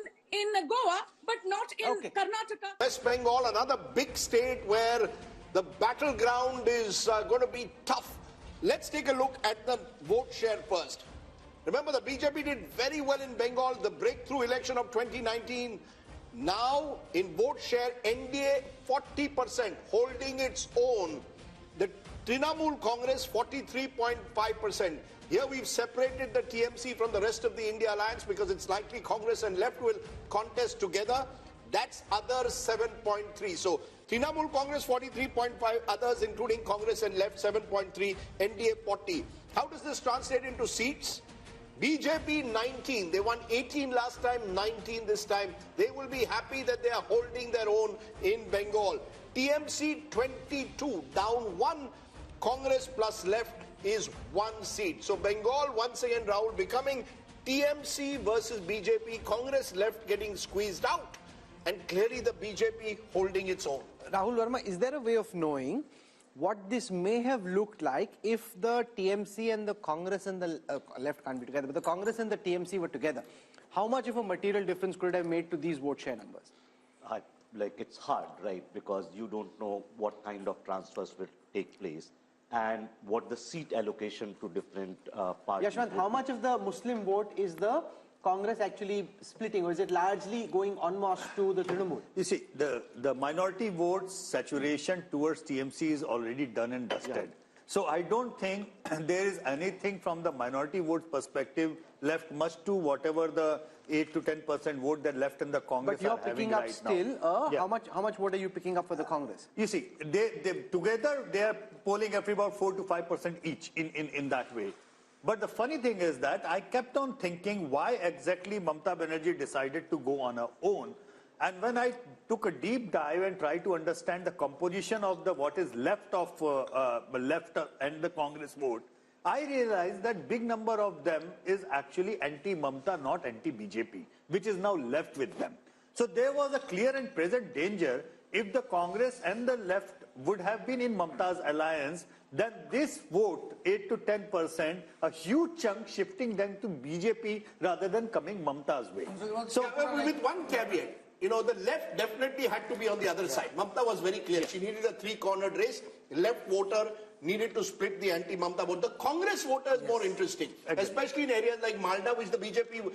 Goa, but not in Karnataka. West Bengal, another big state where the battleground is going to be tough. Let's take a look at the vote share first. Remember, the BJP did very well in Bengal, the breakthrough election of 2019. Now, in vote share, NDA 40%, holding its own. The Trinamool Congress 43.5%. Here we've separated the TMC from the rest of the India alliance because it's likely Congress and left will contest together. That's others 7.3. So Trinamool Congress 43.5, others including Congress and left 7.3, NDA 40. How does this translate into seats? BJP 19, they won 18 last time, 19 this time. They will be happy that they are holding their own in Bengal. TMC 22, down 1. Congress plus left is 1 seat. So Bengal once again, Rahul, becoming TMC versus BJP, Congress left getting squeezed out, and clearly the BJP holding its own. Rahul Verma, is there a way of knowing what this may have looked like if the TMC and the Congress and the left can't be together, but the Congress and the TMC were together? How much of a material difference could it have made to these vote share numbers? It's hard, right? Because you don't know what kind of transfers will take place and what the seat allocation to different parties. Yashwant, how much of the Muslim vote is the Congress actually splitting, or is it largely going en masse to the Trinamool? You see, the minority vote saturation towards TMC is already done and dusted. Yeah. So I don't think there is anything from the minority vote perspective left much to whatever the 8 to 10% vote that left in the Congress. But you're picking up still. How much vote are you picking up for the Congress? You see, they together they are polling every about 4 to 5% each in that way. But the funny thing is that I kept on thinking why exactly Mamata Banerjee decided to go on her own. And when I took a deep dive and tried to understand the composition of what is left of left and the Congress vote, I realized that big number of them is actually anti-Mamata, not anti-BJP, which is now left with them. So there was a clear and present danger if the Congress and the left would have been in Mamata's alliance, then this vote, 8 to 10%, a huge chunk shifting them to BJP rather than coming Mamata's way. So with one caveat, the left definitely had to be on the other side. Mamata was very clear. She needed a three-cornered race. Left voter needed to split the anti-Mamata vote. The Congress voter is more interesting, especially in areas like Malda, which the BJP,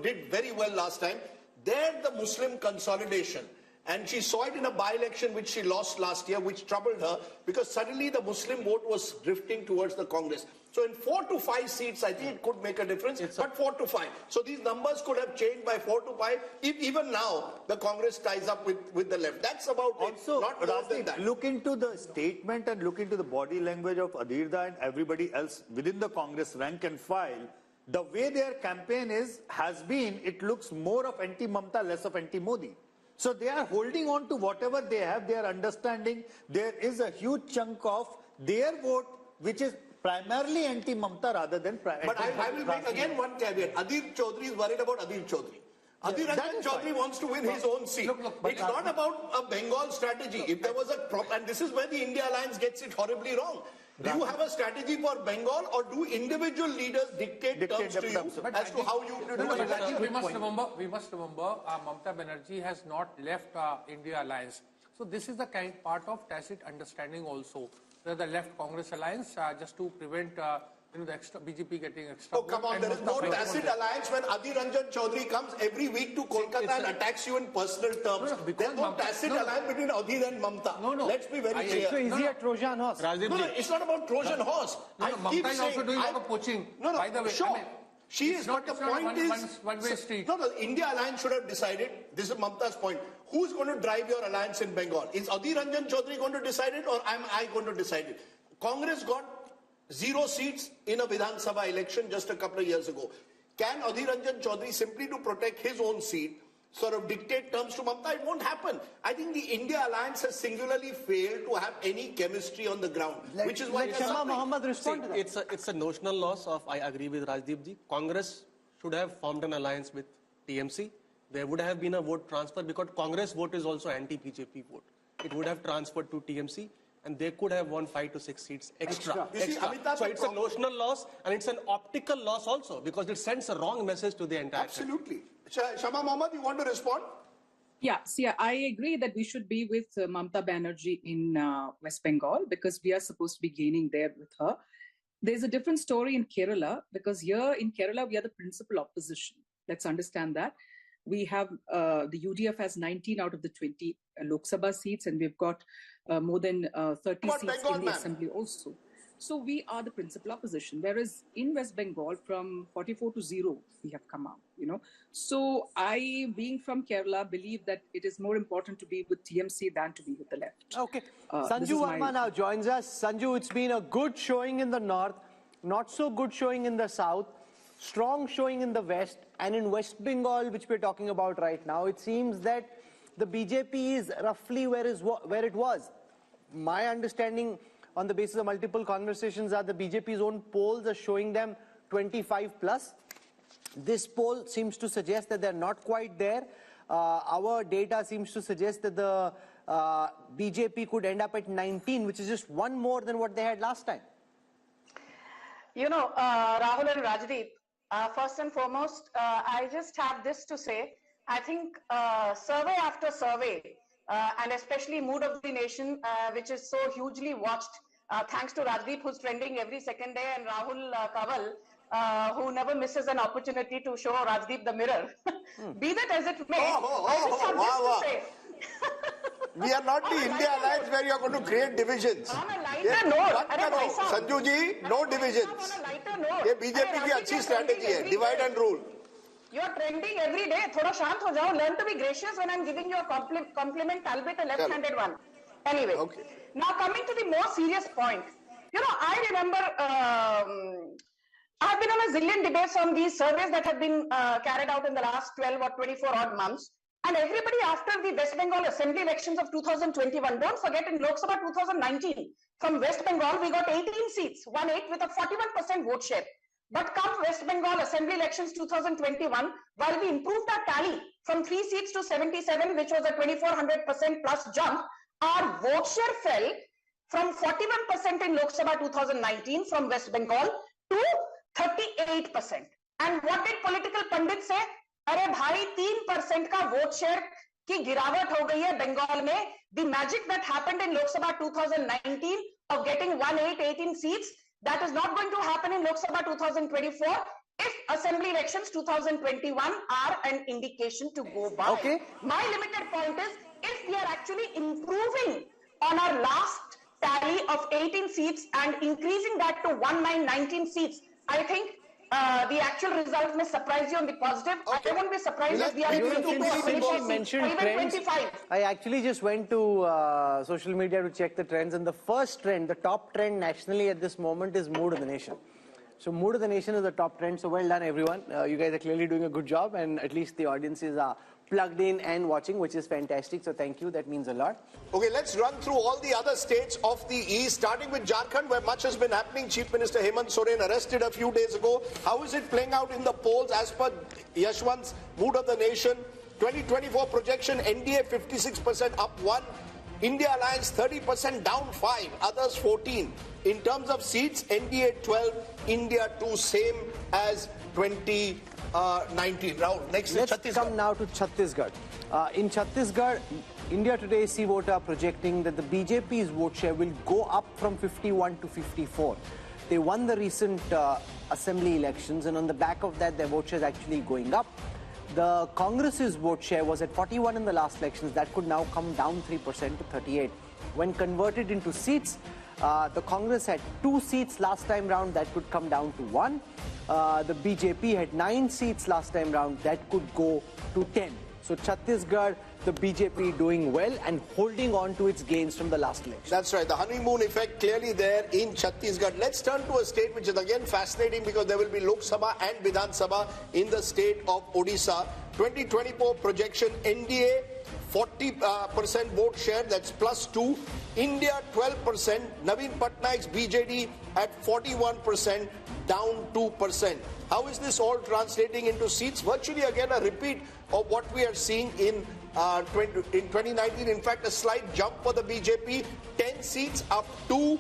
did very well last time. There, the Muslim consolidation. And she saw it in a by-election which she lost last year, which troubled her because suddenly the Muslim vote was drifting towards the Congress. So in 4 to 5 seats, I think it could make a difference, but 4 to 5. So these numbers could have changed by 4 to 5 if even now the Congress ties up with the left. That's about also, it, not more than that. Look into the statement and look into the body language of Adhirda and everybody else within the Congress rank and file. The way their campaign has been, it looks more of anti-Mamata, less of anti-Modi. So they are holding on to whatever they have. They are understanding there is a huge chunk of their vote which is primarily anti-Mamata rather than But I will make again one caveat. Adhir Chaudhary is worried about Adhir Chaudhary. Adhir Chaudhary wants to win his own seat. It's not about a Bengal strategy. If there was and this is where the India Alliance gets it horribly wrong. Do you have a strategy for Bengal, or do individual leaders dictate terms to you as to how you do it? We must remember, Mamata Banerjee has not left India Alliance. So this is the part of tacit understanding also. The left Congress alliance just to prevent the extra BJP getting extra. Oh, come on, there is no tacit alliance when Adhir Ranjan Chaudhary comes every week to Kolkata and attacks you in personal terms. There's no tacit alliance between Adhir and Mamata. No. Let's be very clear. So is he a Trojan horse? No, it's not about Trojan horse. Mamata is also doing a lot of poaching. By the way, sure. She is, but the point is, one-way street. No, the India Alliance should have decided, this is Mamata's point, who's going to drive your alliance in Bengal? Is Adhir Ranjan Chaudhary going to decide it, or am I going to decide it? Congress got 0 seats in a Vidhan Sabha election just a couple of years ago. Can Adhir Ranjan Chaudhary, simply to protect his own seat, sort of dictate terms to Mamata. It won't happen. I think the India alliance has singularly failed to have any chemistry on the ground, which is why Mohammed respond to that. It's a notional loss of, I agree with Rajdeep ji. Congress should have formed an alliance with TMC. There would have been a vote transfer because Congress vote is also anti-BJP vote. It would have transferred to TMC and they could have won 5 to 6 seats extra. So it's a notional loss and it's an optical loss also because it sends a wrong message to the entire country. Absolutely. Shama Mohammed, you want to respond? Yeah, see, I agree that we should be with Mamata Banerjee in West Bengal because we are supposed to be gaining there with her. There's a different story in Kerala because here in Kerala, we are the principal opposition. Let's understand that. We have, the UDF has 19 out of the 20 Lok Sabha seats and we've got more than 30 seats in the assembly also. So we are the principal opposition, whereas in West Bengal from 44 to 0, we have come out, you know. So I, being from Kerala, believe that it is more important to be with TMC than to be with the left. Okay. Sanju Verma now joins us. Sanju, it's been a good showing in the north, not so good showing in the south, strong showing in the west, and in West Bengal, which we're talking about right now, it seems that the BJP is roughly where it was. My understanding on the basis of multiple conversations are the BJP's own polls are showing them 25 plus. This poll seems to suggest that they're not quite there. Our data seems to suggest that the BJP could end up at 19, which is just one more than what they had last time. You know, Rahul and Rajdeep, first and foremost, I just have this to say. I think survey after survey, and especially Mood of the Nation, which is so hugely watched, thanks to Rajdeep, who's trending every second day, and Rahul Kanwal, who never misses an opportunity to show Rajdeep the mirror. Be that as it may, I just have this to say. We are not the India alliance where you are going to create divisions. On a lighter note, Sanju ji, no divisions. On a lighter note, ये BJP की अच्छी strategy है, divide and rule. You are trending every day. थोड़ा शांत हो जाओ. Learn to be gracious when I'm giving you a compliment, albeit a left-handed one. Anyway, now coming to the more serious point. You know, I remember I've been on a zillion debates on these surveys that have been carried out in the last 12 or 24 odd months. And everybody after the West Bengal Assembly elections of 2021, don't forget in Lok Sabha 2019, from West Bengal we got 18 seats, 1-8 with a 41% vote share. But come West Bengal Assembly elections 2021, while we improved our tally from 3 seats to 77, which was a 2400% plus jump, our vote share fell from 41% in Lok Sabha 2019 from West Bengal to 38%. And what did political pundits say? अरे भाई 3% का vote share की गिरावट हो गई है बंगाल में. The magic that happened in Lok Sabha 2019 of getting 18 seats, that is not going to happen in Lok Sabha 2024 if assembly elections 2021 are an indication to go by. Okay. My limited point is, if we are actually improving on our last tally of 18 seats and increasing that to 19 seats, I think the actual result may surprise you on the positive. I won't be surprised if we are able to mentioned trends. 25. I actually just went to social media to check the trends, and the first trend, the top trend nationally at this moment is Mood of the Nation. So Mood of the Nation is the top trend. So well done, everyone. You guys are clearly doing a good job, and at least the audiences are plugged in and watching, which is fantastic. So thank you. That means a lot. Okay, let's run through all the other states of the East, starting with Jharkhand, where much has been happening. Chief Minister Hemant Soren arrested a few days ago. How is it playing out in the polls as per Yashwant's Mood of the Nation? 2024 projection, NDA 56% up 1, India Alliance 30% down 5, others 14. In terms of seats, NDA 12, India 2, same as 2019. Rahul, next is Chhattisgarh. Let's come now to Chhattisgarh. In Chhattisgarh, India Today C vote are projecting that the BJP's vote share will go up from 51 to 54. They won the recent assembly elections, and on the back of that, their vote share is actually going up. The Congress's vote share was at 41 in the last elections. That could now come down 3% to 38. When converted into seats, the Congress had 2 seats last time round. That could come down to 1. The BJP had 9 seats last time round. That could go to 10. So Chhattisgarh, the BJP doing well and holding on to its gains from the last election. That's right. The honeymoon effect clearly there in Chhattisgarh. Let's turn to a state which is again fascinating because there will be Lok Sabha and Vidhan Sabha in the state of Odisha. 2024 projection, NDA 40% vote share, that's +2. India 12%. Naveen Patnaik's BJD at 41%, down 2%. How is this all translating into seats? Virtually again a repeat of what we are seeing in 2019. In fact, a slight jump for the BJP, 10 seats up 2.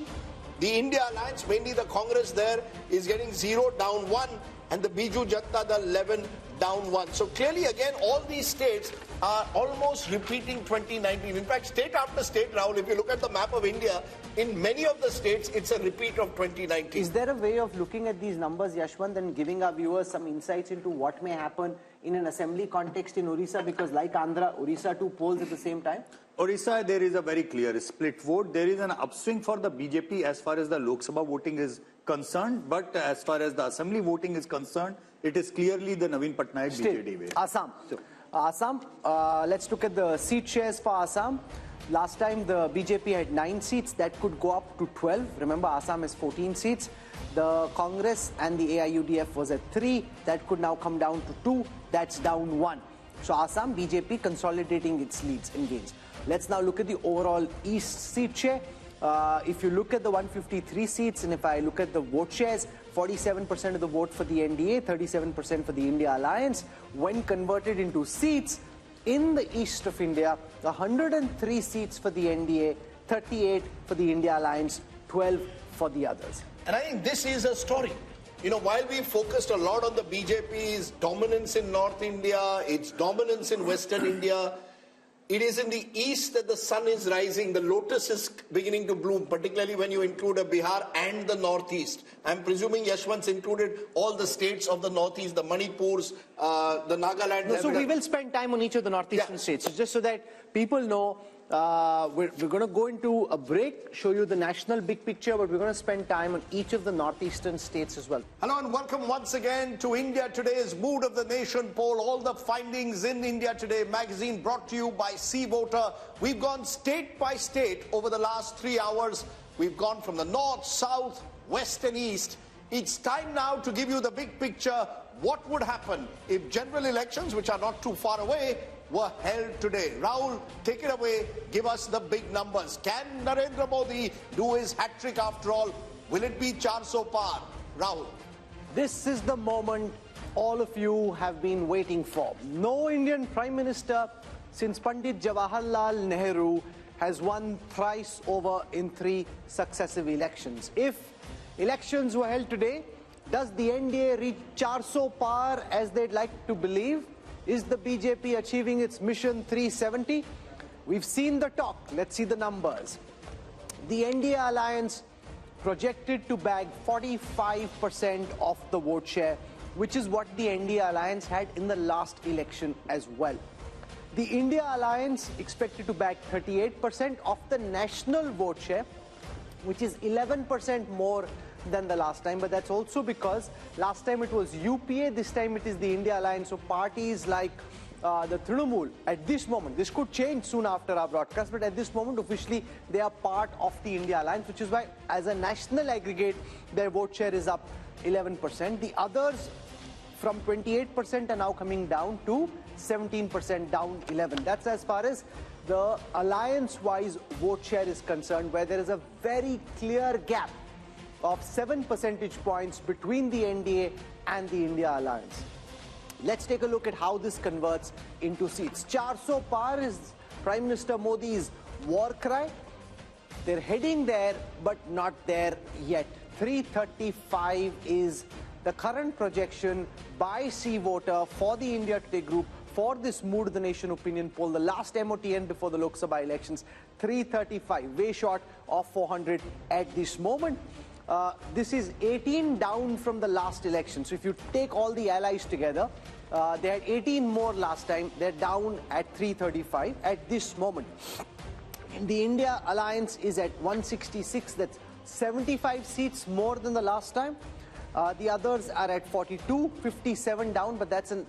The India Alliance, mainly the Congress there, is getting 0, down 1. And the Biju Janata Dal 11, down 1. So clearly again all these states are almost repeating 2019. In fact, state after state, Rahul, if you look at the map of India, in many of the states it's a repeat of 2019. Is there a way of looking at these numbers, Yashwant, and giving our viewers some insights into what may happen in an assembly context in Orissa? Because like Andhra, Orissa too polls at the same time? Orissa, there is a very clear split vote. There is an upswing for the BJP as far as the Lok Sabha voting is concerned, but as far as the assembly voting is concerned, it is clearly the Naveen Patnaik BJD way. Assam. Assam, let's look at the seat shares for Assam. Last time the BJP had 9 seats, that could go up to 12. Remember, Assam has 14 seats. The Congress and the AIUDF was at 3. That could now come down to 2. That's down 1. So Assam, BJP consolidating its leads and gains. Let's now look at the overall East seat share. If you look at the 153 seats, and if I look at the vote shares, 47% of the vote for the NDA, 37% for the India Alliance. When converted into seats in the east of India, 103 seats for the NDA, 38 for the India Alliance, 12 for the others. And I think this is a story. You know, while we focused a lot on the BJP's dominance in North India, its dominance in Western India, it is in the east that the sun is rising, the lotus is beginning to bloom, particularly when you include a Bihar and the northeast. I'm presuming Yashwant's included all the states of the northeast, the Manipurs, the Nagaland. No, so we will spend time on each of the northeastern states, just so that people know. We're going to go into a break, show you the national big picture, but we're going to spend time on each of the northeastern states as well. Hello and welcome once again to India Today's Mood of the Nation poll. All the findings in India Today magazine brought to you by Sea Voter. We've gone state by state over the last 3 hours. We've gone from the north, south, west and east. It's time now to give you the big picture. What would happen if general elections, which are not too far away, were held today? Rahul, take it away. Give us the big numbers. Can Narendra Modi do his hat-trick after all? Will it be 400 par? Rahul. This is the moment all of you have been waiting for. No Indian Prime Minister since Pandit Jawaharlal Nehru has won thrice over in 3 successive elections. If elections were held today, does the NDA reach 400 par as they'd like to believe? Is the BJP achieving its mission 370? We've seen the talk. Let's see the numbers. The NDA Alliance projected to bag 45% of the vote share, which is what the NDA Alliance had in the last election as well. The India Alliance expected to bag 38% of the national vote share, which is 11% more than the last time, but that's also because last time it was UPA, this time it is the India Alliance. So parties like the Trinamool, at this moment, this could change soon after our broadcast, but at this moment officially they are part of the India Alliance, which is why as a national aggregate their vote share is up 11%. The others from 28% are now coming down to 17%, down 11. That's as far as the alliance-wise vote share is concerned, where there is a very clear gap of 7 percentage points between the NDA and the India Alliance. Let's take a look at how this converts into seats. 400 par is Prime Minister Modi's war cry. They're heading there, but not there yet. 335 is the current projection by Sea Voter for the India Today group for this Mood of the Nation opinion poll, the last MOTN before the Lok Sabha elections. 335, way short of 400 at this moment. This is 18 down from the last election. So if you take all the allies together, they had 18 more last time. They're down at 335 at this moment. The India Alliance is at 166. That's 75 seats more than the last time. The others are at 42, 57 down, but that's a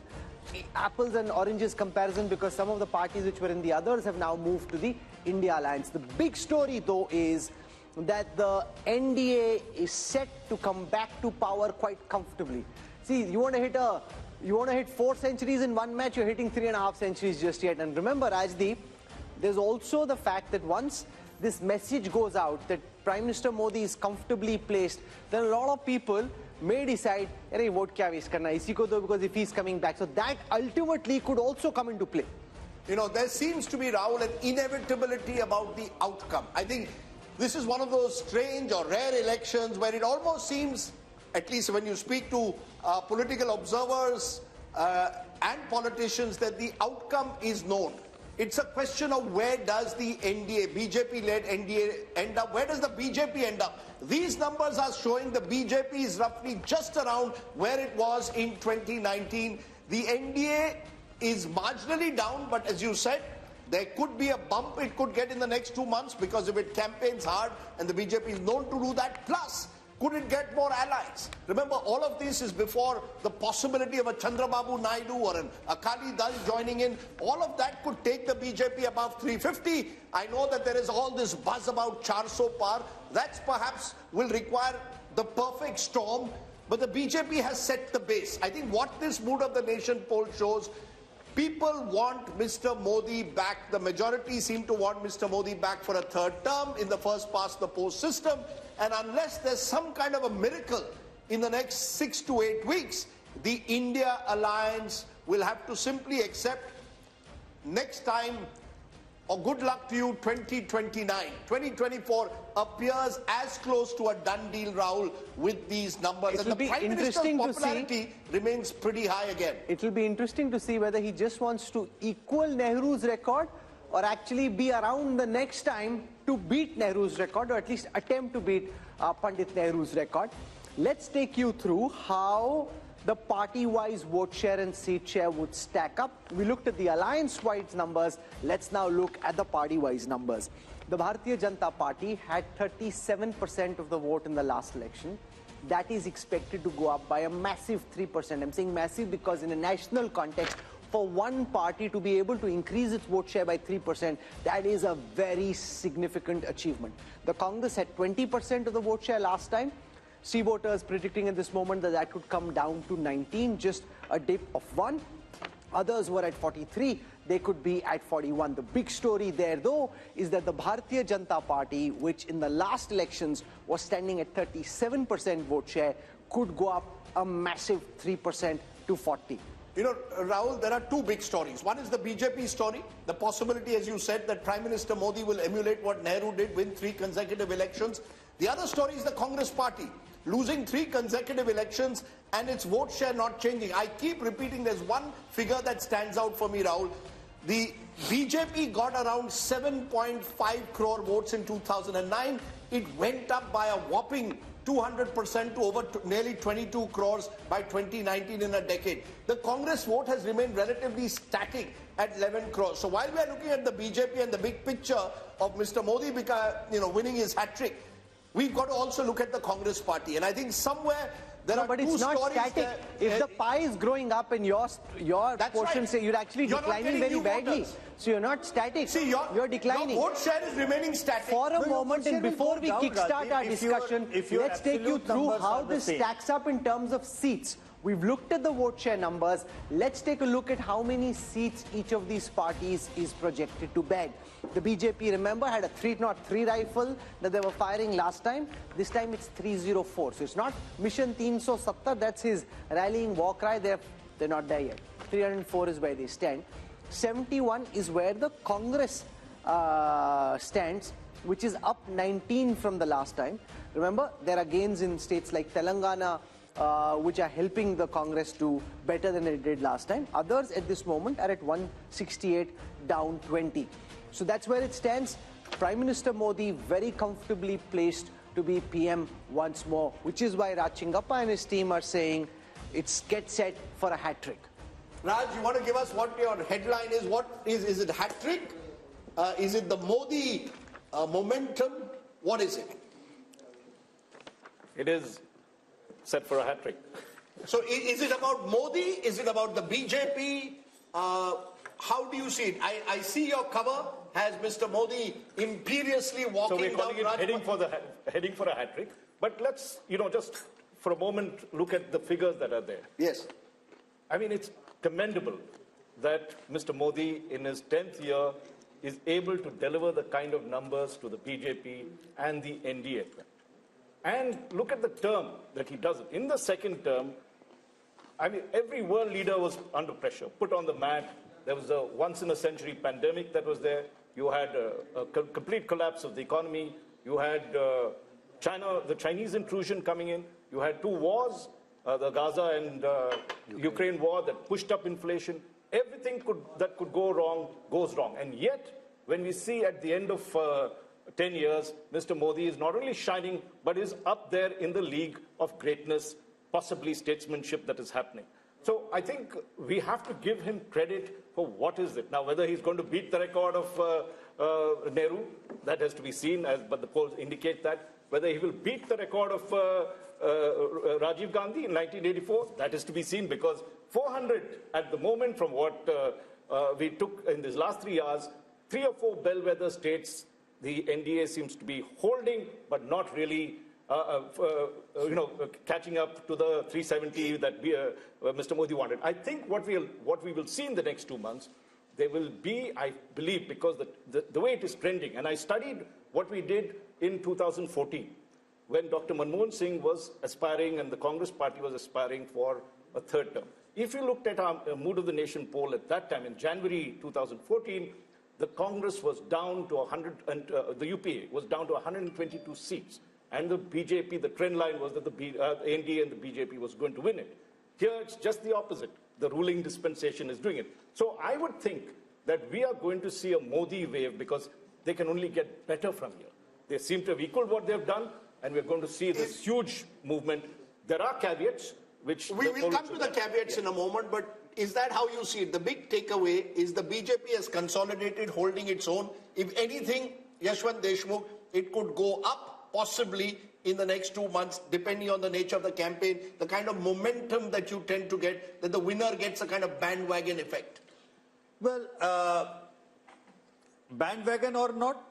apples and oranges comparison because some of the parties which were in the others have now moved to the India alliance. The big story though is that the NDA is set to come back to power quite comfortably. See, you want to hit 4 centuries in one match, you're hitting 3.5 centuries just yet. And remember, Rajdeep, there's also the fact that once this message goes out that Prime Minister Modi is comfortably placed, then a lot of people may decide, "Arey, vote kya waste karna, isi ko do," because if he's coming back. So that ultimately could also come into play. You know, there seems to be, Rahul, an inevitability about the outcome. I think this is one of those strange or rare elections where it almost seems, at least when you speak to political observers and politicians, that the outcome is known. It's a question of where does the NDA, BJP-led NDA end up? Where does the BJP end up? These numbers are showing the BJP is roughly just around where it was in 2019. The NDA is marginally down, but as you said, there could be a bump it could get in the next 2 months because if it campaigns hard and the BJP is known to do that. Plus, could it get more allies? Remember, all of this is before the possibility of a Chandrababu Naidu or an Akali Dal joining in. All of that could take the BJP above 350. I know that there is all this buzz about 400 par. That perhaps will require the perfect storm. But the BJP has set the base. I think what this Mood of the Nation poll shows, people want Mr. Modi back. The majority seem to want Mr. Modi back for a 3rd term in the first past the post system. And unless there's some kind of a miracle in the next 6 to 8 weeks, the India alliance will have to simply accept next time, or good luck to you, 2029. 2024 appears as close to a done deal, Rahul, with these numbers. And the Prime Minister's popularity remains pretty high again. It will be interesting to see whether he just wants to equal Nehru's record or actually be around the next time to beat Nehru's record, or at least attempt to beat Pandit Nehru's record. Let's take you through how the party-wise vote share and seat share would stack up. We looked at the alliance-wise numbers. Let's now look at the party-wise numbers. The Bharatiya Janata Party had 37% of the vote in the last election. That is expected to go up by a massive 3%. I'm saying massive because in a national context, for one party to be able to increase its vote share by 3%, that is a very significant achievement. The Congress had 20% of the vote share last time. See voters predicting at this moment that that could come down to 19, just a dip of 1. Others were at 43, they could be at 41. The big story there though is that the Bharatiya Janata Party, which in the last elections was standing at 37% vote share, could go up a massive 3% to 40. You know, Rahul, there are 2 big stories. One is the BJP story, the possibility, as you said, that Prime Minister Modi will emulate what Nehru did, win 3 consecutive elections. The other story is the Congress party, losing 3 consecutive elections and its vote share not changing. I keep repeating, there's one figure that stands out for me, Rahul. The BJP got around 7.5 crore votes in 2009. It went up by a whopping 200% to over nearly 22 crores by 2019 in a decade. The Congress vote has remained relatively static at 11 crores. So while we are looking at the BJP and the big picture of Mr. Modi winning his hat-trick, we've got to also look at the Congress party. And I think somewhere there are 2 stories. But it's not static. If the pie is growing up and your portion, right, say you're actually declining very badly. So you're not static. See, you're declining. Your vote share is remaining static. For a moment, and before we kickstart our discussion, let's take you through how this stacks up in terms of seats. We've looked at the vote share numbers. Let's take a look at how many seats each of these parties is projected to bag. The BJP, remember, had a 303 rifle that they were firing last time. This time it's 304. So it's not Mission 370. That's his rallying war cry. They're not there yet. 304 is where they stand. 71 is where the Congress stands, which is up 19 from the last time. Remember, there are gains in states like Telangana, which are helping the Congress do better than it did last time. Others at this moment are at 168, down 20. So that's where it stands. Prime Minister Modi very comfortably placed to be PM once more, which is why Raj Chingappa and his team are saying it's get set for a hat-trick. Raj, you want to give us what your headline is? What is it hat-trick? Is it the Modi momentum? What is it? It is set for a hat-trick. So is it about Modi? Is it about the BJP? How do you see it? I see your cover has Mr. Modi imperiously walking down. So we're calling it heading for a hat-trick. But let's, just for a moment look at the figures that are there. Yes. I mean, it's commendable that Mr. Modi, in his 10th year, is able to deliver the kind of numbers to the BJP and the NDA. And look at the term that he does it. In the second term, I mean, every world leader was under pressure, put on the mat. There was a once-in-a-century pandemic that was there. You had a complete collapse of the economy. You had the Chinese intrusion coming in. You had two wars, the Gaza and Ukraine war that pushed up inflation. Everything that could go wrong goes wrong. And yet, when we see at the end of 10 years, Mr. Modi is not only shining, but is up there in the league of greatness, possibly statesmanship that is happening. So I think we have to give him credit for what is it. Now, whether he's going to beat the record of Nehru, that has to be seen, but the polls indicate that. Whether he will beat the record of Rajiv Gandhi in 1984, that is to be seen, because 400 at the moment from what we took in these last 3 years, 3 or 4 bellwether states, the NDA seems to be holding, but not really catching up to the 370 that Mr. Modi wanted. I think what we will see in the next 2 months, there will be, I believe, because the way it is trending, and I studied what we did in 2014, when Dr. Manmohan Singh was aspiring and the Congress party was aspiring for a third term. If you looked at our Mood of the Nation poll at that time, in January 2014, the Congress was down to 100, and the UPA was down to 122 seats. And the BJP, the trend line was that the NDA and the BJP was going to win it. Here, it's just the opposite. The ruling dispensation is doing it. So I would think that we are going to see a Modi wave, because they can only get better from here. They seem to have equaled what they've done, and we're going to see this huge movement. There are caveats, which... We will come to the caveats in a moment, but is that how you see it? The big takeaway is the BJP has consolidated, holding its own. If anything, Yashwant Deshmukh, it could go up, possibly in the next 2 months, depending on the nature of the campaign, the kind of momentum that you tend to get, that the winner gets a kind of bandwagon effect. Well, bandwagon or not,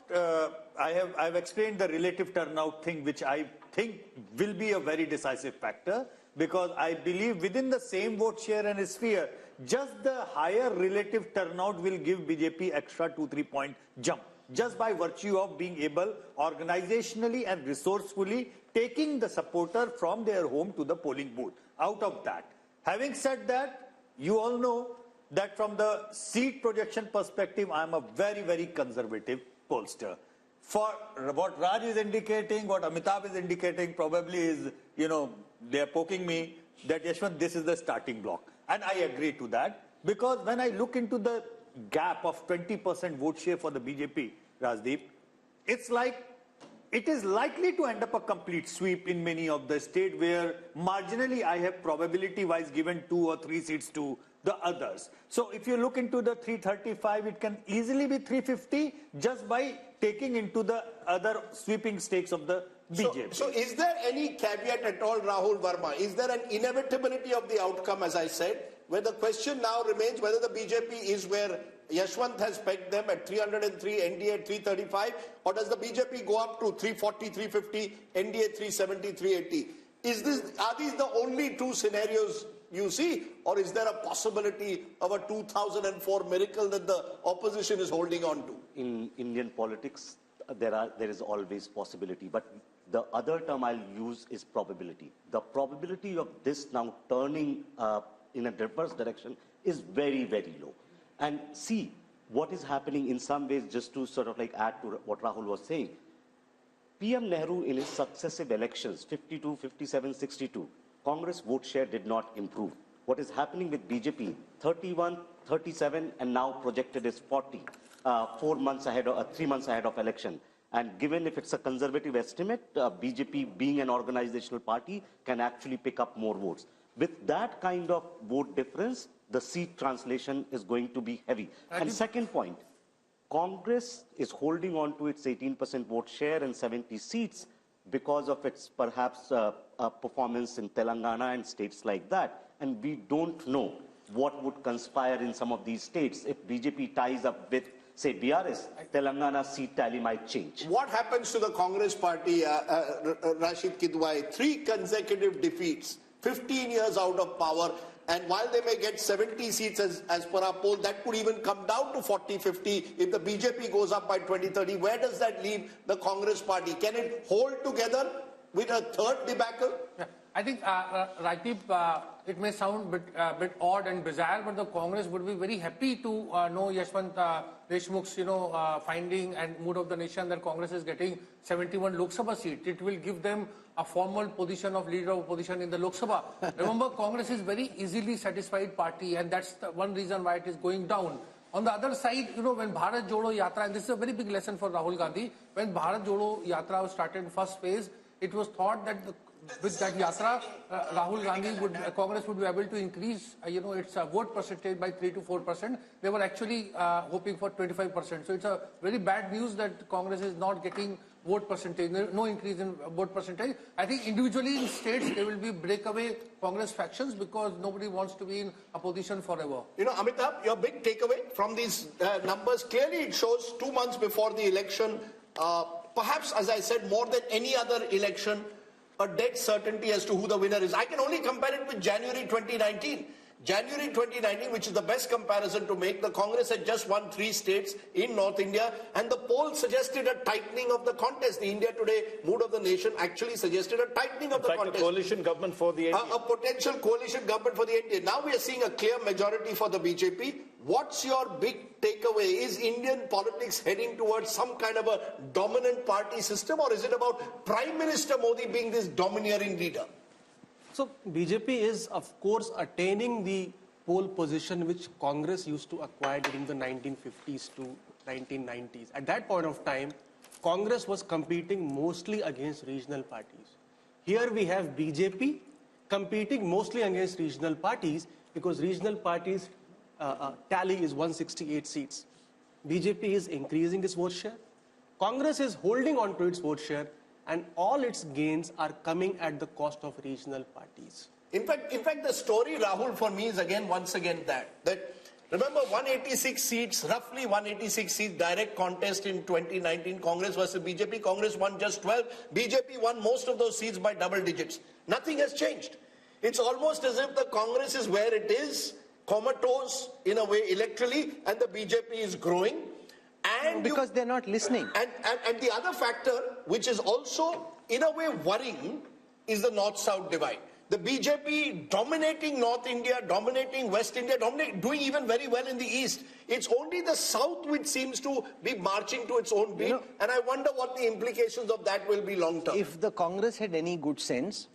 I've explained the relative turnout thing, which I think will be a very decisive factor, because I believe within the same vote share and sphere, just the higher relative turnout will give BJP extra 2-3 point jump, just by virtue of being able organizationally and resourcefully taking the supporter from their home to the polling booth. Out of that, having said that, you all know that from the seat projection perspective, I am a very, very conservative pollster. For what Raj is indicating, what Amitabh is indicating, probably is, they are poking me that, Yashwant, this is the starting block. And I agree to that, because when I look into the gap of 20% vote share for the BJP, Rajdeep, it's like it is likely to end up a complete sweep in many of the states where marginally I have probability-wise given 2 or 3 seats to the others. So if you look into the 335, it can easily be 350 just by taking into the other sweeping stakes of the BJP. So is there any caveat at all, Rahul Verma? Is there an inevitability of the outcome, as I said, where the question now remains whether the BJP is where Yashwant has pegged them at 303, NDA at 335, or does the BJP go up to 340, 350, NDA 370, 380? Are these the only 2 scenarios you see, or is there a possibility of a 2004 miracle that the opposition is holding on to? In Indian politics, there is always possibility, but the other term I'll use is probability. The probability of this now turning in a reverse direction is very, very low. And see what is happening in some ways, just to sort of like add to what Rahul was saying. PM Nehru in his successive elections, 52, 57, 62, Congress vote share did not improve. What is happening with BJP, 31, 37, and now projected is 40, 4 months ahead or 3 months ahead of election. And given if it's a conservative estimate, BJP being an organizational party can actually pick up more votes. With that kind of vote difference, the seat translation is going to be heavy. And second point, Congress is holding on to its 18% vote share and 70 seats because of its perhaps performance in Telangana and states like that. And we don't know what would conspire in some of these states. If BJP ties up with, say, BRS, Telangana seat tally might change. What happens to the Congress party, Rashid Kidwai? 3 consecutive defeats, 15 years out of power. And while they may get 70 seats as per our poll, that could even come down to 40-50 if the BJP goes up by 20-30. Where does that leave the Congress party? Can it hold together with a third debacle? Yeah. I think, Rajdeep, it may sound a bit odd and bizarre, but the Congress would be very happy to know Yashwant Deshmukh's, finding and mood of the nation that Congress is getting 71 Lok Sabha seats. It will give them a formal position of leader of opposition in the Lok Sabha. Remember, Congress is very easily satisfied party, and that's the one reason why it is going down. On the other side, when Bharat Jodo Yatra, and this is a very big lesson for Rahul Gandhi, when Bharat Jodo Yatra was started in first phase, it was thought that with that yatra, Rahul Gandhi Congress would be able to increase, its vote percentage by 3 to 4%. They were actually hoping for 25%. So it's a very bad news that Congress is not getting vote percentage, no increase in vote percentage. I think individually in states there will be breakaway Congress factions because nobody wants to be in opposition forever. Amitabh, your big takeaway from these numbers, clearly it shows 2 months before the election, perhaps, as I said, more than any other election, a dead certainty as to who the winner is. I can only compare it with January 2019. January 2019, which is the best comparison to make, the Congress had just won 3 states in North India, and the poll suggested a tightening of the contest. The India Today mood of the nation actually suggested a tightening of the contest. A coalition government for the NDA. A potential coalition government for the NDA. Now we are seeing a clear majority for the BJP. What's your big takeaway? Is Indian politics heading towards some kind of a dominant party system, or is it about Prime Minister Modi being this domineering leader? So BJP is, of course, attaining the pole position which Congress used to acquire during the 1950s to 1990s. At that point of time, Congress was competing mostly against regional parties. Here we have BJP competing mostly against regional parties because regional parties tally is 168 seats. BJP is increasing its vote share. Congress is holding on to its vote share, and all its gains are coming at the cost of regional parties. In fact, the story, Rahul, for me is once again that remember 186 seats, roughly 186 seats, direct contest in 2019, Congress versus BJP. Congress won just 12. BJP won most of those seats by double digits. Nothing has changed. It's almost as if the Congress is where it is, comatose in a way electorally, and the BJP is growing. And because they're not listening. And the other factor, which is also in a way worrying, is the North-South divide. The BJP dominating North India, dominating West India, doing even very well in the East. It's only the South which seems to be marching to its own beat. And I wonder what the implications of that will be long term. If the Congress had any good sense,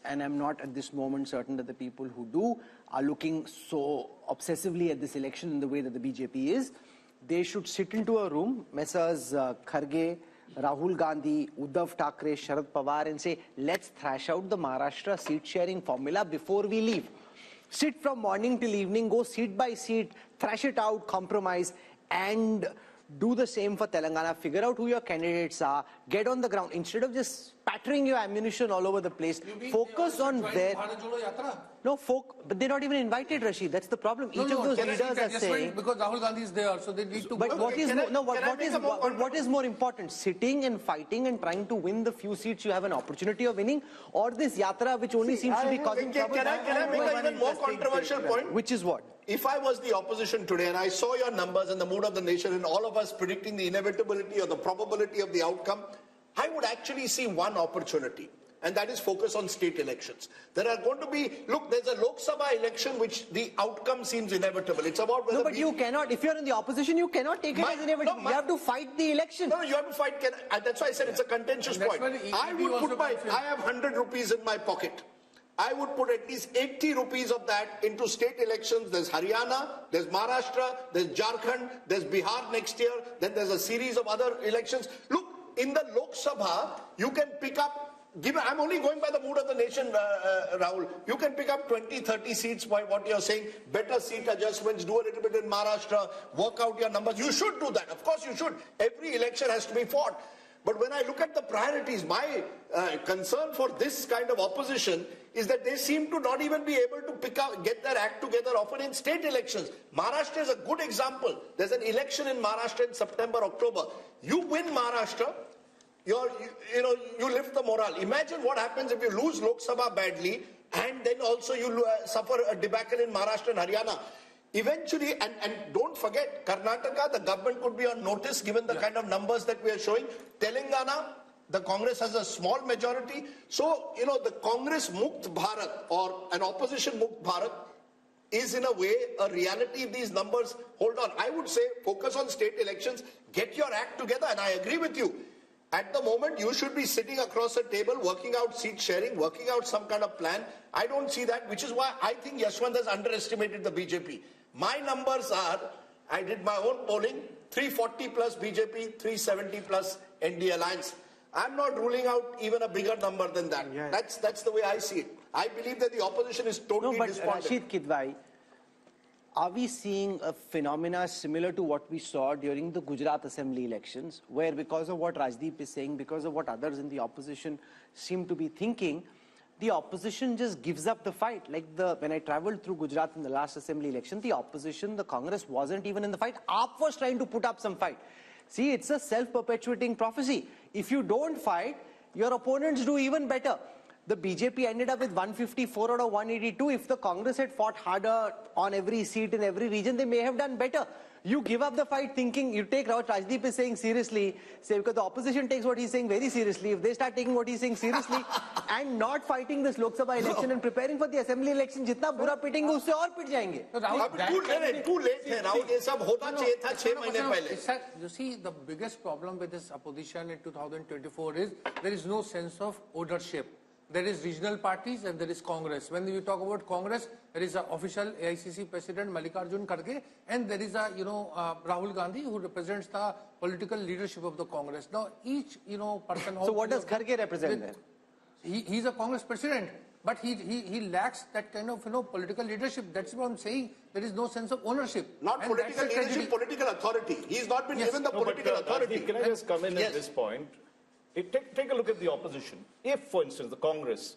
and I'm not at this moment certain that the people who do are looking so obsessively at this election in the way that the BJP is, they should sit into a room, Messrs. Kharge, Rahul Gandhi, Uddhav Thackeray, Sharad Pawar, and say, let's thrash out the Maharashtra seat-sharing formula before we leave. Sit from morning till evening, go seat by seat, thrash it out, compromise, and do the same for Telangana. Figure out who your candidates are, get on the ground. Instead of just spattering your ammunition all over the place, focus on their... No, but they're not even invited, Rashid. That's the problem. Each of those leaders are saying... Because Rahul Gandhi is there, so they need to... But what is more important? Sitting and fighting and trying to win the few seats you have an opportunity of winning, or this yatra which only seems to be causing trouble? Can I make an even more controversial point? Which is what? If I was the opposition today and I saw your numbers and the mood of the nation and all of us predicting the inevitability or the probability of the outcome, I would actually see one opportunity, and that is focus on state elections. There are going to be, look, there's a Lok Sabha election which the outcome seems inevitable. It's about whether... No, but you cannot, if you're in the opposition, you cannot take it as inevitable. You have to fight the election. No, you have to fight. That's why I said it's a contentious point. I have 100 rupees in my pocket. I would put at least 80 rupees of that into state elections. There's Haryana, there's Maharashtra, there's Jharkhand, there's Bihar next year, then there's a series of other elections. Look, in the Lok Sabha, you can pick up, I'm only going by the mood of the nation, Rahul. You can pick up 20, 30 seats by what you're saying, better seat adjustments, do a little bit in Maharashtra, work out your numbers. You should do that. Of course you should. Every election has to be fought. But when I look at the priorities, my concern for this kind of opposition is that they seem to not even be able to get their act together often in state elections. Maharashtra is a good example. There's an election in Maharashtra in September, October. You win Maharashtra, you lift the morale. Imagine what happens if you lose Lok Sabha badly and then also you suffer a debacle in Maharashtra and Haryana. Eventually, and don't forget, Karnataka, the government could be on notice given the kind of numbers that we are showing. Telangana, the Congress has a small majority. So, the Congress Mukt Bharat or an opposition Mukt Bharat is in a way a reality if these numbers hold on. I would say focus on state elections, get your act together, and I agree with you. At the moment, you should be sitting across a table, working out seat sharing, working out some kind of plan. I don't see that, which is why I think Yashwant has underestimated the BJP. My numbers are, I did my own polling, 340 plus BJP, 370 plus NDA alliance. I'm not ruling out even a bigger number than that. Yeah. That's the way I see it. I believe that the opposition is totally despondent. Rashid Kidwai, are we seeing a phenomena similar to what we saw during the Gujarat Assembly elections, where because of what Rajdeep is saying, because of what others in the opposition seem to be thinking, the opposition just gives up the fight? Like when I traveled through Gujarat in the last assembly election, the opposition, the Congress wasn't even in the fight. AAP was trying to put up some fight. See, it's a self-perpetuating prophecy. If you don't fight, your opponents do even better. The BJP ended up with 154 out of 182. If the Congress had fought harder on every seat in every region, they may have done better. You give up the fight thinking, you take what Rajdeep is saying seriously, say, because the opposition takes what he's saying very seriously. If they start taking what he's saying seriously and not fighting this Lok Sabha election and preparing for the assembly election, jitna bura pitenge, usse aur pit jayenge. Too late hai, Rahul. Ye sab hota chahiye tha 6 mahine pehle. You see, the biggest problem with this opposition in 2024 is there is no sense of ownership. There is regional parties and there is Congress. When you talk about Congress, there is an official AICC president Mallikarjun Kharge, and there is a Rahul Gandhi who represents the political leadership of the Congress. Now each person. So what does Kharge represent then? He's a Congress president, but he lacks that kind of political leadership. That's what I'm saying. There is no sense of ownership. Not and political leadership, political authority. He's not been given the political authority. Can I just come in at this point? Take a look at the opposition. If, for instance, the Congress,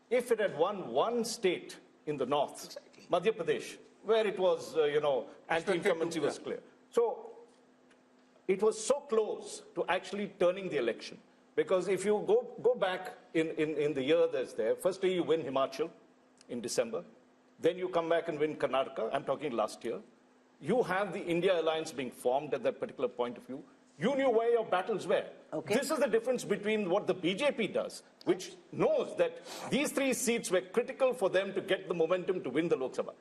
if it had won one state in the north, Madhya Pradesh, where it was, anti-incumbency was clear. So it was so close to actually turning the election. Because if you go back in the year that's there, firstly you win Himachal in December, then you come back and win Karnataka, I'm talking last year. You have the India alliance being formed at that particular point of view. You knew where your battles were. Okay. This is the difference between what the BJP does, which knows that these 3 seats were critical for them to get the momentum to win the Lok Sabha.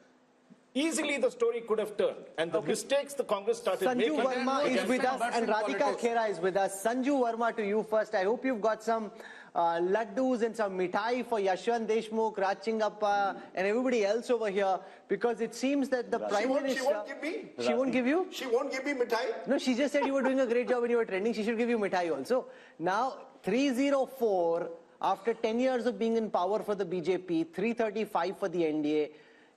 Easily the story could have turned, and the mistakes the Congress started making. Sanju Verma is with us and Radhika Khera is with us. Sanju Verma, to you first. I hope you've got some laddus and some mithai for Yashwant Deshmukh, Raj Chingappa and everybody else over here, because it seems that the Prime Minister... She won't give me. She won't give you? She won't give me mithai. No, she just said you were doing a great job when you were trending. She should give you mithai also. Now, 304, after 10 years of being in power for the BJP, 335 for the NDA,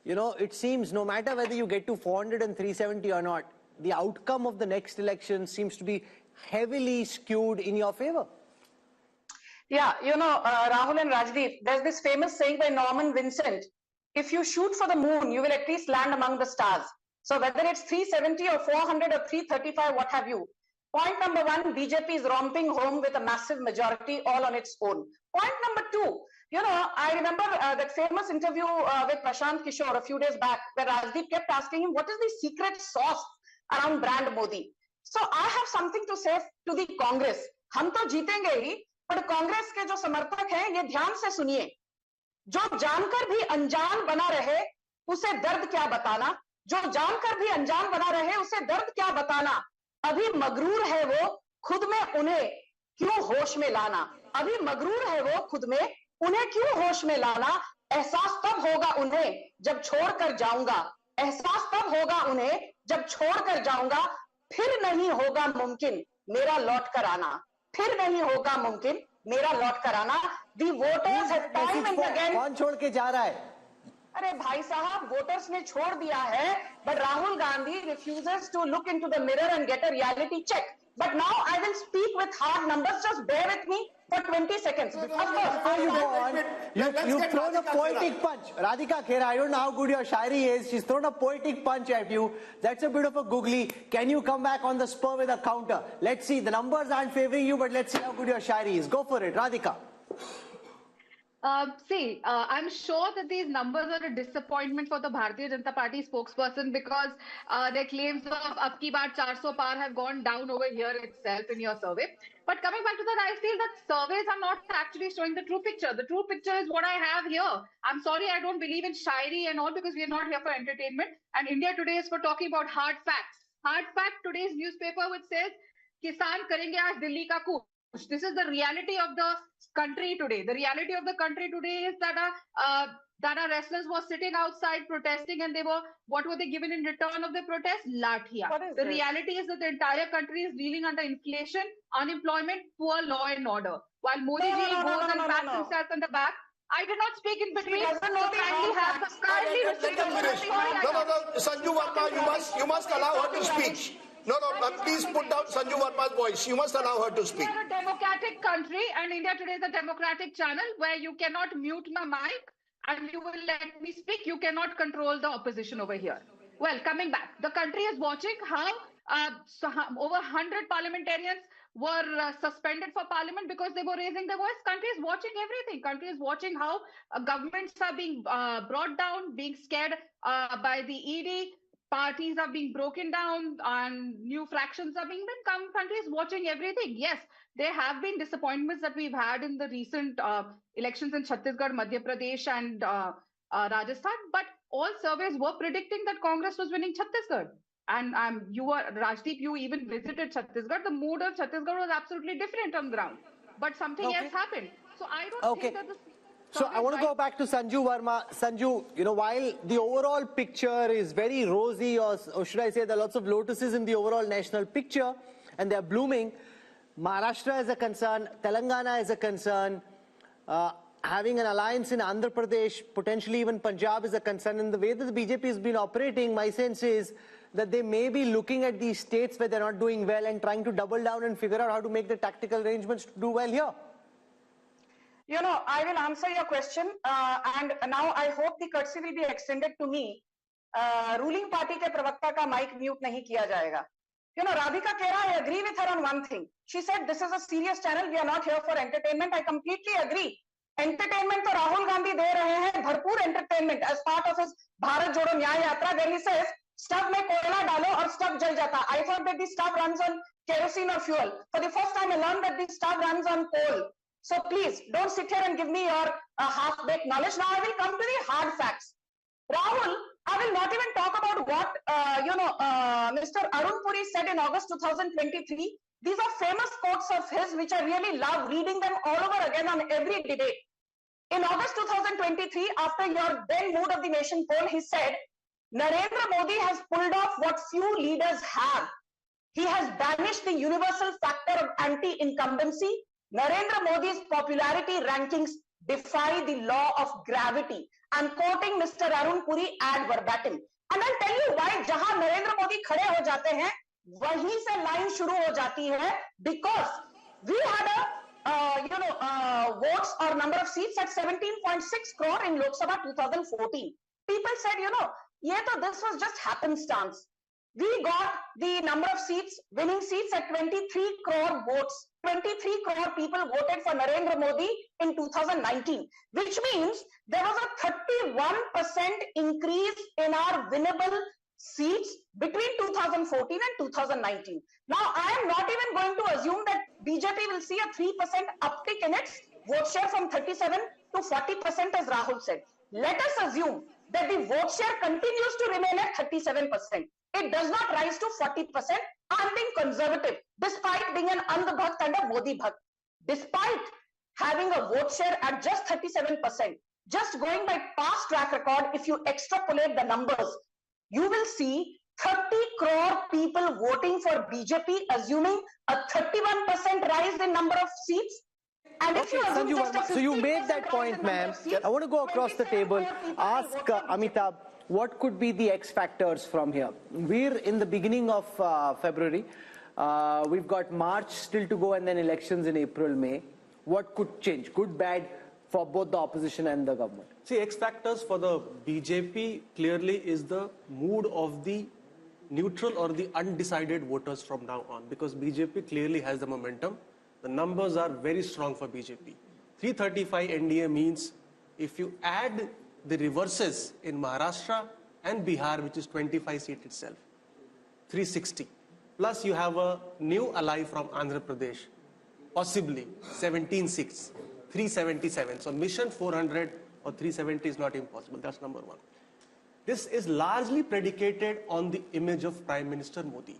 it seems no matter whether you get to 400 and 370 or not, the outcome of the next election seems to be heavily skewed in your favor. Yeah, Rahul and Rajdeep, there's this famous saying by Norman Vincent, if you shoot for the moon, you will at least land among the stars. So whether it's 370 or 400 or 335, what have you. Point number 1, BJP is romping home with a massive majority all on its own. Point number 2, I remember that famous interview with Prashant Kishore a few days back, where Rajdeep kept asking him, what is the secret sauce around brand Modi? So I have something to say to the Congress. हम तो जीतेंगे ही, पर कांग्रेस के जो समर्थक हैं, ये ध्यान से सुनिए. जो जानकर भी अनजान बना रहे, उसे दर्द क्या बताना? जो जानकर भी अनजान बना रहे, उसे दर्द क्या बताना? अभी मगरूर है वो, खुद में उन्हें क्यों होश में लाना? अभी मगरूर है वो खुद में, उन्हें क्यों होश में लाना? एहसास तब होगा उन्हें जब छोड़कर जाऊंगा. एहसास तब होगा उन्हें जब छोड़कर जाऊंगा. फिर नहीं होगा मुमकिन मेरा लौट कर आना. फिर नहीं होगा मुमकिन मेरा लौट कर आना. The voters have time and again. कौन छोड़ के जा रहा है? अरे भाई साहब, वोटर्स ने छोड़ दिया है, but Rahul Gandhi refuses to look into the mirror and get a reality check. But now I will speak with hard numbers. Just bear with me for 20 seconds. Before you go on, you've thrown a poetic punch. Radhika Khera, I don't know how good your shairi is. She's thrown a poetic punch at you. That's a bit of a googly. Can you come back on the spur with a counter? Let's see. The numbers aren't favoring you, but let's see how good your shairi is. Go for it, Radhika. I'm sure that these numbers are a disappointment for the Bharatiya Janata Party spokesperson because their claims of ab ki baar 400 par have gone down over here itself in your survey. But coming back to that, I feel that surveys are not actually showing the true picture. The true picture is what I have here. I'm sorry, I don't believe in shairi and all because we are not here for entertainment. And India Today is for talking about hard facts. Hard fact, today's newspaper which says, Kisan karenge aaj Delhi ka coup. This is the reality of the country today. The reality of the country today is that our wrestlers were sitting outside protesting and what were they given in return of the protest? Lathia. The reality is that the entire country is dealing under inflation, unemployment, poor law and order. While Modi ji goes and pats himself on the back, I did not speak in between. Sanju Verma, you must allow her to speak. No, please put down Sanju Verma's voice. You must allow her to speak. We are a democratic country and India Today is a democratic channel where you cannot mute my mic and you will let me speak. You cannot control the opposition over here. Well, coming back, the country is watching how over 100 parliamentarians were suspended for parliament because they were raising their voice. Country is watching everything. Country is watching how governments are being brought down, being scared by the ED. Parties are being broken down and new fractions are being built. Country is watching everything. Yes, there have been disappointments that we've had in the recent elections in Chhattisgarh, Madhya Pradesh and Rajasthan. But all surveys were predicting that Congress was winning Chhattisgarh. And Rajdeep, you even visited Chhattisgarh. The mood of Chhattisgarh was absolutely different on the ground. But something else happened. So I don't think that the... So I want to go back to Sanju Verma. Sanju, while the overall picture is very rosy, or should I say there are lots of lotuses in the overall national picture, and they're blooming, Maharashtra is a concern, Telangana is a concern, having an alliance in Andhra Pradesh, potentially even Punjab is a concern. And the way that the BJP has been operating, my sense is that they may be looking at these states where they're not doing well and trying to double down and figure out how to make the tactical arrangements to do well here. I will answer your question and now I hope the courtesy will be extended to me. Ruling party ke pravakta ka mic mute nahi kiya jayega. Radhika Khera, I agree with her on one thing. She said this is a serious channel. We are not here for entertainment. I completely agree. Entertainment to Rahul Gandhi de rahe hain, bharpoor entertainment as part of his Bharat Jodo Nyaya Yatra, where he says, stuff mein koyla dalo aur stuff jal jata. I thought that the stuff runs on kerosene or fuel. For the first time I learned that the stuff runs on coal. So please, don't sit here and give me your half-baked knowledge. Now I will come to the hard facts. Rahul, I will not even talk about what, Mr. Arun Puri said in August 2023. These are famous quotes of his, which I really love reading them all over again on every debate. In August 2023, after your then Mood of the Nation poll, he said, Narendra Modi has pulled off what few leaders have. He has banished the universal factor of anti-incumbency. Narendra Modi's popularity rankings defy the law of gravity. I'm quoting Mr. Arun Puri ad verbatim. And I'll tell you why jahan Narendra Modi khade ho jate hain, wahi se line shuru ho jati hai, because we had votes or number of seats at 17.6 crore in Lok Sabha 2014. People said, this was just happenstance. We got the number of seats, winning seats at 23 crore votes. 23 crore people voted for Narendra Modi in 2019, which means there was a 31% increase in our winnable seats between 2014 and 2019. Now, I am not even going to assume that BJP will see a 3% uptick in its vote share from 37 to 40%, as Rahul said. Let us assume that the vote share continues to remain at 37%. It does not rise to 40%. I'm being conservative, despite being an Andh Bhakt and a Modi Bhakt. Despite having a vote share at just 37%, just going by past track record, if you extrapolate the numbers, you will see 30 crore people voting for BJP, assuming a 31% rise in number of seats. And if you assume just a so you 15% made that point, ma'am. I want to go across the table. Ask Amitabh, what could be the X factors from here? We're in the beginning of February. We've got March still to go and then elections in April, May. What could change? Good, bad for both the opposition and the government? See, X factors for the BJP clearly is the mood of the neutral or the undecided voters from now on, because BJP clearly has the momentum. The numbers are very strong for BJP. 335 NDA means if you add the reverses in Maharashtra and Bihar, which is 25 seat itself, 360. Plus you have a new ally from Andhra Pradesh, possibly 17 seats, 377. So mission 400 or 370 is not impossible. That's number one. This is largely predicated on the image of Prime Minister Modi.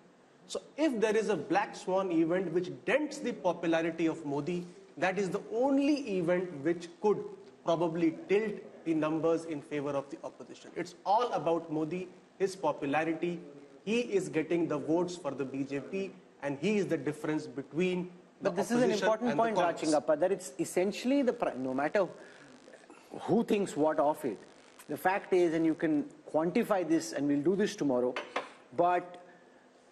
So if there is a black swan event which dents the popularity of Modi, that is the only event which could probably tilt the numbers in favor of the opposition. It's all about Modi, his popularity. He is getting the votes for the BJP, and he is the difference between the opposition and the Congress. But this is an important point, Rachingappa, that it's essentially no matter who thinks what of it, the fact is, and you can quantify this, and we'll do this tomorrow, but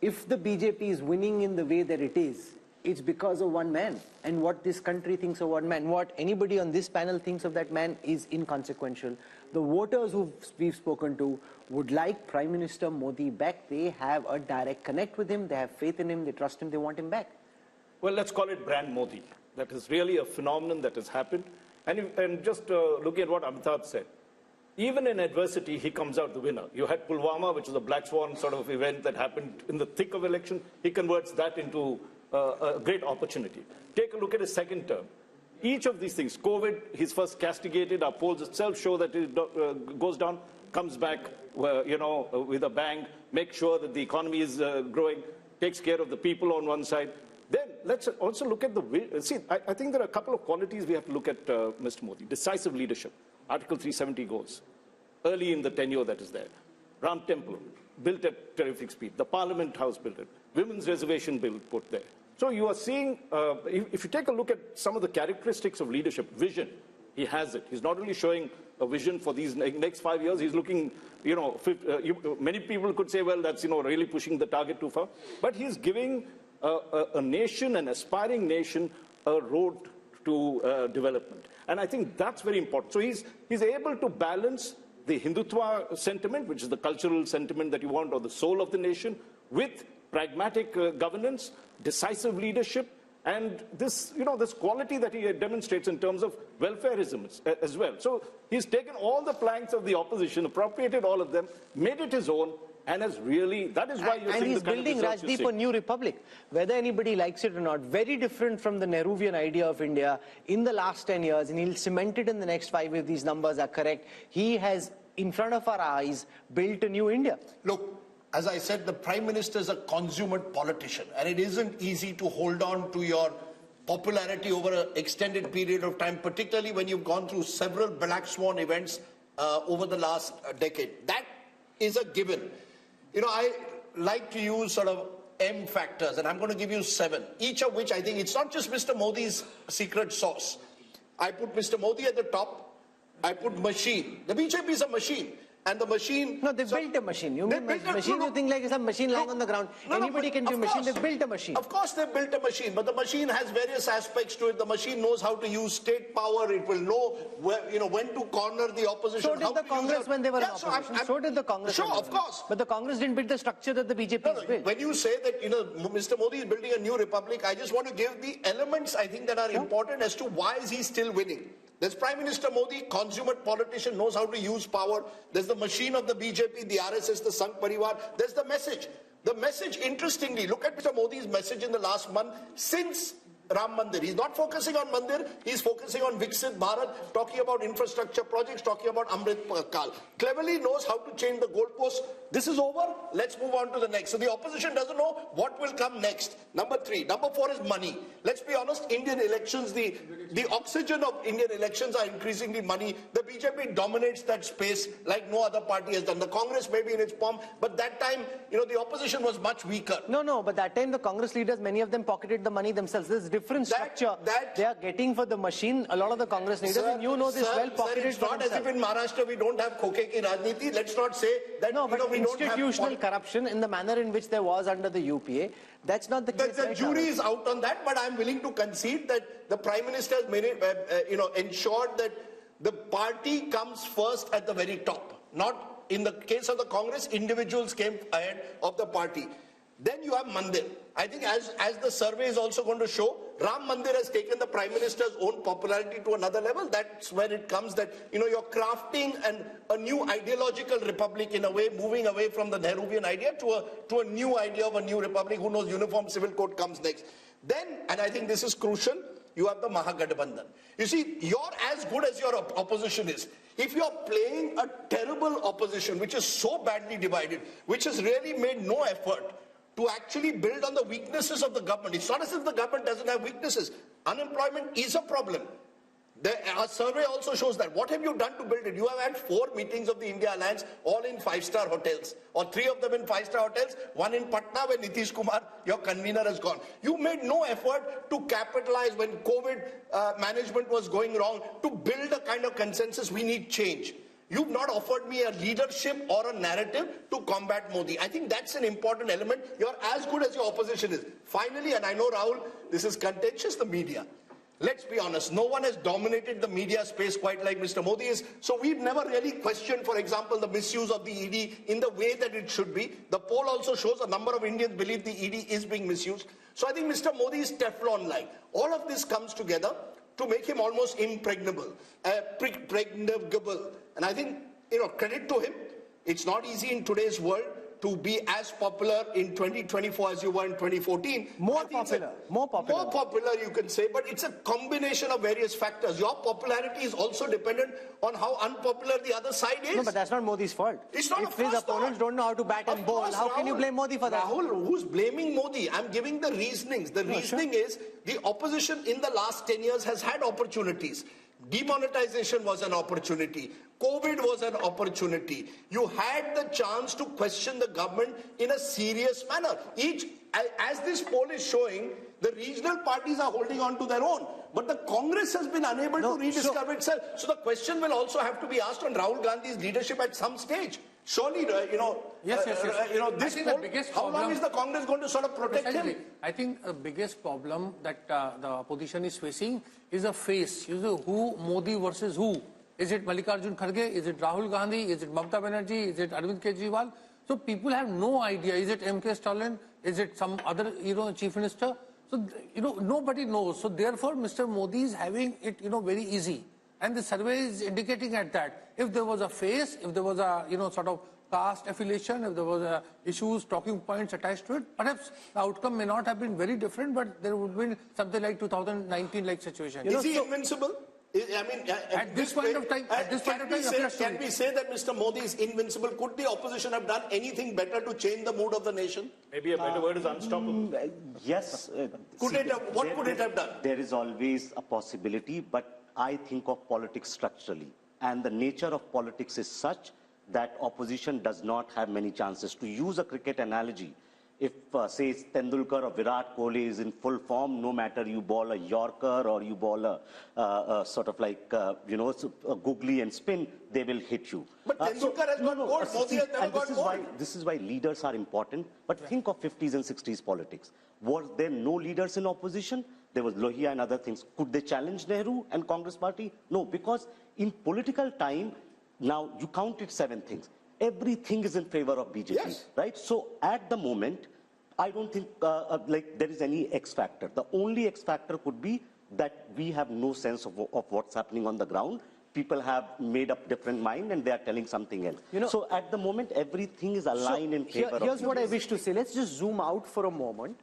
if the BJP is winning in the way that it is, it's because of one man. And what this country thinks of one man, what anybody on this panel thinks of that man is inconsequential. The voters who we've spoken to would like Prime Minister Modi back. They have a direct connect with him. They have faith in him. They trust him. They want him back. Well, let's call it brand Modi. That is really a phenomenon that has happened. And just looking at what Amitabh said, even in adversity, he comes out the winner. You had Pulwama, which was a black swan sort of event that happened in the thick of election. He converts that into a great opportunity. Take a look at his second term. Each of these things, COVID, he's first castigated. Our polls itself show that it goes down, comes back, with a bang, makes sure that the economy is growing, takes care of the people on one side. Then let's also look at I think there are a couple of qualities we have to look at Mr. Modi. Decisive leadership. Article 370 goes. Early in the tenure that is there. Ram Temple, built at terrific speed. The Parliament House built it. Women's reservation bill put there. So you are seeing, if you take a look at some of the characteristics of leadership, vision, he has it. He's not only showing a vision for these next 5 years, he's looking, many people could say, well, that's, really pushing the target too far. But he's giving a nation, an aspiring nation, a road to development. And I think that's very important. So he's able to balance the Hindutva sentiment, which is the cultural sentiment that you want, or the soul of the nation, with pragmatic governance, decisive leadership, and this quality that he demonstrates in terms of welfareism as well. So he's taken all the planks of the opposition, appropriated all of them, made it his own, and has really, that is why you're seeing the kind of results you're seeing. And he's building, Rajdeep, a new republic, whether anybody likes it or not. Very different from the Nehruvian idea of India in the last 10 years, and he'll cement it in the next 5 if these numbers are correct. He has, in front of our eyes, built a new India. Look, as I said, the Prime Minister is a consummate politician, and it isn't easy to hold on to your popularity over an extended period of time, particularly when you've gone through several black swan events over the last decade. That is a given. I like to use sort of M factors, and I'm going to give you 7, each of which I think it's not just Mr. Modi's secret sauce. I put Mr. Modi at the top. I put machine. The BJP is a machine. And the machine... No, they built a machine. You mean machine, you think like it's a machine lying on the ground. Anybody can do a machine. They built a machine. Of course they built a machine, but the machine has various aspects to it. The machine knows how to use state power. It will know when to corner the opposition. So did the Congress when they were in opposition. So did the Congress. Sure, of course. But the Congress didn't build the structure that the BJP has built. When you say that, Mr. Modi is building a new republic, I just want to give the elements, I think, that are important as to why is he still winning. There's Prime Minister Modi, consummate politician, knows how to use power. There's the machine of the BJP, the RSS, the Sangh Parivar. There's the message. The message, interestingly, look at Mr. Modi's message in the last month since Ram Mandir. He's not focusing on Mandir, he's focusing on Viksit Bharat, talking about infrastructure projects, talking about Amrit Kal. Cleverly knows how to change the goalposts. This is over, let's move on to the next. So the opposition doesn't know what will come next. Number 3. Number 4 is money. Let's be honest, Indian elections, the oxygen of Indian elections are increasingly money. The BJP dominates that space like no other party has done. The Congress may be in its palm, but that time, the opposition was much weaker. No, but that time the Congress leaders, many of them pocketed the money themselves. This is different structure they are getting for the machine, a lot of the Congress leaders, and you know this well pocketed. It's not as if in Maharashtra we don't have khoke ki rajniti. Let's not say that no, but we don't have institutional corruption in the manner in which there was under the UPA, that's not the case. The jury is out on that, but I'm willing to concede that the Prime Minister has made it, ensured that the party comes first at the very top. Not in the case of the Congress, individuals came ahead of the party. Then you have Mandir. I think as the survey is also going to show, Ram Mandir has taken the Prime Minister's own popularity to another level. That's where it comes that, you're crafting a new ideological republic in a way, moving away from the Nehruvian idea to a new idea of a new republic. Who knows, uniform civil code comes next. Then, and I think this is crucial, you have the Mahagathbandhan. You see, you're as good as your opposition is. If you're playing a terrible opposition, which is so badly divided, which has really made no effort to actually build on the weaknesses of the government. It's not as if the government doesn't have weaknesses. Unemployment is a problem. Our survey also shows that. What have you done to build it? You have had 4 meetings of the India Alliance, all in 5-star hotels, or 3 of them in 5-star hotels, 1 in Patna where Nitish Kumar, your convener, has gone. You made no effort to capitalize when COVID management was going wrong, to build a kind of consensus. We need change. You've not offered me a leadership or a narrative to combat Modi. I think that's an important element. You're as good as your opposition is. Finally, and I know, Rahul, this is contentious, the media. Let's be honest, no one has dominated the media space quite like Mr. Modi is. So we've never really questioned, for example, the misuse of the ED in the way that it should be. The poll also shows a number of Indians believe the ED is being misused. So I think Mr. Modi is Teflon-like. All of this comes together to make him almost impregnable, pregnable. And I think, credit to him. It's not easy in today's world to be as popular in 2024 as you were in 2014. More popular, you can say, but it's a combination of various factors. Your popularity is also dependent on how unpopular the other side is. No, but that's not Modi's fault. It's not. If his opponents don't know how to bat and bowl, how can you blame Modi for that? Rahul, who's blaming Modi? I'm giving the reasonings. The reasoning is the opposition in the last 10 years has had opportunities. Demonetization was an opportunity. COVID was an opportunity. You had the chance to question the government in a serious manner. As this poll is showing, the regional parties are holding on to their own. But the Congress has been unable to rediscover itself. So the question will also have to be asked on Rahul Gandhi's leadership at some stage. Surely, Yes. this poll, how long is the Congress going to sort of protect him? I think the biggest problem that the opposition is facing is a face. Who Modi versus who? Is it Mallikarjun Kharge? Is it Rahul Gandhi? Is it Mamata Banerjee? Is it Arvind Kejriwal? So people have no idea. Is it M.K. Stalin? Is it some other, chief minister? So, nobody knows. So therefore, Mr. Modi is having it, very easy. And the survey is indicating at that. If there was a face, if there was a, sort of caste affiliation, if there was issues, talking points attached to it, perhaps the outcome may not have been very different, but there would be something like 2019-like situation. Is he invincible? I mean, at this point of time, can we say that Mr. Modi is invincible? Could the opposition have done anything better to change the mood of the nation? Maybe a better word is unstoppable. Yes. What could it have done? There is always a possibility, but I think of politics structurally. And the nature of politics is such that opposition does not have many chances. To use a cricket analogy, if, say, Tendulkar or Virat Kohli is in full form, no matter you ball a Yorker or you ball a sort of like, a googly and spin, they will hit you. But Tendulkar has got gold. Modi has never got gold. This is why leaders are important. But think of 50s and 60s politics. Were there no leaders in opposition? There was Lohia and other things. Could they challenge Nehru and Congress party? No, because in political time, now you counted 7 things. Everything is in favor of BJP, right? So at the moment, I don't think there is any X factor. The only X factor could be that we have no sense of what's happening on the ground. People have made up different mind and they are telling something else. So at the moment, everything is aligned in favor of BJP. Here's what I wish to say. Let's just zoom out for a moment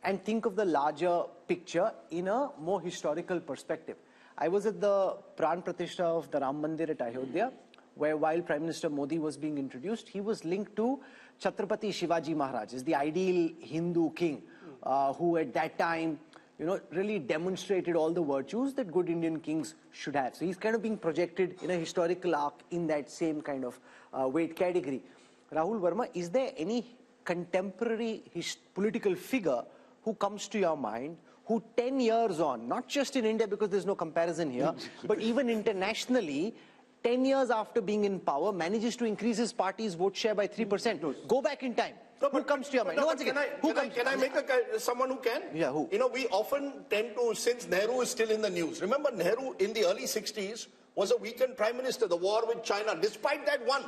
and think of the larger picture in a more historical perspective. I was at the Pran Pratishtha of the Ram Mandir at Ayodhya, where while Prime Minister Modi was being introduced, he was linked to Chhatrapati Shivaji Maharaj, is the ideal Hindu king, who at that time, really demonstrated all the virtues that good Indian kings should have. So he's kind of being projected in a historical arc in that same kind of weight category. Rahul Verma, is there any contemporary political figure who comes to your mind who 10 years on, not just in India because there's no comparison here, but even internationally, 10 years after being in power, manages to increase his party's vote share by 3%. Go back in time. Who comes to your mind? No, once again, can I make someone who can? Yeah, who? You know, we often tend to, since Nehru is still in the news, remember Nehru in the early 60s was a weakened prime minister, the war with China, despite that won.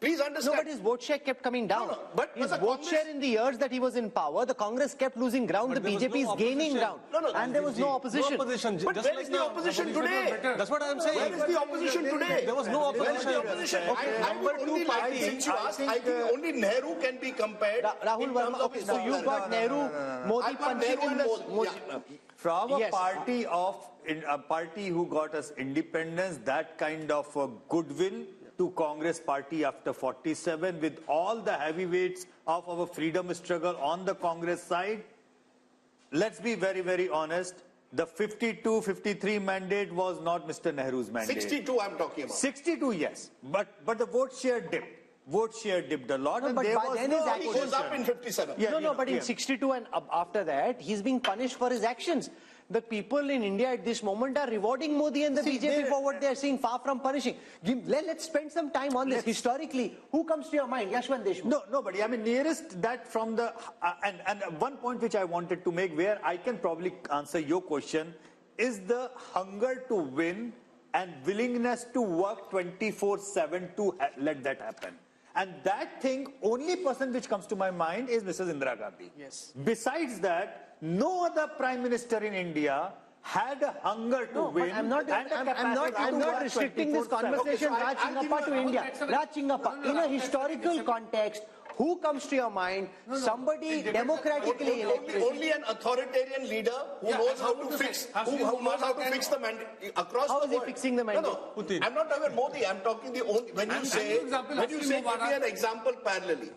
Please understand. No, but his vote share kept coming down. No, but his vote share in the years that he was in power, the Congress kept losing ground, the BJP is gaining ground. And there was no opposition. But where is the opposition today? That's what I'm saying. Where is the opposition today? There was no opposition. Where is the opposition? I would only like, since you asked, I think only Nehru can be compared. Rahul Verma, okay, so you've got Nehru, Modi punching in Modi. From a party who got us independence, that kind of goodwill to Congress party after 47, with all the heavyweights of our freedom struggle on the Congress side, let's be very, very honest, the 52-53 mandate was not Mr. Nehru's mandate. 62 I'm talking about. 62, yes. But the vote share dipped. Vote share dipped a lot. No, and but there by was then no his actions goes up in 57. Yeah, but in 62 and after that, he's being punished for his actions. The people in India at this moment are rewarding Modi and the BJP for what they are seeing, far from punishing. Let's spend some time on this. Historically, who comes to your mind? Yashwant Deshmukh? No, nobody. I mean, nearest that from the... and one point which I wanted to make, where I can probably answer your question, is the hunger to win and willingness to work 24/7 to let that happen. And that thing, only person which comes to my mind is Mrs. Indira Gandhi. Yes. Besides that, no other prime minister in India had a hunger to win. I'm not restricting this conversation, Raj Chingappa, to India. Raj Chingappa, in a historical context, who comes to your mind? Somebody democratically elected. Only an authoritarian leader who knows how to fix, who knows how to fix the mandate across the world. How is he fixing the mandate? No, I'm not talking about Modi. I'm talking the only. When you say, give me an example parallelly.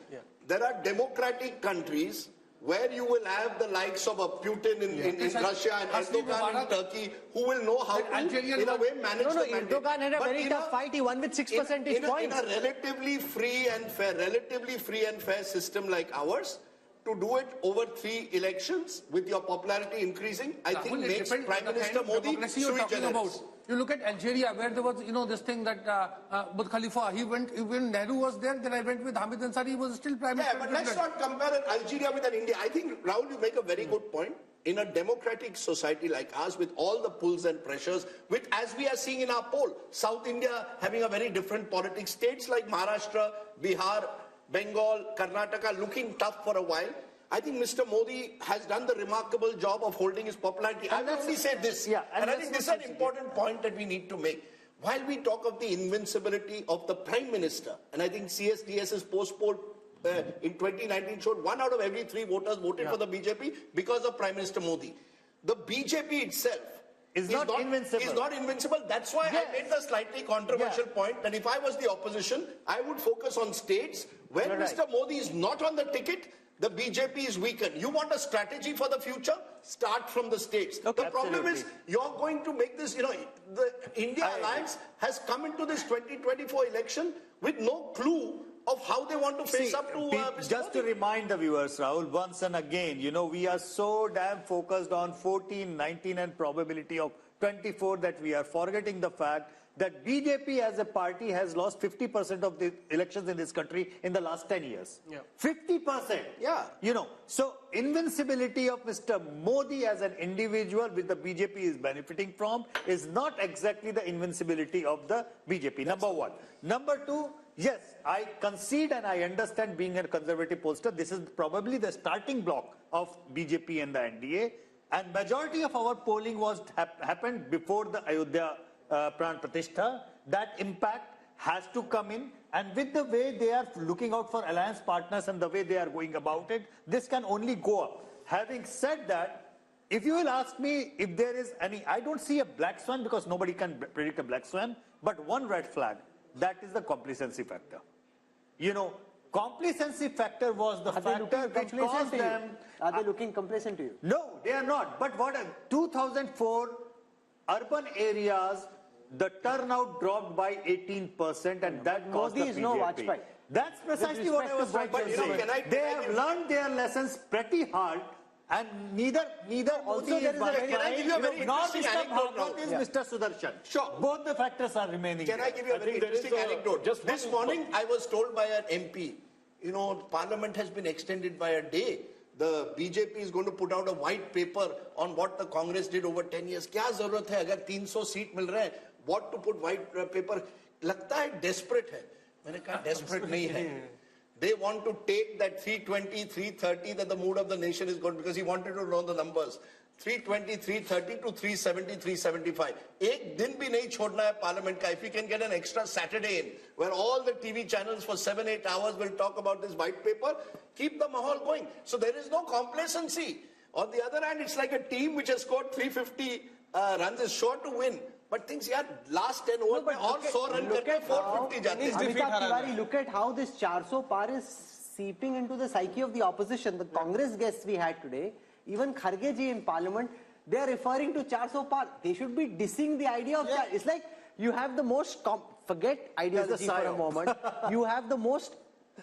There are democratic countries where you will have the likes of a Putin in Russia and Erdogan in Turkey, who will know how to, in a way, manage the mandate. Erdogan had a very tough fight. He won with 6 percentage points. In a relatively free and fair system like ours, to do it over 3 elections with your popularity increasing, I think makes Prime Minister Modi sui generis. You look at Algeria, where there was, this thing that Burj Khalifa, when Nehru was there, then I went with Hamid Ansari, he was still Prime Minister. Yeah, but let's not compare Algeria with India. I think, Rahul, you make a very good point. In a democratic society like ours, with all the pulls and pressures, with, as we are seeing in our poll, South India having a very different politics, states like Maharashtra, Bihar, Bengal, Karnataka looking tough for a while. I think Mr. Modi has done the remarkable job of holding his popularity. I will only say this, and I think this is an important point that we need to make. While we talk of the invincibility of the Prime Minister, and I think CSDS's post-poll in 2019 showed 1 out of every 3 voters voted for the BJP because of Prime Minister Modi. The BJP itself is not invincible. That's why I made the slightly controversial point that if I was the opposition, I would focus on states where Mr. Modi is not on the ticket. The BJP is weakened. You want a strategy for the future? Start from the states. The problem is you're going to make this, the India Alliance has come into this 2024 election with no clue of how they want to face up to Mr. Just Modi. to remind the viewers, Rahul, once and again, we are so damn focused on 14, 19 and probability of 24 that we are forgetting the fact that BJP as a party has lost 50% of the elections in this country in the last 10 years. 50%. Yeah. So invincibility of Mr. Modi as an individual, which the BJP is benefiting from, is not exactly the invincibility of the BJP. Number one. Number two, yes, I concede and I understand, being a conservative pollster, this is probably the starting block of BJP and the NDA. And majority of our polling was happened before the Ayodhya Pran Pratishtha. That impact has to come in, and with the way they are looking out for alliance partners and the way they are going about it, this can only go up. Having said that, if you will ask me if there is any, I don't see a black swan because nobody can predict a black swan, but one red flag, that is the complacency factor. Complacency factor was the factor which caused them. Are they looking complacent to you? No, they are not. But 2004, urban areas, the turnout dropped by 18%, and that caused Modi the is BJP. no Vajpayee. That's precisely what I was trying to say. They have learned their lessons pretty hard And neither Also, Modi there is is a very- Can I give you a very nor interesting Mr. anecdote now? Bhagwat is Mr. Sudarshan. Sure. Both the factors are remaining. Can I give you a very interesting anecdote? just This morning, I was told by an MP, you know, Parliament has been extended by a day. The BJP is going to put out a white paper on what the Congress did over 10 years. क्या जरूरत है अगर 300 seat मिल रहे हैं? What to put white paper? लगता है desperate है. मैंने कहा desperate नहीं है. They want to take that 320, 330 that the mood of the nation is good because he wanted to know the numbers. 320, 330 to 370, 375. एक दिन भी नहीं छोड़ना है Parliament का. If we can get an extra Saturday in, where all the TV channels for 7-8 hours will talk about this white paper, keep the mahal going. So there is no complacency. On the other hand, it's like a team which has scored 350 runs is sure to win. But things, yeah, last 10 overs, by all 100 run करके 450 जाते हैं. Amitabh Tiwari, look at how this 400 par is seeping into the psyche of the opposition. The Congress guests we had today, even Kharge ji in Parliament, they are referring to 400 par. They should be dissing the idea of that. It's like you have the most, forget ideology for a moment, you have the most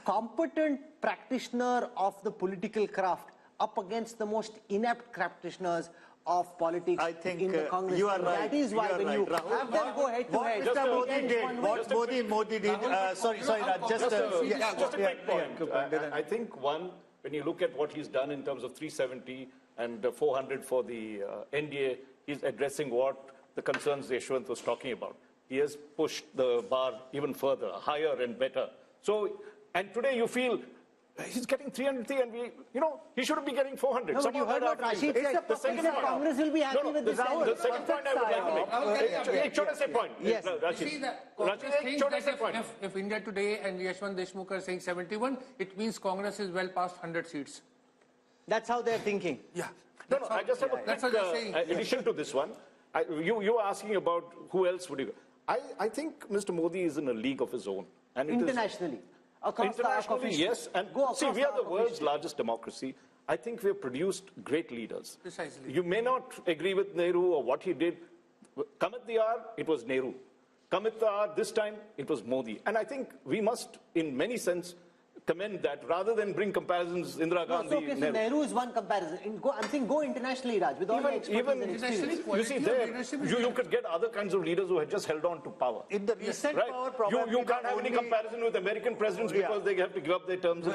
competent practitioner of the political craft up against the most inept practitioners of politics in the Congress. You are right. That is why you when right, you Rahul. have them go head to head. What Mr. Modi did, what Modi did, sorry, Raj, just a quick point. I think one, when you look at what he's done in terms of 370 and 400 for the NDA, he's addressing what the concerns Yashwant was talking about. He has pushed the bar even further, higher and better. So, and today you feel he's getting 303 and he shouldn't be getting 400. No, but you heard what Rashid said. The second point, Congress will be happy with this. The second point I would like to make. एक छोटा सा point. Yes. You see that Congress thinks that if India Today and Yashwant Deshmukh are saying 71, it means Congress is well past 100 seats. That's how they're thinking. Yeah. No, I just have a quick addition to this one. You were asking about who else would you... I think Mr. Modi is in a league of his own. And internationally. Internationally, yes. And see, we are the world's largest democracy. I think we have produced great leaders. Precisely. You may not agree with Nehru or what he did. Come at the hour, it was Nehru. Come at the hour, this time, it was Modi. And I think we must, in many sense, commend that rather than bring comparisons Indira Gandhi. Okay, so Nehru is one comparison. I'm saying go internationally, Raj, with all the expertise and experience. You see, there, you could get other kinds of leaders who had just held on to power. In the recent power, probably you can't have any comparison with American presidents because they have to give up their terms in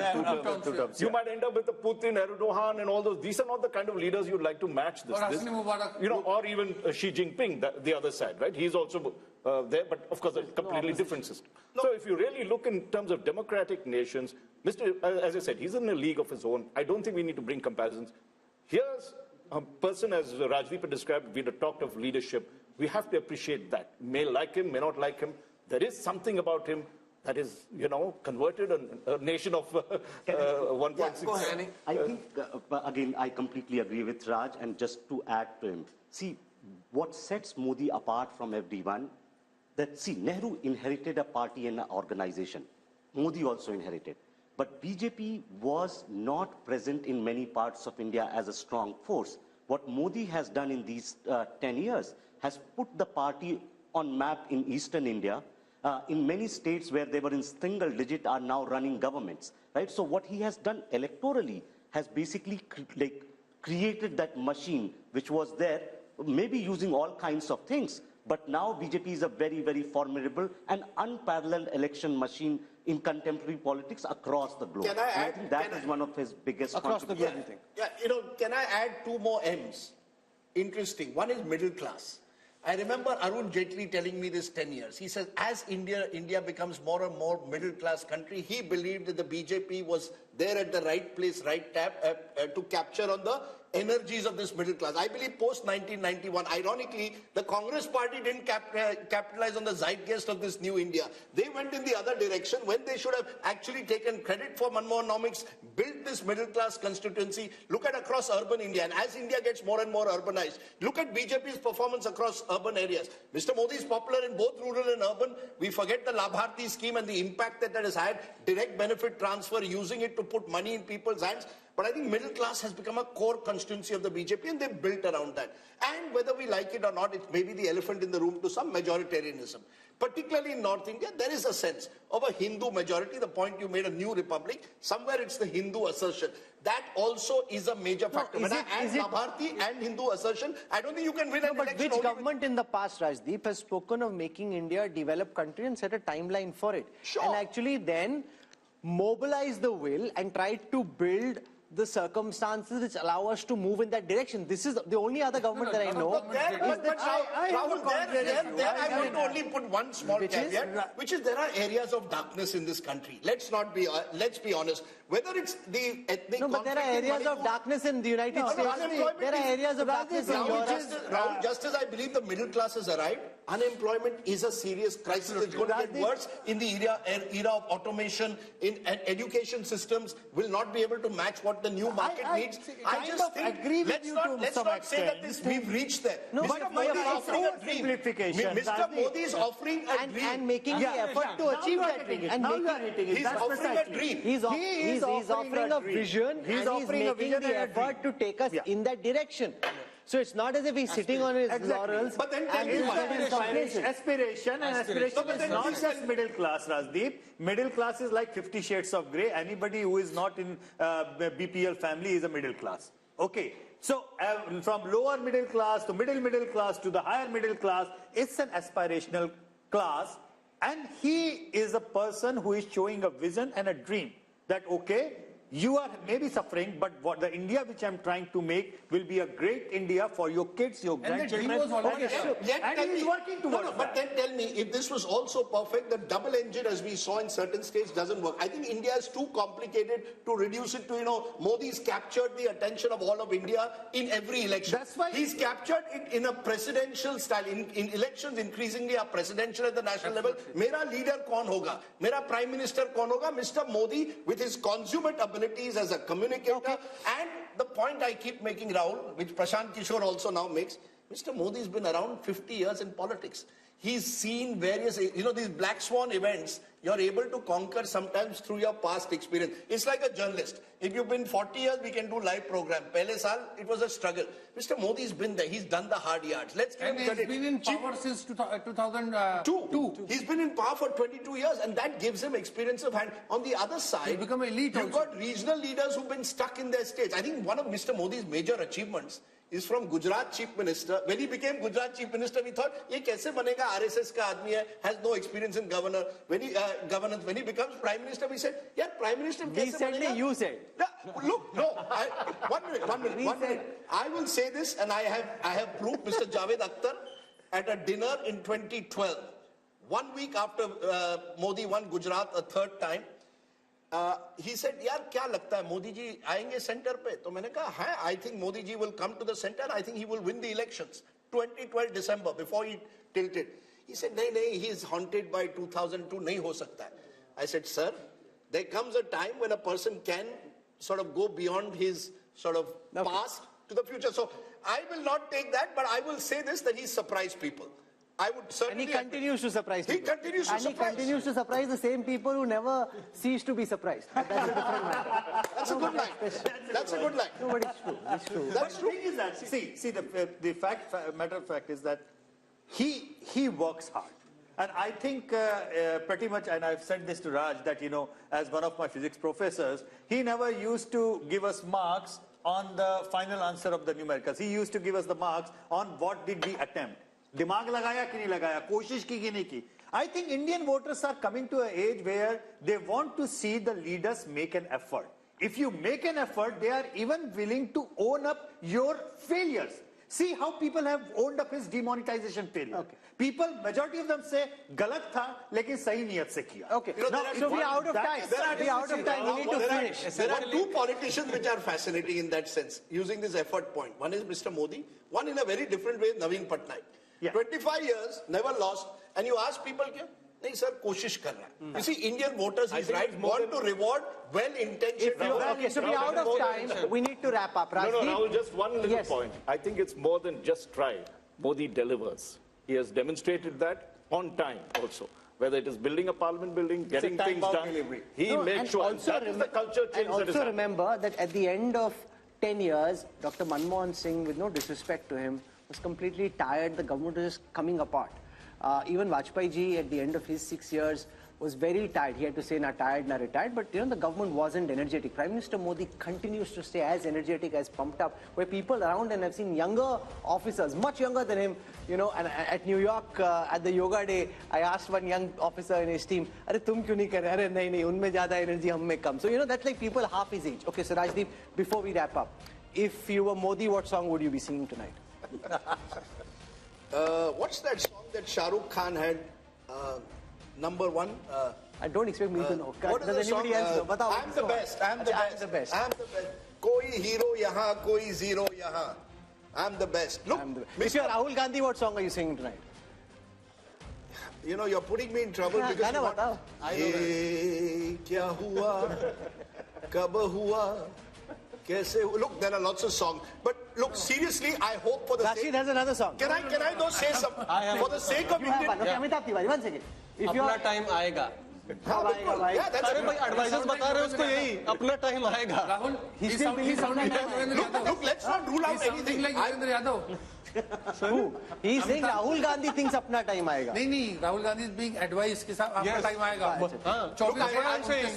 two terms. You might end up with a Putin, Erdogan, and all those. These are not the kind of leaders you'd like to match this. Or even Xi Jinping, the other side, right? He's also there, but of course a completely different system. So if you really look in terms of democratic nations, as I said, he's in a league of his own. I don't think we need to bring comparisons. Here's a person, as Rajdeep had described, we had talked of leadership. We have to appreciate that. May like him, may not like him. There is something about him that is, converted a nation of 1.6. I think, again, I completely agree with Raj, and just to add to him, see, what sets Modi apart from everyone, Nehru inherited a party and an organization. Modi also inherited. But BJP was not present in many parts of India as a strong force. What Modi has done in these 10 years has put the party on map in eastern India. In many states where they were in single digit are now running governments. Right? So what he has done electorally has basically created that machine which was there, maybe using all kinds of things. But now BJP is a very, very formidable and unparalleled election machine in contemporary politics across the globe. Can I add, I think that is one of his biggest across the globe, you think? Yeah, can I add two more M's? Interesting. One is middle class. I remember Arun Jaitley telling me this 10 years. He says, as India becomes more and more middle class country, he believed that the BJP was there at the right place, right tap to capture on the energies of this middle class. I believe post-1991, ironically, the Congress party didn't capitalize on the zeitgeist of this new India. They went in the other direction when they should have actually taken credit for Manmohanomics, built this middle class constituency. Look at across urban India, and as India gets more and more urbanized, look at BJP's performance across urban areas. Mr. Modi is popular in both rural and urban. We forget the Labharti scheme and the impact that has had, direct benefit transfer, using it to put money in people's hands. But I think middle class has become a core constituency of the BJP and they've built around that. And whether we like it or not, it may be the elephant in the room to some majoritarianism. Particularly in North India, there is a sense of a Hindu majority. The point you made, a new republic, somewhere it's the Hindu assertion. That also is a major factor. When I add Labharti and Hindu assertion, I don't think you can win an election. But which government in the past, Rajdeep, has spoken of making India a developed country and set a timeline for it? Sure. And actually then mobilize the will and try to build the circumstances which allow us to move in that direction. This is the only other government that I know. Rahul, I want to only put one small caveat, which is there are areas of darkness in this country. Let's be honest. Whether it's the ethnic but there are areas of darkness in the United States. There are areas of darkness in Europe. Rahul, just as I believe the middle class has arrived, unemployment is a serious crisis. It's going to get worse in the era of automation. In education systems will not be able to match what the new market needs. I just think let's not say that we've reached there. Mr. Modi is offering a dream. Mr. Modi is offering a dream. And making the effort to achieve that dream. He's offering a dream. He's offering a vision and he's making the effort to take us in that direction. So it's not as if he's sitting on his laurels. But then tell me aspiration is not just middle class, Rajdeep. Middle class is like 50 shades of grey. Anybody who is not in BPL family is a middle class. Okay. So from lower middle class to middle class to the higher middle class, it's an aspirational class. And he is a person who is showing a vision and a dream that, okay, you are maybe suffering, but what the India which I'm trying to make will be a great India for your kids, your grandchildren. And he's working towards that. But then tell me, if this was also perfect, the double engine, as we saw in certain states, doesn't work. I think India is too complicated to reduce it to, Modi's captured the attention of all of India in every election. That's why he's captured it in a presidential style. In elections, increasingly are presidential at the national level. Mera leader kaun hoga? Mera prime minister kaun hoga? Mr. Modi, with his consummate abilities as a communicator, and the point I keep making, Rahul, which Prashant Kishore also now makes, Mr. Modi's been around 50 years in politics. He's seen various, these black swan events, you're able to conquer sometimes through your past experience. It's like a journalist. If you've been 40 years, we can do live program. Pehle saal, it was a struggle. Mr. Modi's been there. He's done the hard yards. Let's give him credit. He's been in power since 2002. He's been in power for 22 years, and that gives him experience of hand. On the other side, he's become elite. You've got regional leaders who've been stuck in their states. I think one of Mr. Modi's major achievements is from Gujarat Chief Minister. When he became Gujarat Chief Minister, we thought, ye kaise banega, RSS ka aadmi hai, has no experience in governance. When he becomes Prime Minister, we said, yeah, Prime Minister kaise banega? You said. Look, no, one minute. I will say this, and I have proof. Mr. Javed Akhtar, at a dinner in 2012, 1 week after Modi won Gujarat a third time, he said, yaar, kya lagta hai, Modi ji aayenge center pe? To maine kaha, I think Modi ji will come to the center. I think he will win the elections. 2012 December, before he tilted. He said, nahi, he is haunted by 2002, nahi ho sakta hai. I said, sir, there comes a time when a person can sort of go beyond his sort of past to the future. So I will not take that, but I will say this, that he surprised people. I would certainly. And he continues to surprise people. He continues to surprise. He continues to surprise the same people who never cease to be surprised. But that's a different matter. That's a good line. That's a good line. No, but it's true. It's true. That's true. The thing is that, see, the matter of fact is that he works hard. And I think pretty much, and I've said this to Raj, that, as one of my physics professors, he never used to give us marks on the final answer of the numericals. He used to give us the marks on what did we attempt. Dimag lagaya ki nahi lagaya, koshish ki nahi ki. I think Indian voters are coming to an age where they want to see the leaders make an effort. If you make an effort, they are even willing to own up your failures. See how people have owned up his demonetization failure. Okay. People, majority of them say, galat tha, lekin sahi niyat se kiya. Okay. So we are out of time. We are out of time. We need to finish. There are two politicians which are fascinating in that sense, using this effort point. One is Mr. Modi, one in a very different way, Naveen Patnaik. Yeah. 25 years, never lost, and you ask people, nahi sir, koshish kar raha hai. You see, Indian voters, he's right, want to reward well-intentioned. Okay, so we are out of time. We need to wrap up. Rajdeep? No, Rahul, just one little point. I think it's more than just try. Modi delivers. He has demonstrated that on time also. whether it is building a parliament building, getting things done. He made sure. And that is the culture change that is also remember that at the end of 10 years, Dr. Manmohan Singh, with no disrespect to him, was completely tired. The government was just coming apart. Even Vajpayee ji, at the end of his 6 years, was very tired. He had to say, not tired, not retired. But, the government wasn't energetic. Prime Minister Modi continues to stay as energetic, as pumped up, where people around, and I've seen younger officers, much younger than him, and at New York, at the yoga day, I asked one young officer in his team, "Arey, tum kyun nahi kar rahe?" "Arey, nahi, unme zyada energy, hum mein kam." So, that's like people half his age. Okay, so Rajdeep, before we wrap up, if you were Modi, what song would you be singing tonight? What's that song that Shah Rukh Khan had? Number one. I don't expect me to know. What is the song? I'm the best. I'm the best. I'm the best. I'm the best. Koi hero yahan, koi zero yahan. I'm the best. Look, If you're Rahul Gandhi, what song are you singing tonight? You're putting me in trouble because you want... Ye kya hua? Kab hua? Kaise hua? Look, there are lots of songs. But look, seriously, I hope for the Rashid has another song. Can I though say something? For the sake of Indian... Okay, Amitabh Tiwari, 1 second. अपना time आएगा अरे भाई advisers बता रहे हैं उसको यही अपना टाइम आएगा Rahul, he's sounding like Narendra Yadav. Look, let's not rule out anything. Like Narendra Yadav. He's saying Rahul Gandhi thinks अपना टाइम आएगा. नहीं, Rahul Gandhi is being advised कि साहब अपना टाइम आएगा.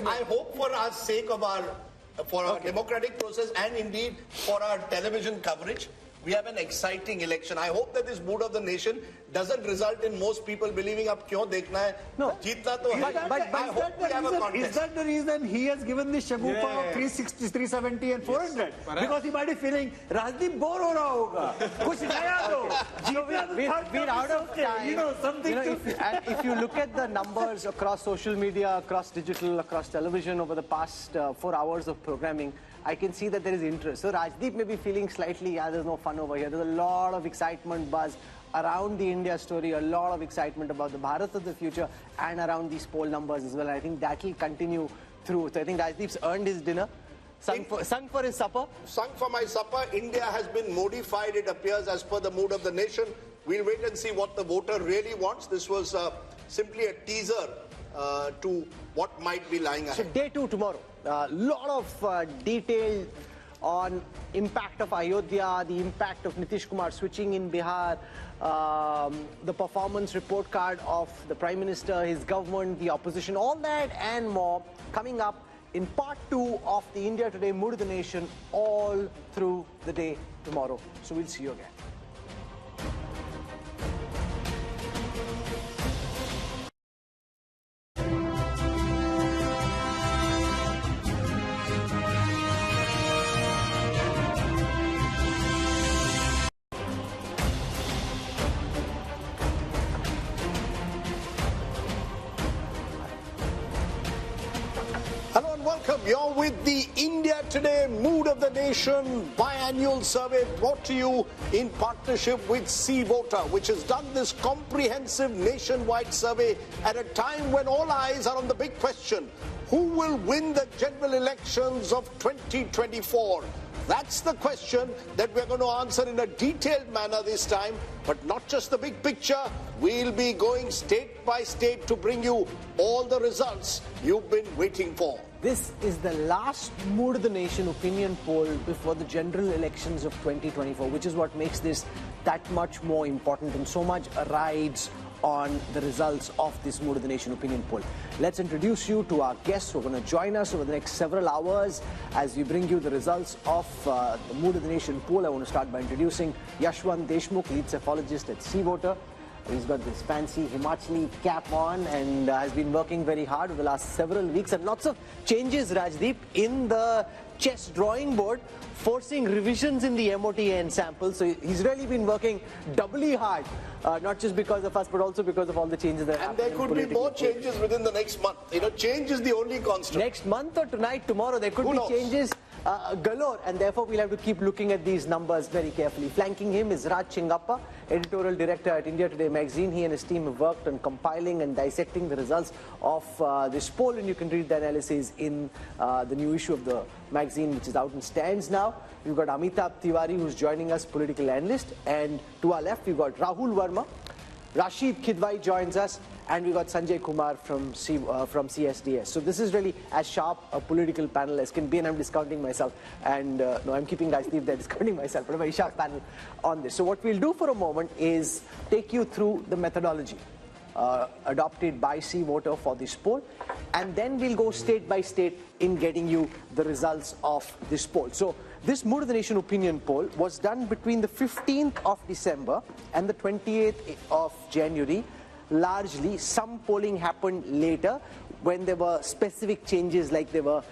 I hope for our sake of our democratic process and indeed for our television coverage, we have an exciting election. I hope that this mood of the nation doesn't result in most people believing up kyun dekhna hai. No. Jeetna to hai. But is that the reason he has given the shagufa of 360, 370 and 400? Because he might be feeling, Rajdeep bore ho raha hoga. Kuch naya do. We're out of time. Something and if you look at the numbers across social media, across digital, across television over the past 4 hours of programming, I can see that there is interest. So Rajdeep may be feeling slightly, there's no fun over here. There's a lot of excitement, buzz around the India story, a lot of excitement about the Bharat of the future and around these poll numbers as well. And I think that will continue through. So I think Rajdeep's earned his dinner, sung for his supper. Sung for my supper. India has been modified, it appears, as per the mood of the nation. We'll wait and see what the voter really wants. This was simply a teaser to what might be lying ahead. So day 2 tomorrow. Lot of detail on impact of Ayodhya, the impact of Nitish Kumar switching in Bihar, the performance report card of the Prime Minister, his government, the opposition, all that and more coming up in part 2 of the India Today Mood of the Nation all through the day tomorrow. So we'll see you again. You're with the India Today Mood of the Nation biannual survey brought to you in partnership with C Voter, which has done this comprehensive nationwide survey at a time when all eyes are on the big question: who will win the general elections of 2024? That's the question that we're going to answer in a detailed manner this time, but not just the big picture. We'll be going state by state to bring you all the results you've been waiting for. This is the last Mood of the Nation opinion poll before the general elections of 2024, which is what makes this that much more important, and so much rides on the results of this Mood of the Nation opinion poll. Let's introduce you to our guests who are going to join us over the next several hours as we bring you the results of the Mood of the Nation poll. I want to start by introducing Yashwant Deshmukh, lead cephalogist at C Voter. He's got this fancy Himachali cap on and has been working very hard over the last several weeks, and lots of changes, Rajdeep, in the chess drawing board, forcing revisions in the MOTN sample. So he's really been working doubly hard, not just because of us, but also because of all the changes that and there could be more changes within the next month. Change is the only constant. Next month or tonight, tomorrow, there could be changes galore, and therefore we'll have to keep looking at these numbers very carefully. Flanking him is Raj Chingappa, editorial director at India Today magazine. He and his team have worked on compiling and dissecting the results of this poll, and you can read the analysis in the new issue of the magazine, which is out in stands now. We've got Amitabh Tiwari, who's joining us, political analyst, and to our left we've got Rahul Verma, Rashid Kidwai joins us, and we got Sanjay Kumar from CSDS. So this is really as sharp a political panel as can be, and I'm discounting myself. And no, I'm keeping Rajdeep there, discounting myself, but a very sharp panel on this. So what we'll do for a moment is take you through the methodology adopted by C-Voter for this poll, and then we'll go state by state in getting you the results of this poll. So this Mood of the Nation opinion poll was done between the 15th of December and the 28th of January. Largely, some polling happened later when there were specific changes, like there were